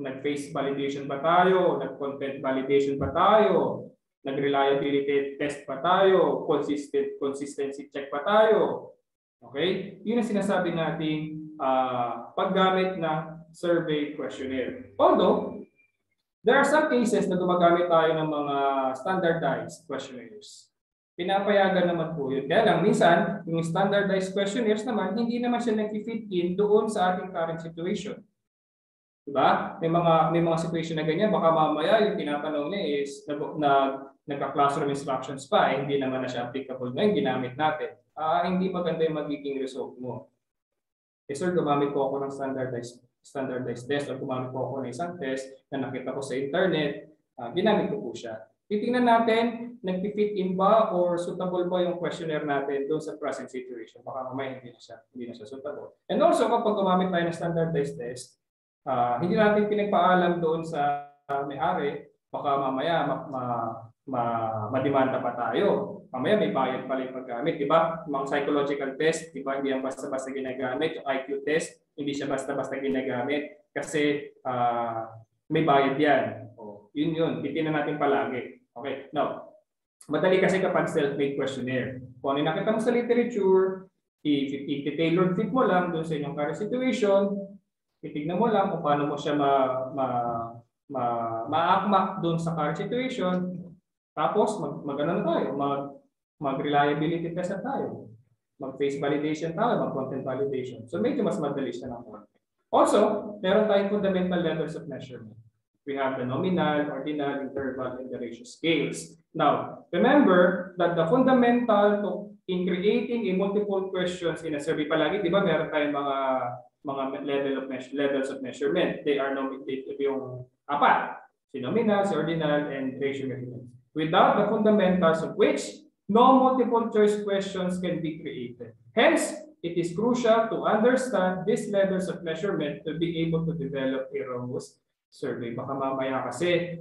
Speaker 7: Nag-face validation ba tayo? Nag-content validation ba tayo? Nag-reliability test ba tayo? Consistency check ba tayo? Okay? Yun ang sinasabi nating paggamit ng survey questionnaire. Although, there are some cases na gumagamit tayo ng mga standardized questionnaires. Pinapayagan naman po yun. Kaya lang, minsan, yung standardized questionnaires naman, hindi naman siya nag-fit in doon sa ating current situation. Diba? May mga situation na ganyan, baka mamaya yung tinatanong niya is nagka-classroom instructions pa, hindi naman na siya applicable ngayon, ginamit natin. Hindi maganda yung magiging result mo. Eh sir, gumamit po ako ng standardized test o gumamit po ako ng isang test na nakita ko sa internet, ginamit ko po siya. Titingnan natin, nag-fit in ba or suitable ba yung questionnaire natin doon sa present situation. Baka mamaya hindi na siya suitable. And also, kapag gumamit tayo ng standardized test, hindi natin pinagpaalam doon sa may-ari, baka mamaya mademanda pa tayo. Mamaya may bayad pala yung paggamit, di ba? Mga psychological test, di ba? Hindi yan basta-basta ginagamit. Yung IQ test, hindi siya basta-basta ginagamit kasi may bayad yan. Yun. Titingnan natin palagi. Okay, now, madali kasi kapag self-made questionnaire. Kung ano nakita mo sa literature, i-tailored fit mo lang doon sa inyong current situation, titignan mo lang kung paano mo siya ma-akmak doon sa current situation, tapos mag-ano na tayo, mag-reliability test na tayo, mag-face validation tayo, mag-content validation. So medyo mas madali siya ng konti. Also, meron tayong fundamental levels of measurement. We have the nominal, ordinal, interval, and the ratio scales. Now, remember that the fundamental in creating a multiple questions in a survey palagi, di ba meron tayong mga levels of measurement. They are nominated yung apat. Si nominal, si ordinal, and ratio measurement. Without the fundamentals of which, no multiple choice questions can be created. Hence, it is crucial to understand these levels of measurement to be able to develop a robust survey. Baka mamaya kasi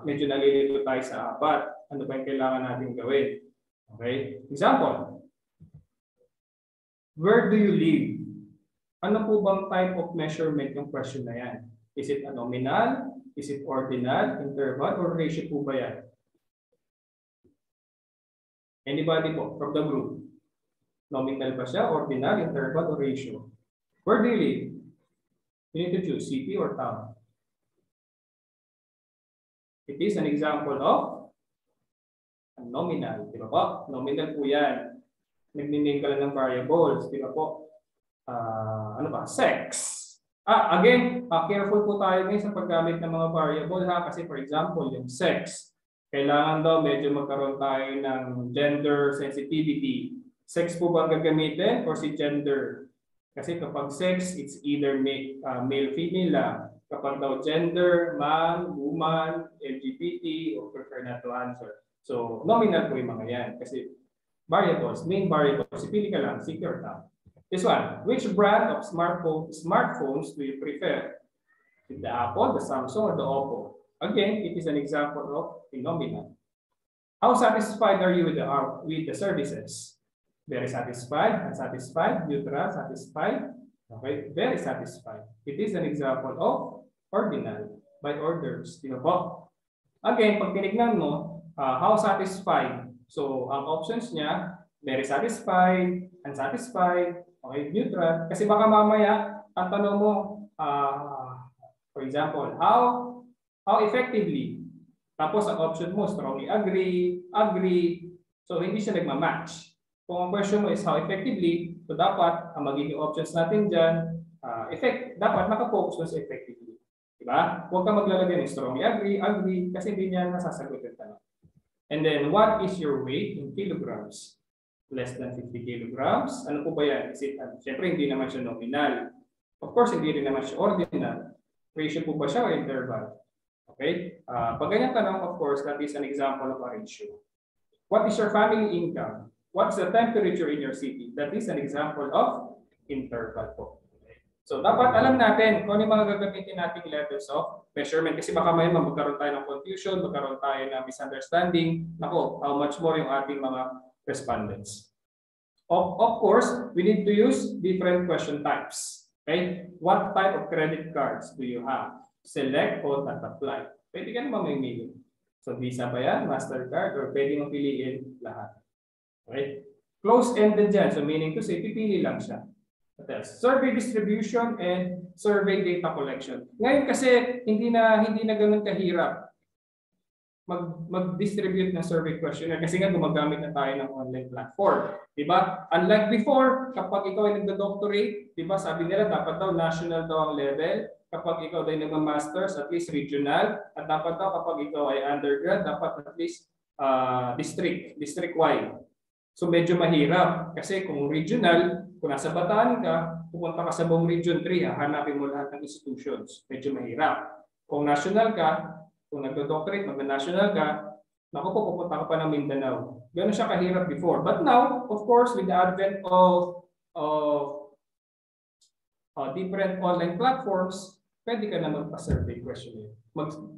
Speaker 7: medyo nalilito tayo sa apat. Ano ba yung kailangan natin gawin? Okay? Example. Where do you live? Ano po bang type of measurement yung question na yan? Is it a nominal? Is it ordinal, interval, or ratio po ba yan? Anybody po from the group? Nominal ba siya, ordinal, interval, or ratio? Where do you live? You need to choose city or town. It is an example of a nominal. Di ba po? Nominal po yan. Nag-name ka lang ng variables. Di ba po? Ano ba? Sex. Again, careful po tayo ngayon sa paggamit ng mga variable ha. Kasi for example, yung sex. Kailangan daw medyo magkaroon tayo ng gender sensitivity. Sex po ba gagamitin or si gender? Kasi kapag sex, it's either male, female lang. Kapag daw gender, man, woman, LGBT, o prefer not to answer. So, nominal po yung mga yan. Kasi variables, main variables, pili ka lang, city or town. This one, which brand of smartphones do you prefer? The Apple, the Samsung, or the Oppo? Again, it is an example of a nominal. How satisfied are you with the services? Very satisfied, unsatisfied, neutral, satisfied, okay, very satisfied. It is an example of ordinal by orders. Di ba po? Again, pag tinignan mo, how satisfied? So, ang options niya, very satisfied, unsatisfied, okay, neutral. Kasi baka mamaya, ang tanong mo, for example, how effectively? Tapos ang option mo, strongly agree, agree. So, hindi siya nagmamatch. Kung ang question mo is how effectively, so dapat ang magiging options natin dyan, dapat nakafocus sa effectively. Diba? Huwag ka maglalagay ng strongly agree, kasi hindi niya nasasagot yung tanong. And then, what is your weight in kilograms? Less than 50 kilograms? Ano po ba yan? Siyempre, hindi naman siya nominal. Of course, hindi rin naman siya ordinal. Ratio po ba siya o interval? Okay? Pag ganyan tanong, of course, that is an example of a ratio. What is your family income? What's the temperature in your city? That is an example of interval po. So, dapat alam natin kung ano yung mga gagamitin nating levels of measurement. Kasi baka may magkaroon tayo ng confusion, magkaroon tayo ng misunderstanding. Nako, how much more yung ating mga respondents. Of course, we need to use different question types. Okay? What type of credit cards do you have? Select o apply. Pwede ka naman mamimili. So, Visa ba yan? MasterCard? Or pwede mong piliin lahat. Okay? Close-ended dyan. So, meaning to say, pipili lang siya. Survey distribution and survey data collection. Ngayon kasi hindi na ganoon kahirap mag-distribute ng survey questionnaire kasi nga gumagamit na tayo ng online platform, 'di ba? Unlike before, kapag ikaw ay nagdo-doctorate, 'di ba? Sabi nila dapat daw national daw ang level, kapag ikaw ay nagma-masters at least regional, at dapat daw kapag ikaw ay undergrad dapat at least district-wide. So medyo mahirap kasi kung regional, kung nasa Bataan ka, pupunta ka sa buong Region 3, hanapin mo lahat ng institutions. Medyo mahirap. Kung national ka, kung nagdo-doctorate, magna-national ka, naku po, pupunta ka pa ng Mindanao. Gano'n siya kahirap before. But now, of course, with the advent of different online platforms, pwede ka na magpa-survey questionnaire.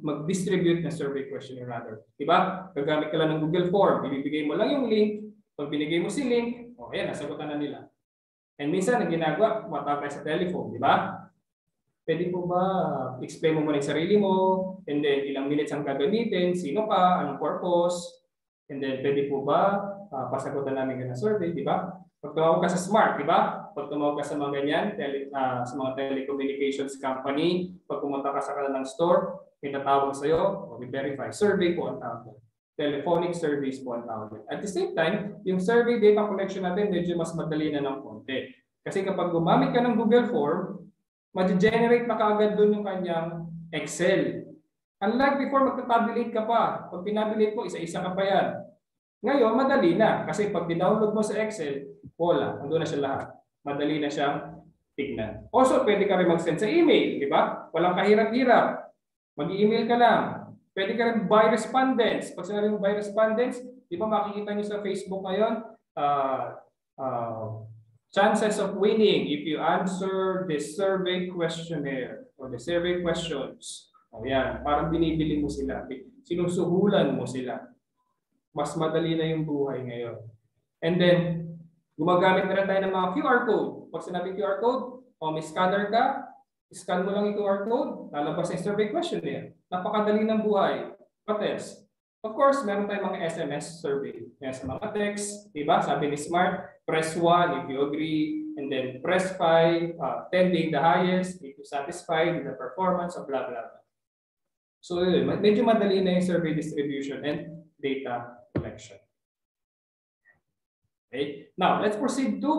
Speaker 7: Mag-distribute na survey questionnaire rather. Diba? Gagamit ka lang ng Google Form. Ibibigay mo lang yung link. Pag binigay mo si link, ayan, nasagutan na nila. And minsan, ang ginagawa, matapay sa telephone, di ba? Pwede po ba explain mo muna yung sarili mo, and then ilang minutes ang gagamitin, sino ka, anong purpose, and then pwede po ba pasagutan namin ganang survey, di ba? Pag tumawag ka sa Smart, di ba? Pag tumawag ka sa mga ganyan, sa mga telecommunications company, pag pumunta ka sa kanilang store, may tatawag sa'yo, o verify, survey po ang tawag. Telephonic surveys po ang tawag. At the same time, yung survey data collection natin medyo mas madali na ng konti. Kasi kapag gumamit ka ng Google Form, mag-generate na kaagad doon yung kanyang Excel. Unlike before, magta-tabulate ka pa. Pag pinabulate mo, isa-isa ka pa yan. Ngayon, madali na. Kasi pag dinownload mo sa Excel, wala. Andun na siya lahat. Madali na siyang tignan. Also, pwede ka rin mag-send sa email. Di ba? Walang kahirap-hirap. Mag-email ka lang. Pwede ka rin by respondents. Pag sinabi mo by respondents, di ba makikita nyo sa Facebook ngayon, chances of winning if you answer the survey questionnaire or the survey questions. O yan, parang binibili mo sila. Sinusuhulan mo sila. Mas madali na yung buhay ngayon. And then, gumagamit na rin tayo ng mga QR code. Pag sinabi QR code, o may scanner ka, scan mo lang yung QR code, lalabas yung survey questionnaire. Napakadali ng buhay. Pa-test. Of course, meron tayong mga SMS survey. Yan sa mga text, diba? Sabi ni Smart, press 1 if you agree, and then press 5, 10 being the highest, if you satisfied with the performance of blah, blah, blah. So, medyo madali na yung survey distribution and data collection. Okay? Now, let's proceed to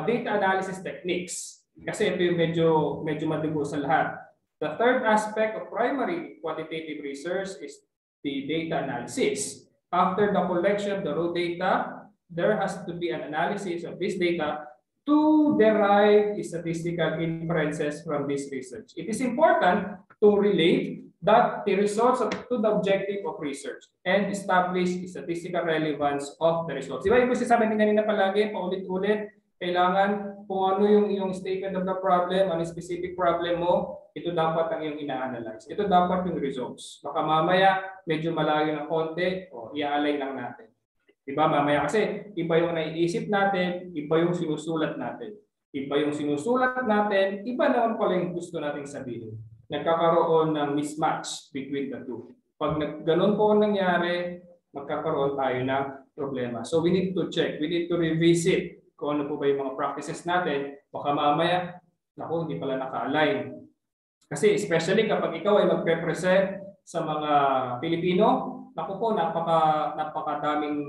Speaker 7: data analysis techniques. Kasi ito yung medyo madugo sa lahat. The third aspect of primary quantitative research is the data analysis. After the collection of the raw data, there has to be an analysis of this data to derive statistical inferences from this research. It is important to relate that the results to the objective of research and establish statistical relevance of the results. Diba yung sabi natin kanina palagi, paulit-ulit, kailangan kung ano yung statement of the problem, ano specific problem mo, ito dapat ang iyong ina-analyze. Ito dapat yung results. Baka mamaya medyo malayo ng konti, o i-align lang natin. Diba? Mamaya kasi iba yung naiisip natin, iba yung sinusulat natin. Iba yung sinusulat natin, iba naman pala yung gusto nating sabihin. Nagkakaroon ng mismatch between the two. Pag ganun po ang nangyari, magkakaroon tayo ng problema. So we need to check, we need to revisit kung ano po ba yung mga practices natin, baka mamaya, naku, hindi pala naka-align. Kasi especially kapag ikaw ay magpe-present sa mga Pilipino, naku po, napakadaming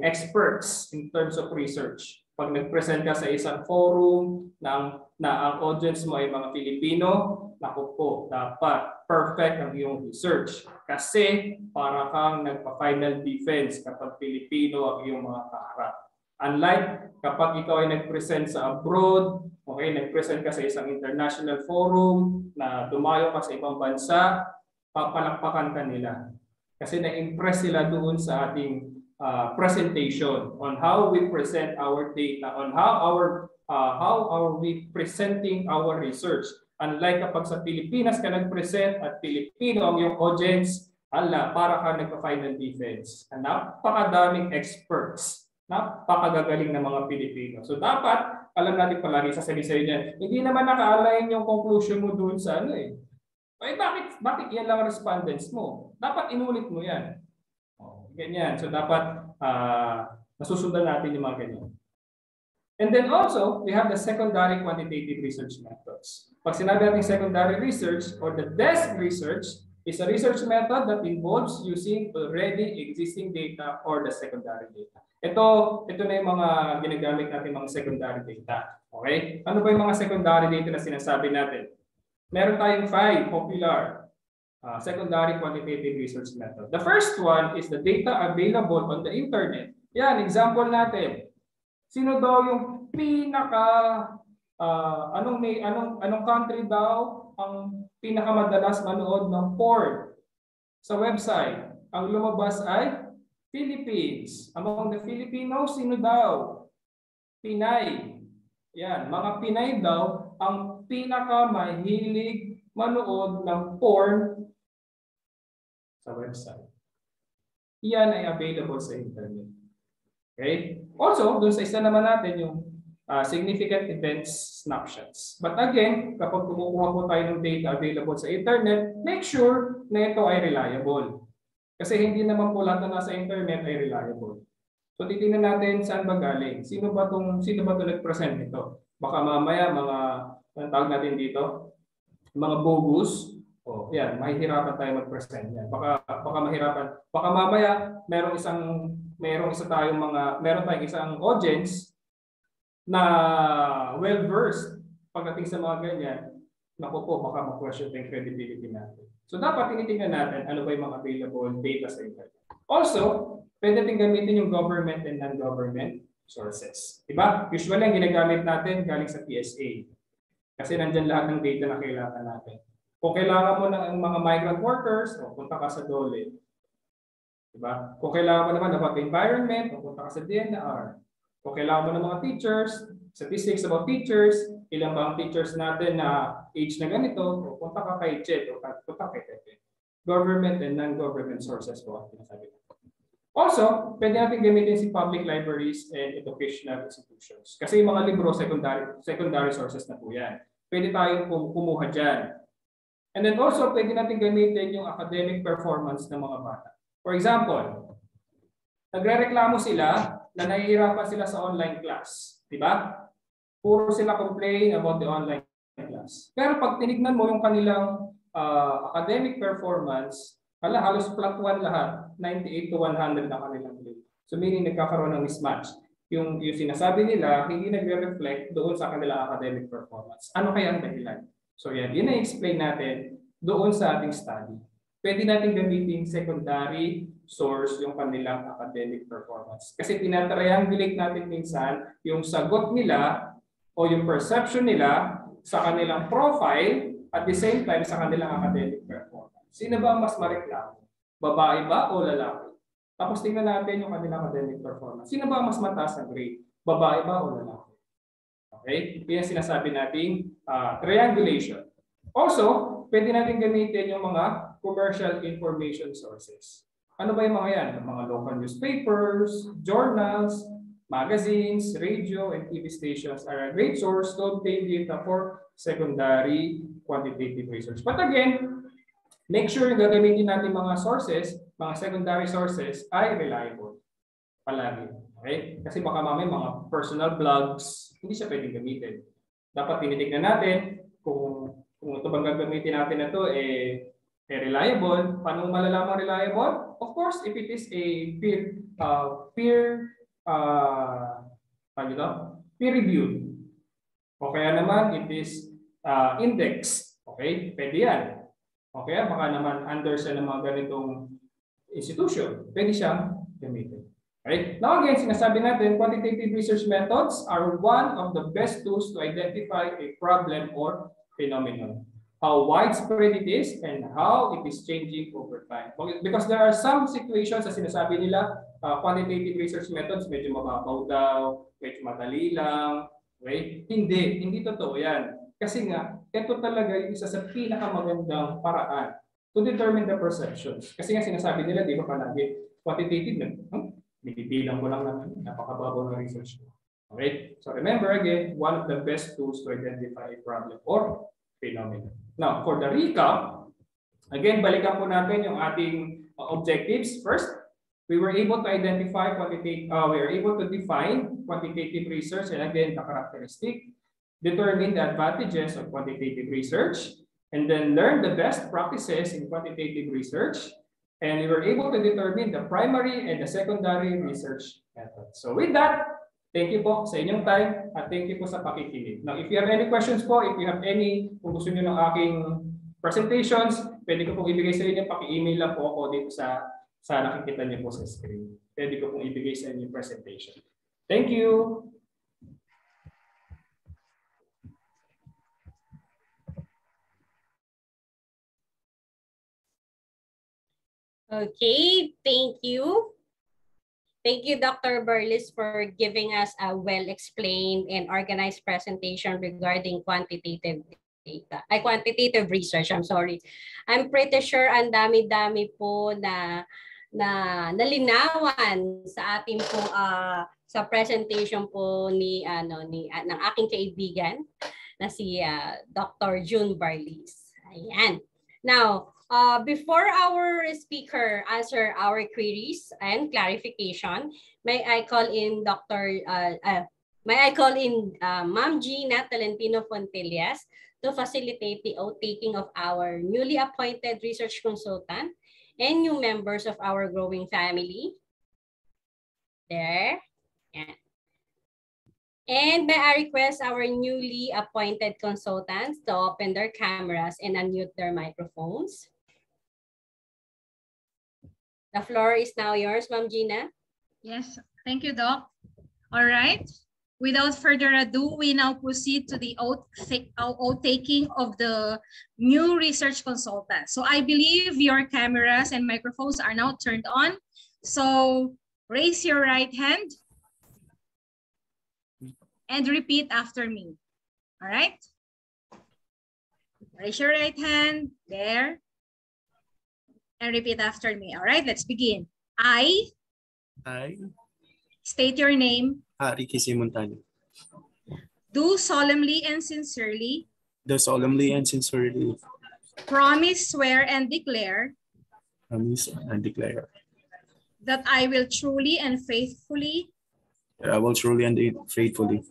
Speaker 7: experts in terms of research. Pag nag-present ka sa isang forum na ang audience mo ay mga Pilipino, naku po, dapat perfect ang iyong research. Kasi para kang nagpa-final defense kapag Pilipino ang iyong mga kaharap. Unlike kapag ikaw ay nag-present sa abroad, okay, nag-present ka sa isang international forum, na dumayo ka sa ibang bansa, papalakpakan ka nila. Kasi na-impress sila doon sa ating presentation on how we present our data, on how are we presenting our research. Unlike kapag sa Pilipinas ka nag-present at Pilipino ang iyong audience, para ka nagpa-final defense. Napakadaming experts, napakagagaling ng mga Pilipino. So dapat, alam natin palagi, sasabihin sa inyo, hindi naman naka-align yung conclusion mo doon sa ano eh. Ay, bakit yan lang respondents mo? Dapat inulit mo yan. Ganyan. So dapat nasusundan natin yung mga ganyan. And then also, we have the secondary quantitative research methods. Pag sinabi natin secondary research or the desk research is a research method that involves using already existing data or the secondary data. Ito na yung mga ginagamit natin mga secondary data. Okay? Ano ba yung mga secondary data na sinasabi natin? Meron tayong 5 popular secondary quantitative research method. The first one is the data available on the internet. Yan, example natin. Sino daw yung anong country daw ang pinakamadalas manood ng porn sa website? Ang lumabas ay Philippines. Among the Filipinos, sino daw? Pinay. Yan, mga Pinay daw ang pinakamahilig manood ng porn sa website. Yan ay available sa internet. Okay? Also, doon sa isa naman natin yung significant events snapshots. But again, kapag kumukuha po tayo ng data available sa internet, make sure na ito ay reliable. Kasi hindi naman po lahat na nasa internet ay reliable. So titingnan natin saan ba galing. Sino ba itong nag-present nito? Baka mamaya anong tawag natin dito? Mga bogus. O yan, mahihirapan tayo mag-present yan. Baka mahirapan. Baka mamaya meron tayong isang audience na well-versed pagdating sa mga ganyan. Naku po, baka mag-question yung credibility natin. So dapat tinitingnan natin ano ba yung mga available data sa internet. Also, pwede natin gamitin yung government and non-government sources. Diba? Usually ang ginagamit natin galing sa PSA. Kasi nandyan lahat ng data na kailangan natin. Kung kailangan mo ng mga migrant workers, punta ka sa DOLE. Diba? Kung kailangan mo naman about the environment, punta ka sa DNR. Kung kailangan mo ng mga teachers, statistics about teachers, ilan ba ang teachers natin na age na ganito, punta ka kay CHED o punta kay TEPE. Government and non-government sources po ang sinasabi ko. Also, pwede natin gamitin si public libraries and educational institutions. Kasi yung mga libro, secondary sources na po yan. Pwede tayong kumuha dyan. And then also, pwede natin gamitin yung academic performance ng mga bata. For example, nagre-reklamo sila na nahihirapan sila sa online class. Diba? Puro sila complain about the online class. Pero pag tinignan mo yung kanilang academic performance, halos flat 1 lahat, 98 to 100 na kanilang grade. So meaning nagkakaroon ng mismatch. Yung sinasabi nila, hindi nagre-reflect doon sa kanilang academic performance. Ano kaya ang dahilan? So yan, yun na-explain natin doon sa ating study. Pwede natin gamitin secondary source yung kanilang academic performance. Kasi tinatriangulate natin minsan yung sagot nila o yung perception nila sa kanilang profile at the same time sa kanilang academic performance. Sino ba ang mas mareklamo? Babae ba o lalaki? Tapos tingnan natin yung kanilang academic performance. Sino ba ang mas mataas na grade? Babae ba o lalaki? Okay? Yan sinasabi nating triangulation. Also, pwede natin gamitin yung mga commercial information sources. Ano ba yung mga yan? Yung mga local newspapers, journals, magazines, radio, and TV stations are a great source to obtain data for secondary quantitative research. But again, make sure yung gagamitin natin mga sources, mga secondary sources ay reliable. Palagi. Okay? Kasi baka mamaya mga personal blogs, hindi siya pwedeng gamitin. Dapat tinitignan natin kung ito bang gagamitin natin na ito reliable. Paano malalaman reliable? Of course, if it is a peer reviewed. O kaya naman it is indexed. Okay, pwede yan. Okay, baka naman under sa mga ganitong institution, pwede siyang gamitin. Right? Now again, sinasabi natin, quantitative research methods are one of the best tools to identify a problem or phenomenon. How widespread it is and how it is changing over time. Because there are some situations na sinasabi nila, quantitative research methods, medyo mababaw daw, medyo madali lang. Right? Hindi totoo yan. Kasi nga, ito talaga yung isa sa pinakamagandang paraan to determine the perceptions. Kasi nga sinasabi nila, di ba palagi, quantitative na, binibilang ko lang naman, napakababaw ng research. Okay? So remember again, one of the best tools to identify a problem or phenomenon. Now, for the recap, again, balikan po natin yung ating objectives. First, we were able to identify we were able to define quantitative research, and again, the characteristic, determine the advantages of quantitative research, and then learn the best practices in quantitative research. And we were able to determine the primary and the secondary research methods. So with that, thank you po sa inyong time at thank you po sa pakikinig. Now, if you have any questions po, if you have any, kung gusto nyo ng aking presentations, pwede ko pong ibigay sa inyo, paki-email lang po ako dito sa nakikita niyo po sa screen. Pwede ko pong ibigay sa inyo yung presentation. Thank you!
Speaker 1: Okay, thank you. Thank you, Dr. Barlis, for giving us a well-explained and organized presentation regarding quantitative data. Quantitative research, I'm sorry. I'm pretty sure ang dami-dami po na nalinawan sa ating po sa presentation po ng aking kaibigan na si Dr. June Barlis. Ayan. Now, before our speaker answer our queries and clarification, may I call in Ma'am Gina Fontillas to facilitate the oath-taking of our newly appointed research consultant and new members of our growing family. There. Yeah. And may I request our newly appointed consultants to open their cameras and unmute their microphones. The floor is now yours, Ma'am Gina.
Speaker 5: Yes, thank you, Doc. All right. Without further ado, we now proceed to the oath-taking of the new research consultant. So I believe your cameras and microphones are now turned on. So raise your right hand and repeat after me. All right? Raise your right hand there and repeat after me. All right, let's begin. I state your name.
Speaker 8: Ricky Simontaño.
Speaker 5: Do solemnly and sincerely.
Speaker 8: Do solemnly and sincerely.
Speaker 5: Promise, swear, and declare.
Speaker 8: Promise and declare.
Speaker 5: That I will truly and faithfully.
Speaker 8: That I will truly and faithfully.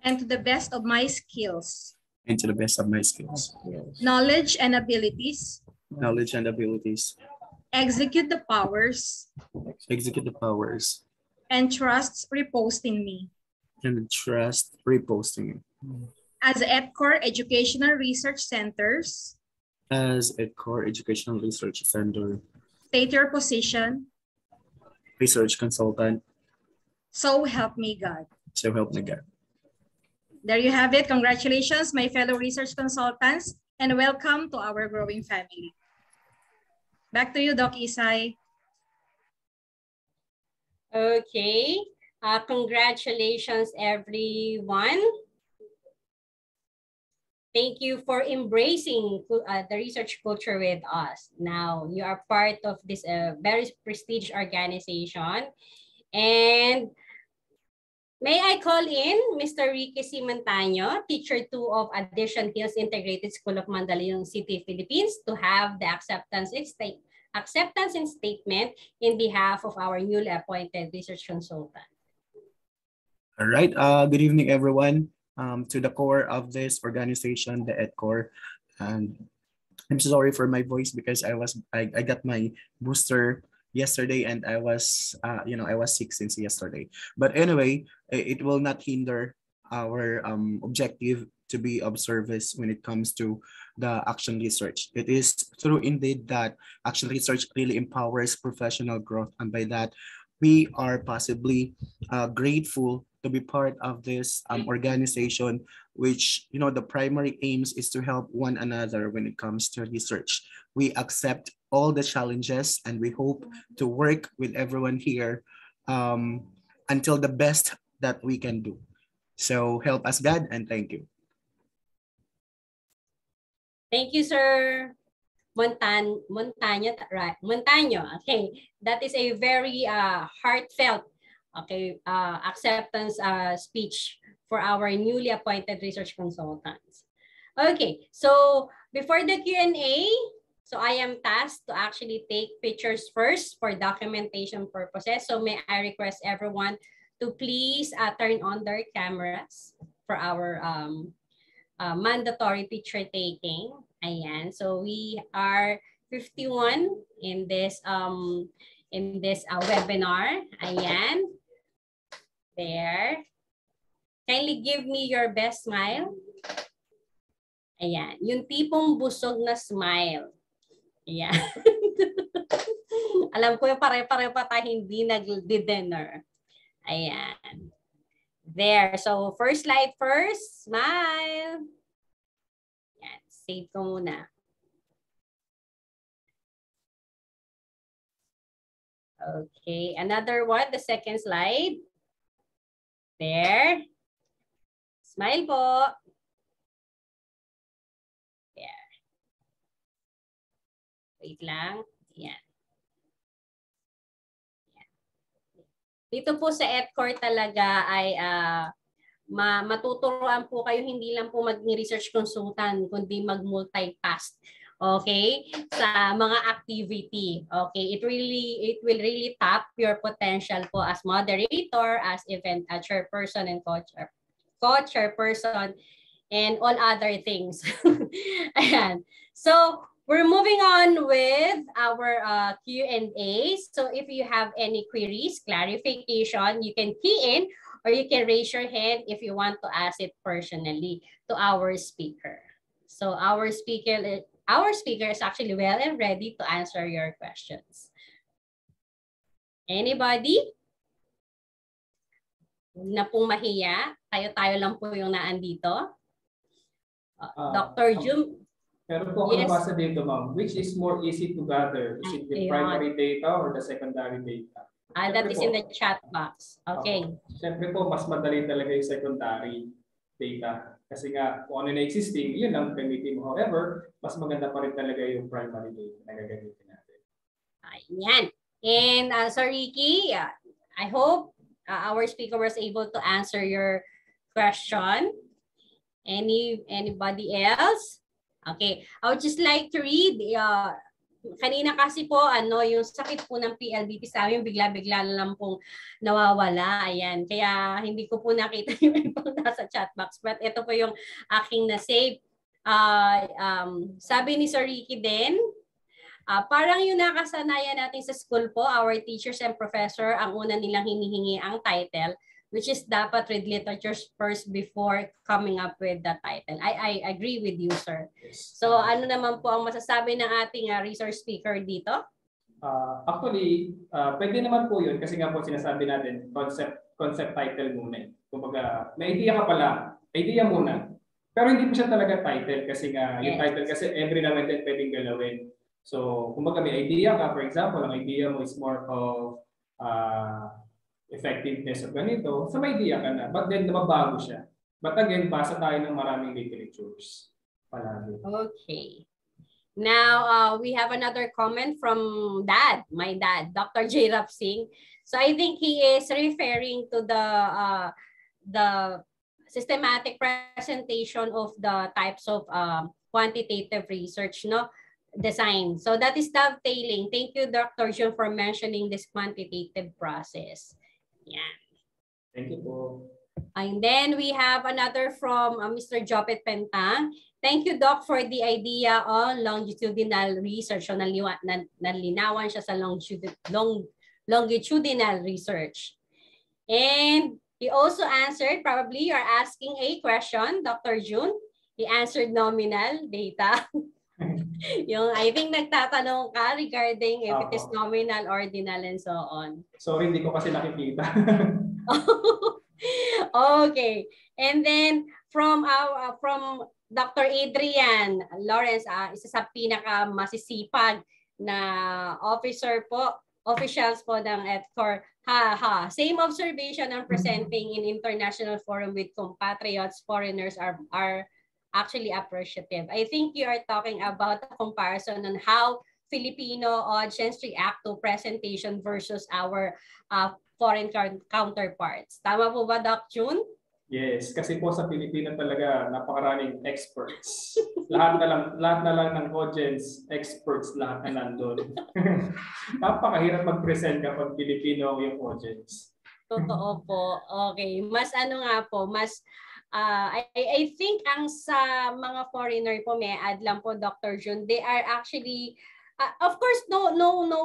Speaker 5: And to the best of my skills.
Speaker 8: And to the best of my skills.
Speaker 5: Knowledge and abilities.
Speaker 8: Knowledge and abilities.
Speaker 5: Execute the powers.
Speaker 8: Execute the powers.
Speaker 5: And trusts reposed in me.
Speaker 8: And trust reposed in me.
Speaker 5: As ETCOR Educational Research Centers.
Speaker 8: As ETCOR Educational Research Center.
Speaker 5: State your position.
Speaker 8: Research consultant.
Speaker 5: So help me God.
Speaker 8: So help me God.
Speaker 5: There you have it. Congratulations, my fellow research consultants, and welcome to our growing family. Back to you, Doc Isay.
Speaker 1: Okay. Congratulations, everyone. Thank you for embracing the research culture with us. Now, you are part of this very prestigious organization. And may I call in Mr. Ricky Simontaño, Teacher 2 of Addition Hills Integrated School of Mandaluyong City, Philippines, to have the acceptance and statement in behalf of our newly appointed research consultant.
Speaker 8: All right. Good evening, everyone. To the core of this organization, the ETCOR. And I'm sorry for my voice because I got my booster yesterday and I was sick since yesterday. But anyway, it will not hinder our objective to be of service when it comes to the action research. It is true indeed that action research really empowers professional growth, and by that, we are possibly grateful to be part of this organization, which, you know, the primary aims is to help one another when it comes to research. We accept all the challenges and we hope to work with everyone here until the best that we can do. So help us God, and thank you.
Speaker 1: Thank you, Sir Montaño, right? Montaño. Okay, that is a very heartfelt, okay, acceptance speech for our newly appointed research consultants. Okay, so before the Q&A, so I am tasked to actually take pictures first for documentation purposes. So may I request everyone to please turn on their cameras for our mandatory picture taking. Ayan. So we are 51 in this webinar. Ayan. There. Kindly give me your best smile. Ayan. Yung tipong busog na smile. Ayan. Alam ko yung pare-pareho pa tayo hindi nag-dinner. Ayan. There. So first slide first. Smile. Ayan. Save ko muna. Okay. Another one. The second slide. There. Smile po. There. Wait lang. Ayan. Dito po sa ETCOR talaga ay matuturuan po kayo hindi lang po maging research consultant kundi mag-multitask. Okay? Sa mga activity. Okay? It will really tap your potential po as moderator, as event chairperson and co-chairperson and all other things. Ayan. So, we're moving on with our Q&A. So if you have any queries, clarification, you can key in or you can raise your hand if you want to ask it personally to our speaker. So our speaker is actually well and ready to answer your questions. Anybody? Huwag na pong mahiya. Tayo-tayo lang po yung naandito. Dr. Jum.
Speaker 7: Pero po ako
Speaker 1: Yes.
Speaker 7: nabasa dito, ma'am, which is more easy to gather? Is it the primary data or the secondary data?
Speaker 1: That is in the chat box. Okay.
Speaker 7: Siyempre po, mas madali talaga yung secondary data. Kasi nga, kung ano na existing, yun ang gamitin mo. However, mas maganda pa rin talaga yung primary data na gagamitin natin.
Speaker 1: Ayan. And Sir Ricky, I hope our speaker was able to answer your question. Anybody else? Okay, I would just like to read, kanina kasi po, yung sakit po ng PLDT sa amin, bigla-bigla lang pong nawawala. Ayan, kaya hindi ko po nakita yung ibang nasa chat box. But ito po yung aking na-save. Sabi ni Sir Ricky din, parang yung nakasanayan natin sa school po, our teachers and professor, ang una nilang hinihingi ang title, which is dapat read literatures first before coming up with the title. I agree with you, sir. So ano naman po ang masasabi ng ating resource speaker dito?
Speaker 7: Actually, pwede naman po yun kasi nga po sinasabi natin, concept title muna. Kumbaga, may idea ka pala, idea muna. Pero hindi po siya talaga title kasi nga, yung title kasi every now and then pwedeng galawin. So, kumbaga may idea ka, for example, ang idea mo is more of effectiveness of ganito, so may idea ka na, but then mabago siya. But again, basa tayo ng maraming literatures. Palagi.
Speaker 1: Okay. Now, we have another comment from Dad, my dad, Dr. J. Rapsing. So I think he is referring to the systematic presentation of the types of quantitative research, no? Design. So that is dovetailing. Thank you, Dr. Jun, for mentioning this quantitative process. Yeah.
Speaker 7: Thank you po.
Speaker 1: And then we have another from Mr. Jopet Pentang. Thank you, Doc, for the idea on longitudinal research. So nalinawan siya sa longitudinal research. And He also answered, probably you're asking a question, Dr. June. He answered nominal data. Yung I think nagtatanong ka regarding if it is nominal, ordinal, and so on.
Speaker 7: Sorry, hindi ko kasi nakikita.
Speaker 1: Okay. And then from Dr. Adrian Lawrence, isa sa pinaka masisipag na officials po ng ETCOR. Same observation on presenting in international forum with compatriots, foreigners are actually appreciative. I think you are talking about a comparison on how Filipino audience react to presentation versus our foreign counterparts. Tama po ba, Doc June?
Speaker 7: Yes, kasi po sa Pilipino talaga napakaraming experts. lahat na lang ng audience, experts lahat na nandun. Napakahirap mag-present kapag Pilipino yung audience.
Speaker 1: Totoo po. Okay. Mas ano nga po, mas I think ang sa mga foreigner po, may add lang po, Dr. June, they are actually, of course, no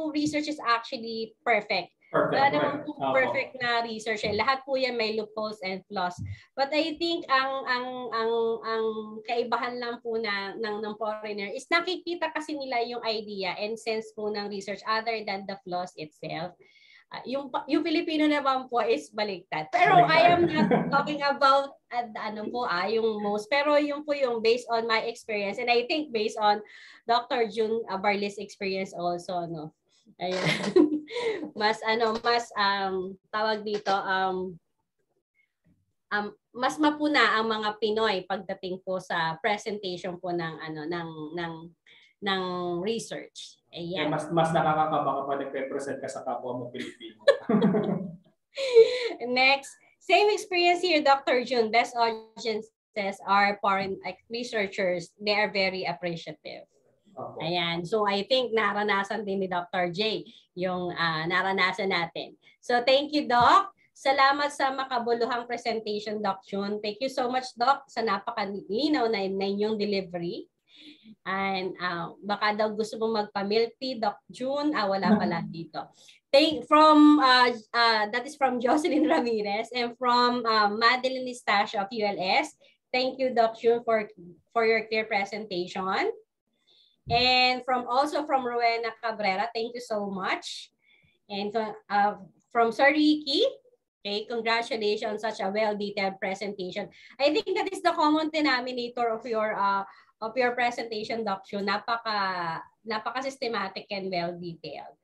Speaker 1: research is actually perfect. Wala naman po perfect na research. Lahat po yan may loopholes and flaws. But I think ang kaibahan lang po ng foreigner is nakikita kasi nila yung idea and sense po ng research other than the flaws itself. Yung Filipino naman po is baliktad. Pero I am not talking about yung most. Pero yung po yung based on my experience and I think based on Dr. June Barlis experience also, no. Ayun. mas tawag dito mas mapuna ang mga Pinoy pagdating po sa presentation po ng research. Ayan.
Speaker 7: Mas nakakakaba kapag nagpe-present ka sa kapwa mo Pilipino.
Speaker 1: Next, same experience here, Dr. June. Best audiences are foreign researchers. They are very appreciative. Ayan. So I think naranasan din ni Dr. J yung naranasan natin. So thank you, Doc. Salamat sa makabuluhang presentation, Doc June. Thank you so much, Doc, sa napakalinaw na inyong delivery. And baka daw gusto mong magpa-milk tea, Doc June. Wala pala dito. That is from Jocelyn Ramirez and from Madeline Estacio of ULS. Thank you, Doc June, for your clear presentation. And also from Rowena Cabrera, thank you so much. And from Sir Ricky, okay, congratulations, such a well-detailed presentation. I think that is the common denominator of your presentation, Dr. Napaka-systematic and well-detailed.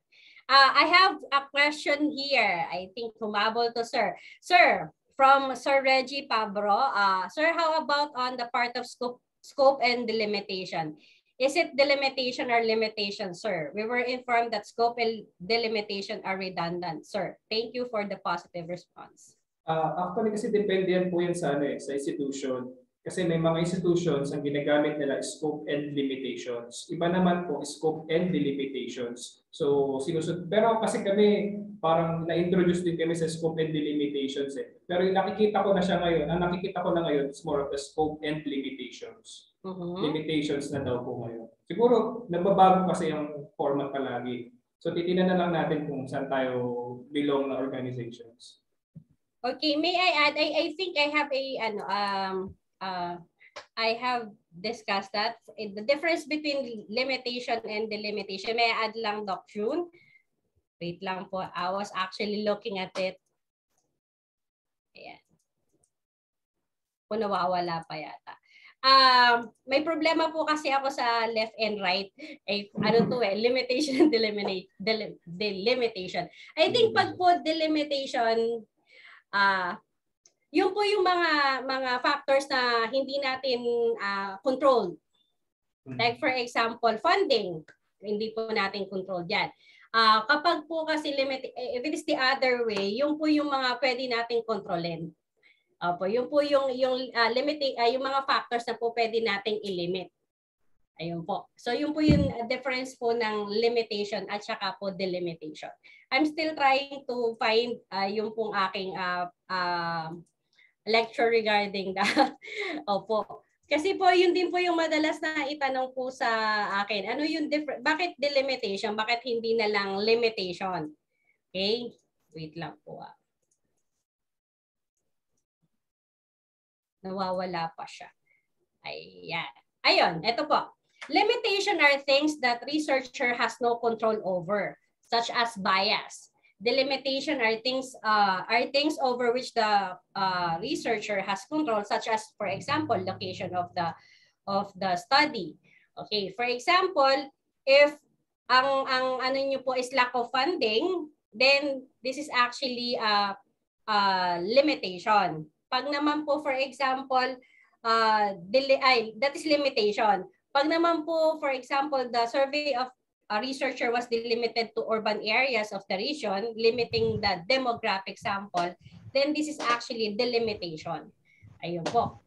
Speaker 1: I have a question here. I think humabol to Sir. Sir, from Sir Reggie Pabro, Sir, how about on the part of scope and delimitation? Is it delimitation or limitation, sir? We were informed that scope and delimitation are redundant, sir. Thank you for the positive response.
Speaker 7: Actually, kasi depende yan po yan sa institution. Kasi may mga institutions ang ginagamit nila scope and limitations. Iba naman po scope and delimitations. So, pero kasi kami parang na-introduce din kami sa scope and delimitations eh. Pero yung nakikita ko na siya ngayon, ang nakikita ko na ngayon is more of the scope and limitations. Limitations na daw po ngayon. Siguro, nagbabago kasi yung format palagi. So, titingnan na lang natin kung saan tayo belong na organizations.
Speaker 1: Okay, may I add? I think I have I have discussed that. The difference between limitation and delimitation. May I add lang, Doc June? Wait lang po. I was actually looking at it. Ayan. Kung nawawala pa yata. May problema po kasi ako sa left and right. Limitation and delimitation. I think pag po delimitation, yun po yung mga factors na hindi natin control. Like for example, funding. Hindi po natin control yan. Kapag po kasi if it is the other way, yun po yung mga pwede nating kontrolin. Yun po yung mga factors na po pwede nating i-limit. Ayun po. So yun po yung difference po ng limitation at saka po delimitation. I'm still trying to find yung pong aking lecture regarding that. Opo. Kasi po yun din po yung madalas na itanong po sa akin. Ano yung bakit delimitation? Bakit hindi na lang limitation? Okay? Wait lang po. nawawala pa siya. Ayan. Ayun, ito po. Limitation are things that researcher has no control over, such as bias. The limitation are things over which the researcher has control, such as, for example, location of the study. Okay, for example, if ang ano niyo po is lack of funding, then this is actually a limitation. Pag naman po, for example, that is limitation. Pag naman po, for example, the survey of a researcher was delimited to urban areas of the region, limiting the demographic sample, then this is actually delimitation. Ayun po.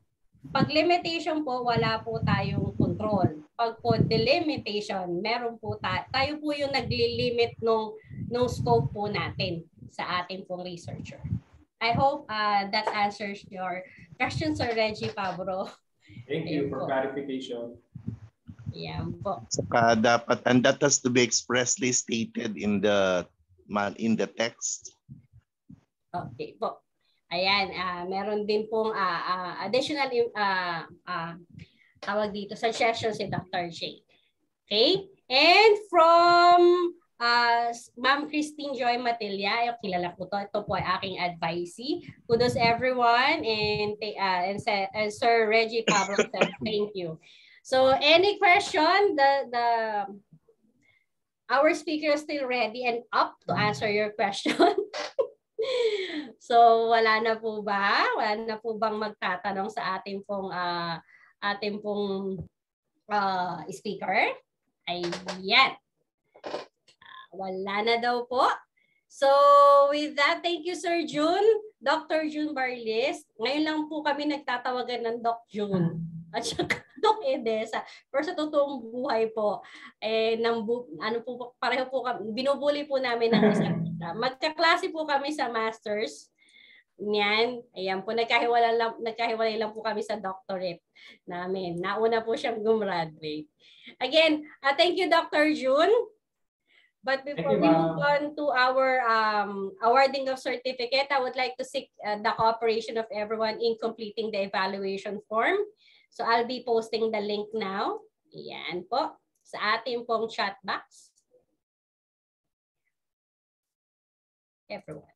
Speaker 1: Pag limitation po, wala po tayong control. Pag po delimitation, meron po tayo po yung naglilimit nung scope po natin sa ating pong researcher. I hope that answers your question, Sir Reggie Pabro.
Speaker 7: Thank you for clarification.
Speaker 1: Yan po.
Speaker 9: Saka dapat, and that has to be expressly stated in the text.
Speaker 1: Okay po. Ayan, meron din pong additional tawag dito suggestion si Dr. J. Okay? And from Ma'am Christine Joy Matilla, kilala ko to. Ito po ay aking advisee. Kudos everyone, and Sir Reggie Pablo said thank you. So any question, our speaker is still ready and up to answer your question. So wala na po ba? Wala na po bang magtatanong sa ating pong speaker? Ayan. Wala na daw po. So with that, thank you Sir June, Dr. June Barlis. Ngayon lang po kami nagtatawagan ng Doc June. At saka Doc Edessa. Pero sa totoong buhay po, pareho po kami, binubuli po namin ng isa't isa. Magkaklase po kami sa masters. Yan. Ayan po, nagkahiwalay lang po kami sa doctorate namin. Nauna po siyang gumraduate. Again, thank you Dr. June. But before we move on to our awarding of certificate, I would like to seek the cooperation of everyone in completing the evaluation form. So I'll be posting the link now. Ayan po. Sa ating pong chat box. Everyone.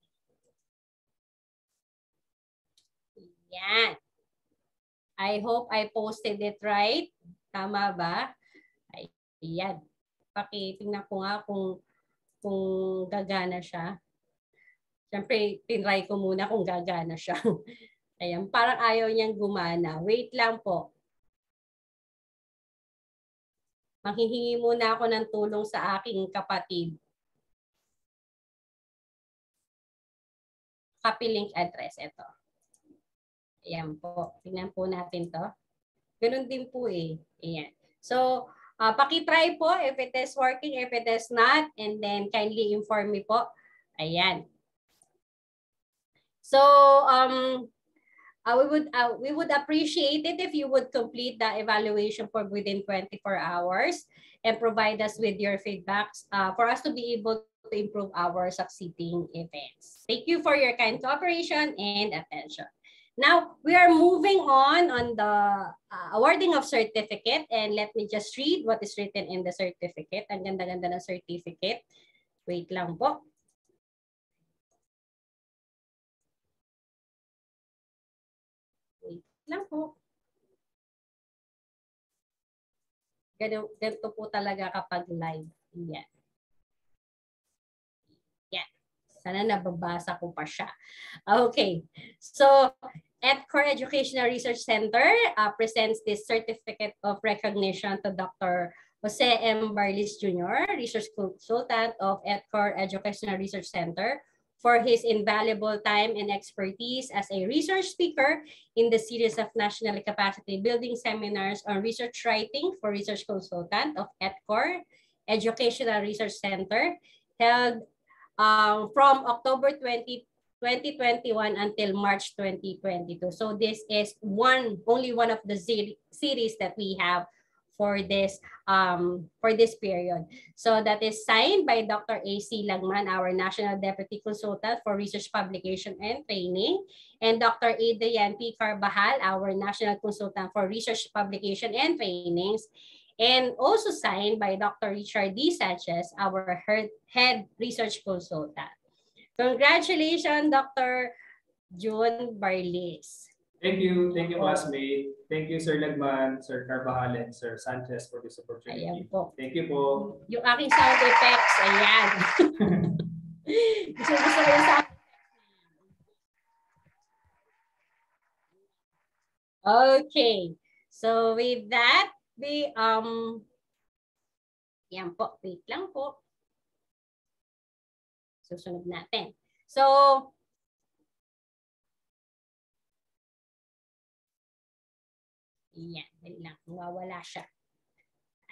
Speaker 1: Ayan. I hope I posted it right. Tama ba? Ayan. Pakitingnan ko nga kung gagana siya. Siyempre, tinry ko muna kung gagana siya. Ayan, parang ayaw niyang gumana. Wait lang po. Manghihingi muna ako ng tulong sa aking kapatid. Copy link address. Ito. Ayan po. Tingnan po natin to. Ganun din po eh. Ayan. So, pakitry po if it is working, if it is not, and then kindly inform me po. Ayan. So, we would appreciate it if you would complete the evaluation form within 24 hours and provide us with your feedbacks for us to be able to improve our succeeding events. Thank you for your kind cooperation and attention. Now, we are moving on the awarding of certificate, and let me just read what is written in the certificate. Ang ganda-ganda ng certificate. Wait lang po. Lang po. Ganito po talaga kapag live. Yan. Yan. Sana nababasa ko pa siya. Okay. So, ETCOR Educational Research Center presents this certificate of recognition to Dr. Jose M. Barlis Jr., Research Consultant of ETCOR Educational Research Center, for his invaluable time and expertise as a research speaker in the series of national capacity building seminars on research writing for research consultant of ETCOR Educational Research Center, held from October 2021 until March 2022. So this is only one of the series that we have for this period. So that is signed by Dr. A.C. Lagman, our National Deputy Consultant for Research Publication and Training, and Dr. Adrian P. Carbajal, our National Consultant for Research Publication and Trainings, and also signed by Dr. Richard D. Sanchez, our Head Research Consultant. Congratulations, Dr. June Barlis.
Speaker 7: Thank you, classmate. Thank you, Sir Lagman, Sir Carbajal, and Sir Sanchez for this opportunity.
Speaker 1: Ayan po.
Speaker 7: Thank you po.
Speaker 1: Yung aking sound effects, ayan. Gusto ko yung sound. Okay. So with that, yan po, wait lang po. Susunod natin. So, ayan, dali lang, mawawala siya.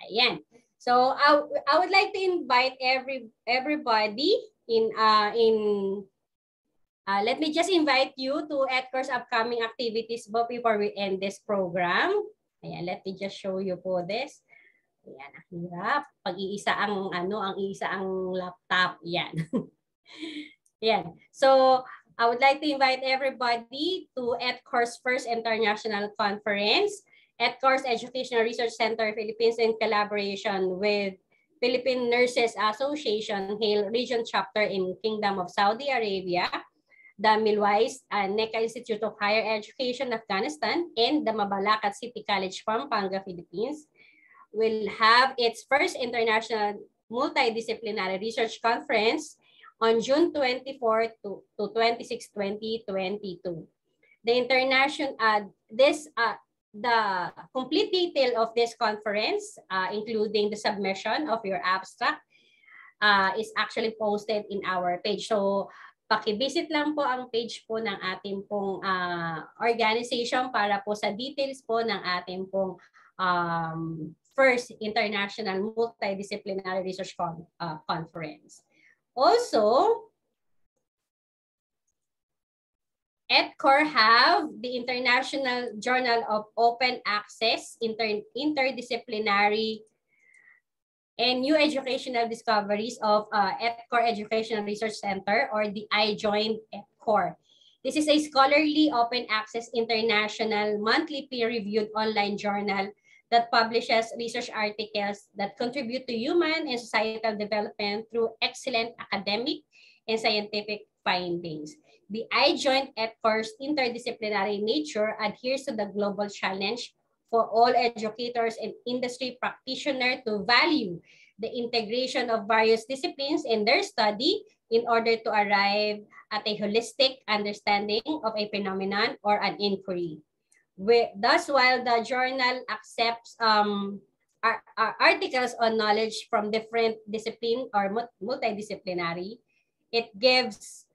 Speaker 1: Ayan. So, I would like to invite everybody let me just invite you to ETCOR's upcoming activities before we end this program. Ayan, let me just show you po this. Ayan, ang hirap. Pag-iisa ang isa ang laptop. Ayan. Ayan. So, I would like to invite everybody to ETCOR's first international conference, ETCOR's Educational Research Center Philippines, in collaboration with Philippine Nurses Association, Hale Region Chapter in Kingdom of Saudi Arabia, the Milwais and NECA Institute of Higher Education, Afghanistan, and the Mabalacat City College, Pampanga, Philippines, will have its first international multidisciplinary research conference on June 24 to 26, 2022. The complete detail of this conference, including the submission of your abstract, is actually posted in our page. So, paki-visit lang po ang page po ng ating pong organization para po sa details po ng ating pong first international multidisciplinary research conference. Also, ETCOR have the International Journal of Open Access Interdisciplinary and New Educational Discoveries of ETCOR Educational Research Center, or the iJoin ETCOR. This is a scholarly open access international monthly peer-reviewed online journal that publishes research articles that contribute to human and societal development through excellent academic and scientific findings. The iJoin ETCOR's interdisciplinary nature adheres to the global challenge for all educators and industry practitioners to value the integration of various disciplines in their study in order to arrive at a holistic understanding of a phenomenon or an inquiry. Thus, while the journal accepts articles on knowledge from different disciplines or multidisciplinary, it gives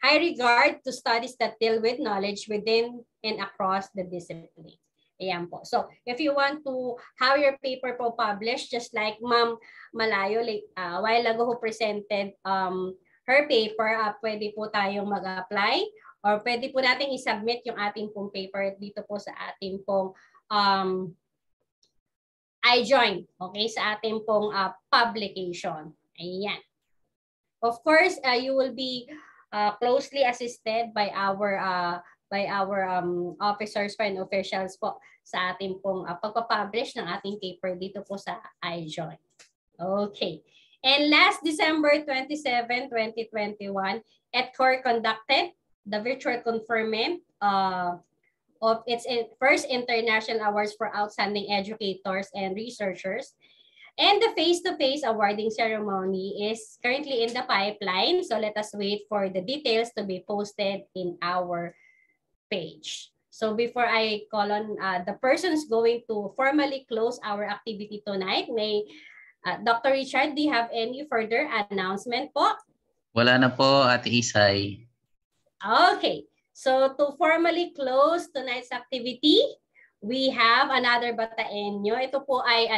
Speaker 1: high regard to studies that deal with knowledge within and across the discipline. Ayan po. So, if you want to have your paper po published, just like Ma'am Malayo, a while ago who presented her paper, pwede po tayong mag-apply or pwede po natin i-submit yung ating pong paper dito po sa ating pong iJoin, okay, sa ating pong publication. Ayan. Of course, you will be closely assisted by our officers and officials po sa ating pong pagpapublish ng ating paper dito po sa iJoin. Okay. And last December 27, 2021, ETCOR conducted the virtual conferment of its first International Awards for Outstanding Educators and Researchers. And the face-to-face awarding ceremony is currently in the pipeline. So let us wait for the details to be posted in our page. So before I call on the persons going to formally close our activity tonight, may Dr. Richard, do you have any further announcement po?
Speaker 4: Wala na po, Ate Isay.
Speaker 1: Okay. So to formally close tonight's activity, we have another Bataenyo. Ito po ay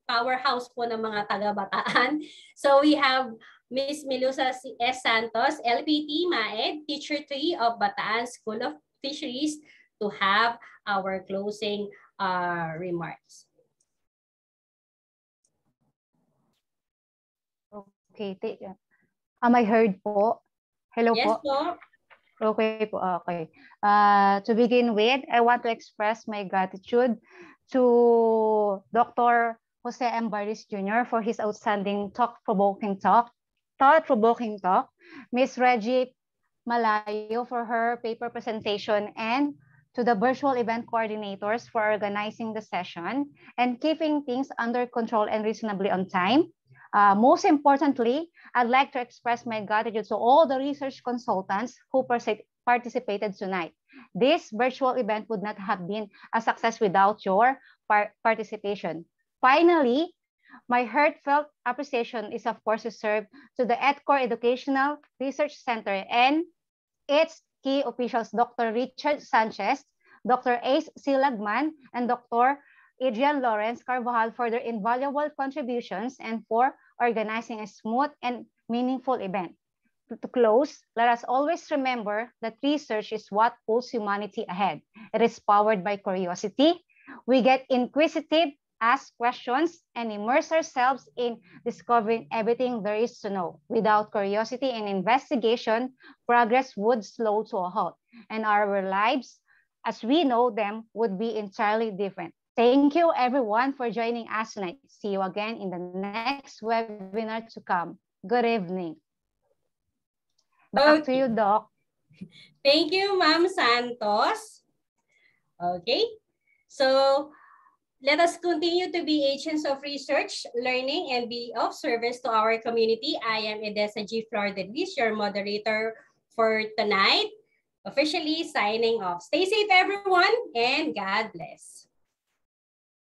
Speaker 1: powerhouse po ng mga taga-Bataan. So we have Miss Melusa S. Santos, LPT MAEd, Teacher 3 of Bataan School of Fisheries, to have our closing remarks.
Speaker 10: Okay. Am I heard po? Hello
Speaker 1: Yes
Speaker 10: po.
Speaker 1: po.
Speaker 10: Okay po. Okay. To begin with, I want to express my gratitude to Dr. Jose M. Barlis Jr. for his outstanding thought-provoking talk, Ms. Reggie Malayo for her paper presentation, and to the virtual event coordinators for organizing the session and keeping things under control and reasonably on time. Most importantly, I'd like to express my gratitude to all the research consultants who participated tonight. This virtual event would not have been a success without your participation. Finally, my heartfelt appreciation is of course reserved to the ETCOR Educational Research Center and its key officials, Dr. Richard Sanchez, Dr. Ace Silagman, and Dr. Adrian Lawrence Carvajal for their invaluable contributions and for organizing a smooth and meaningful event. To close, let us always remember that research is what pulls humanity ahead. It is powered by curiosity. We get inquisitive, ask questions, and immerse ourselves in discovering everything there is to know. Without curiosity and investigation, progress would slow to a halt, and our lives, as we know them, would be entirely different. Thank you, everyone, for joining us tonight. See you again in the next webinar to come. Good evening. Back to you, Doc.
Speaker 1: Thank you, Ma'am Santos. Okay, so let us continue to be agents of research, learning, and be of service to our community. I am Edessa G. Flordeliz, your moderator for tonight, officially signing off. Stay safe, everyone, and God bless.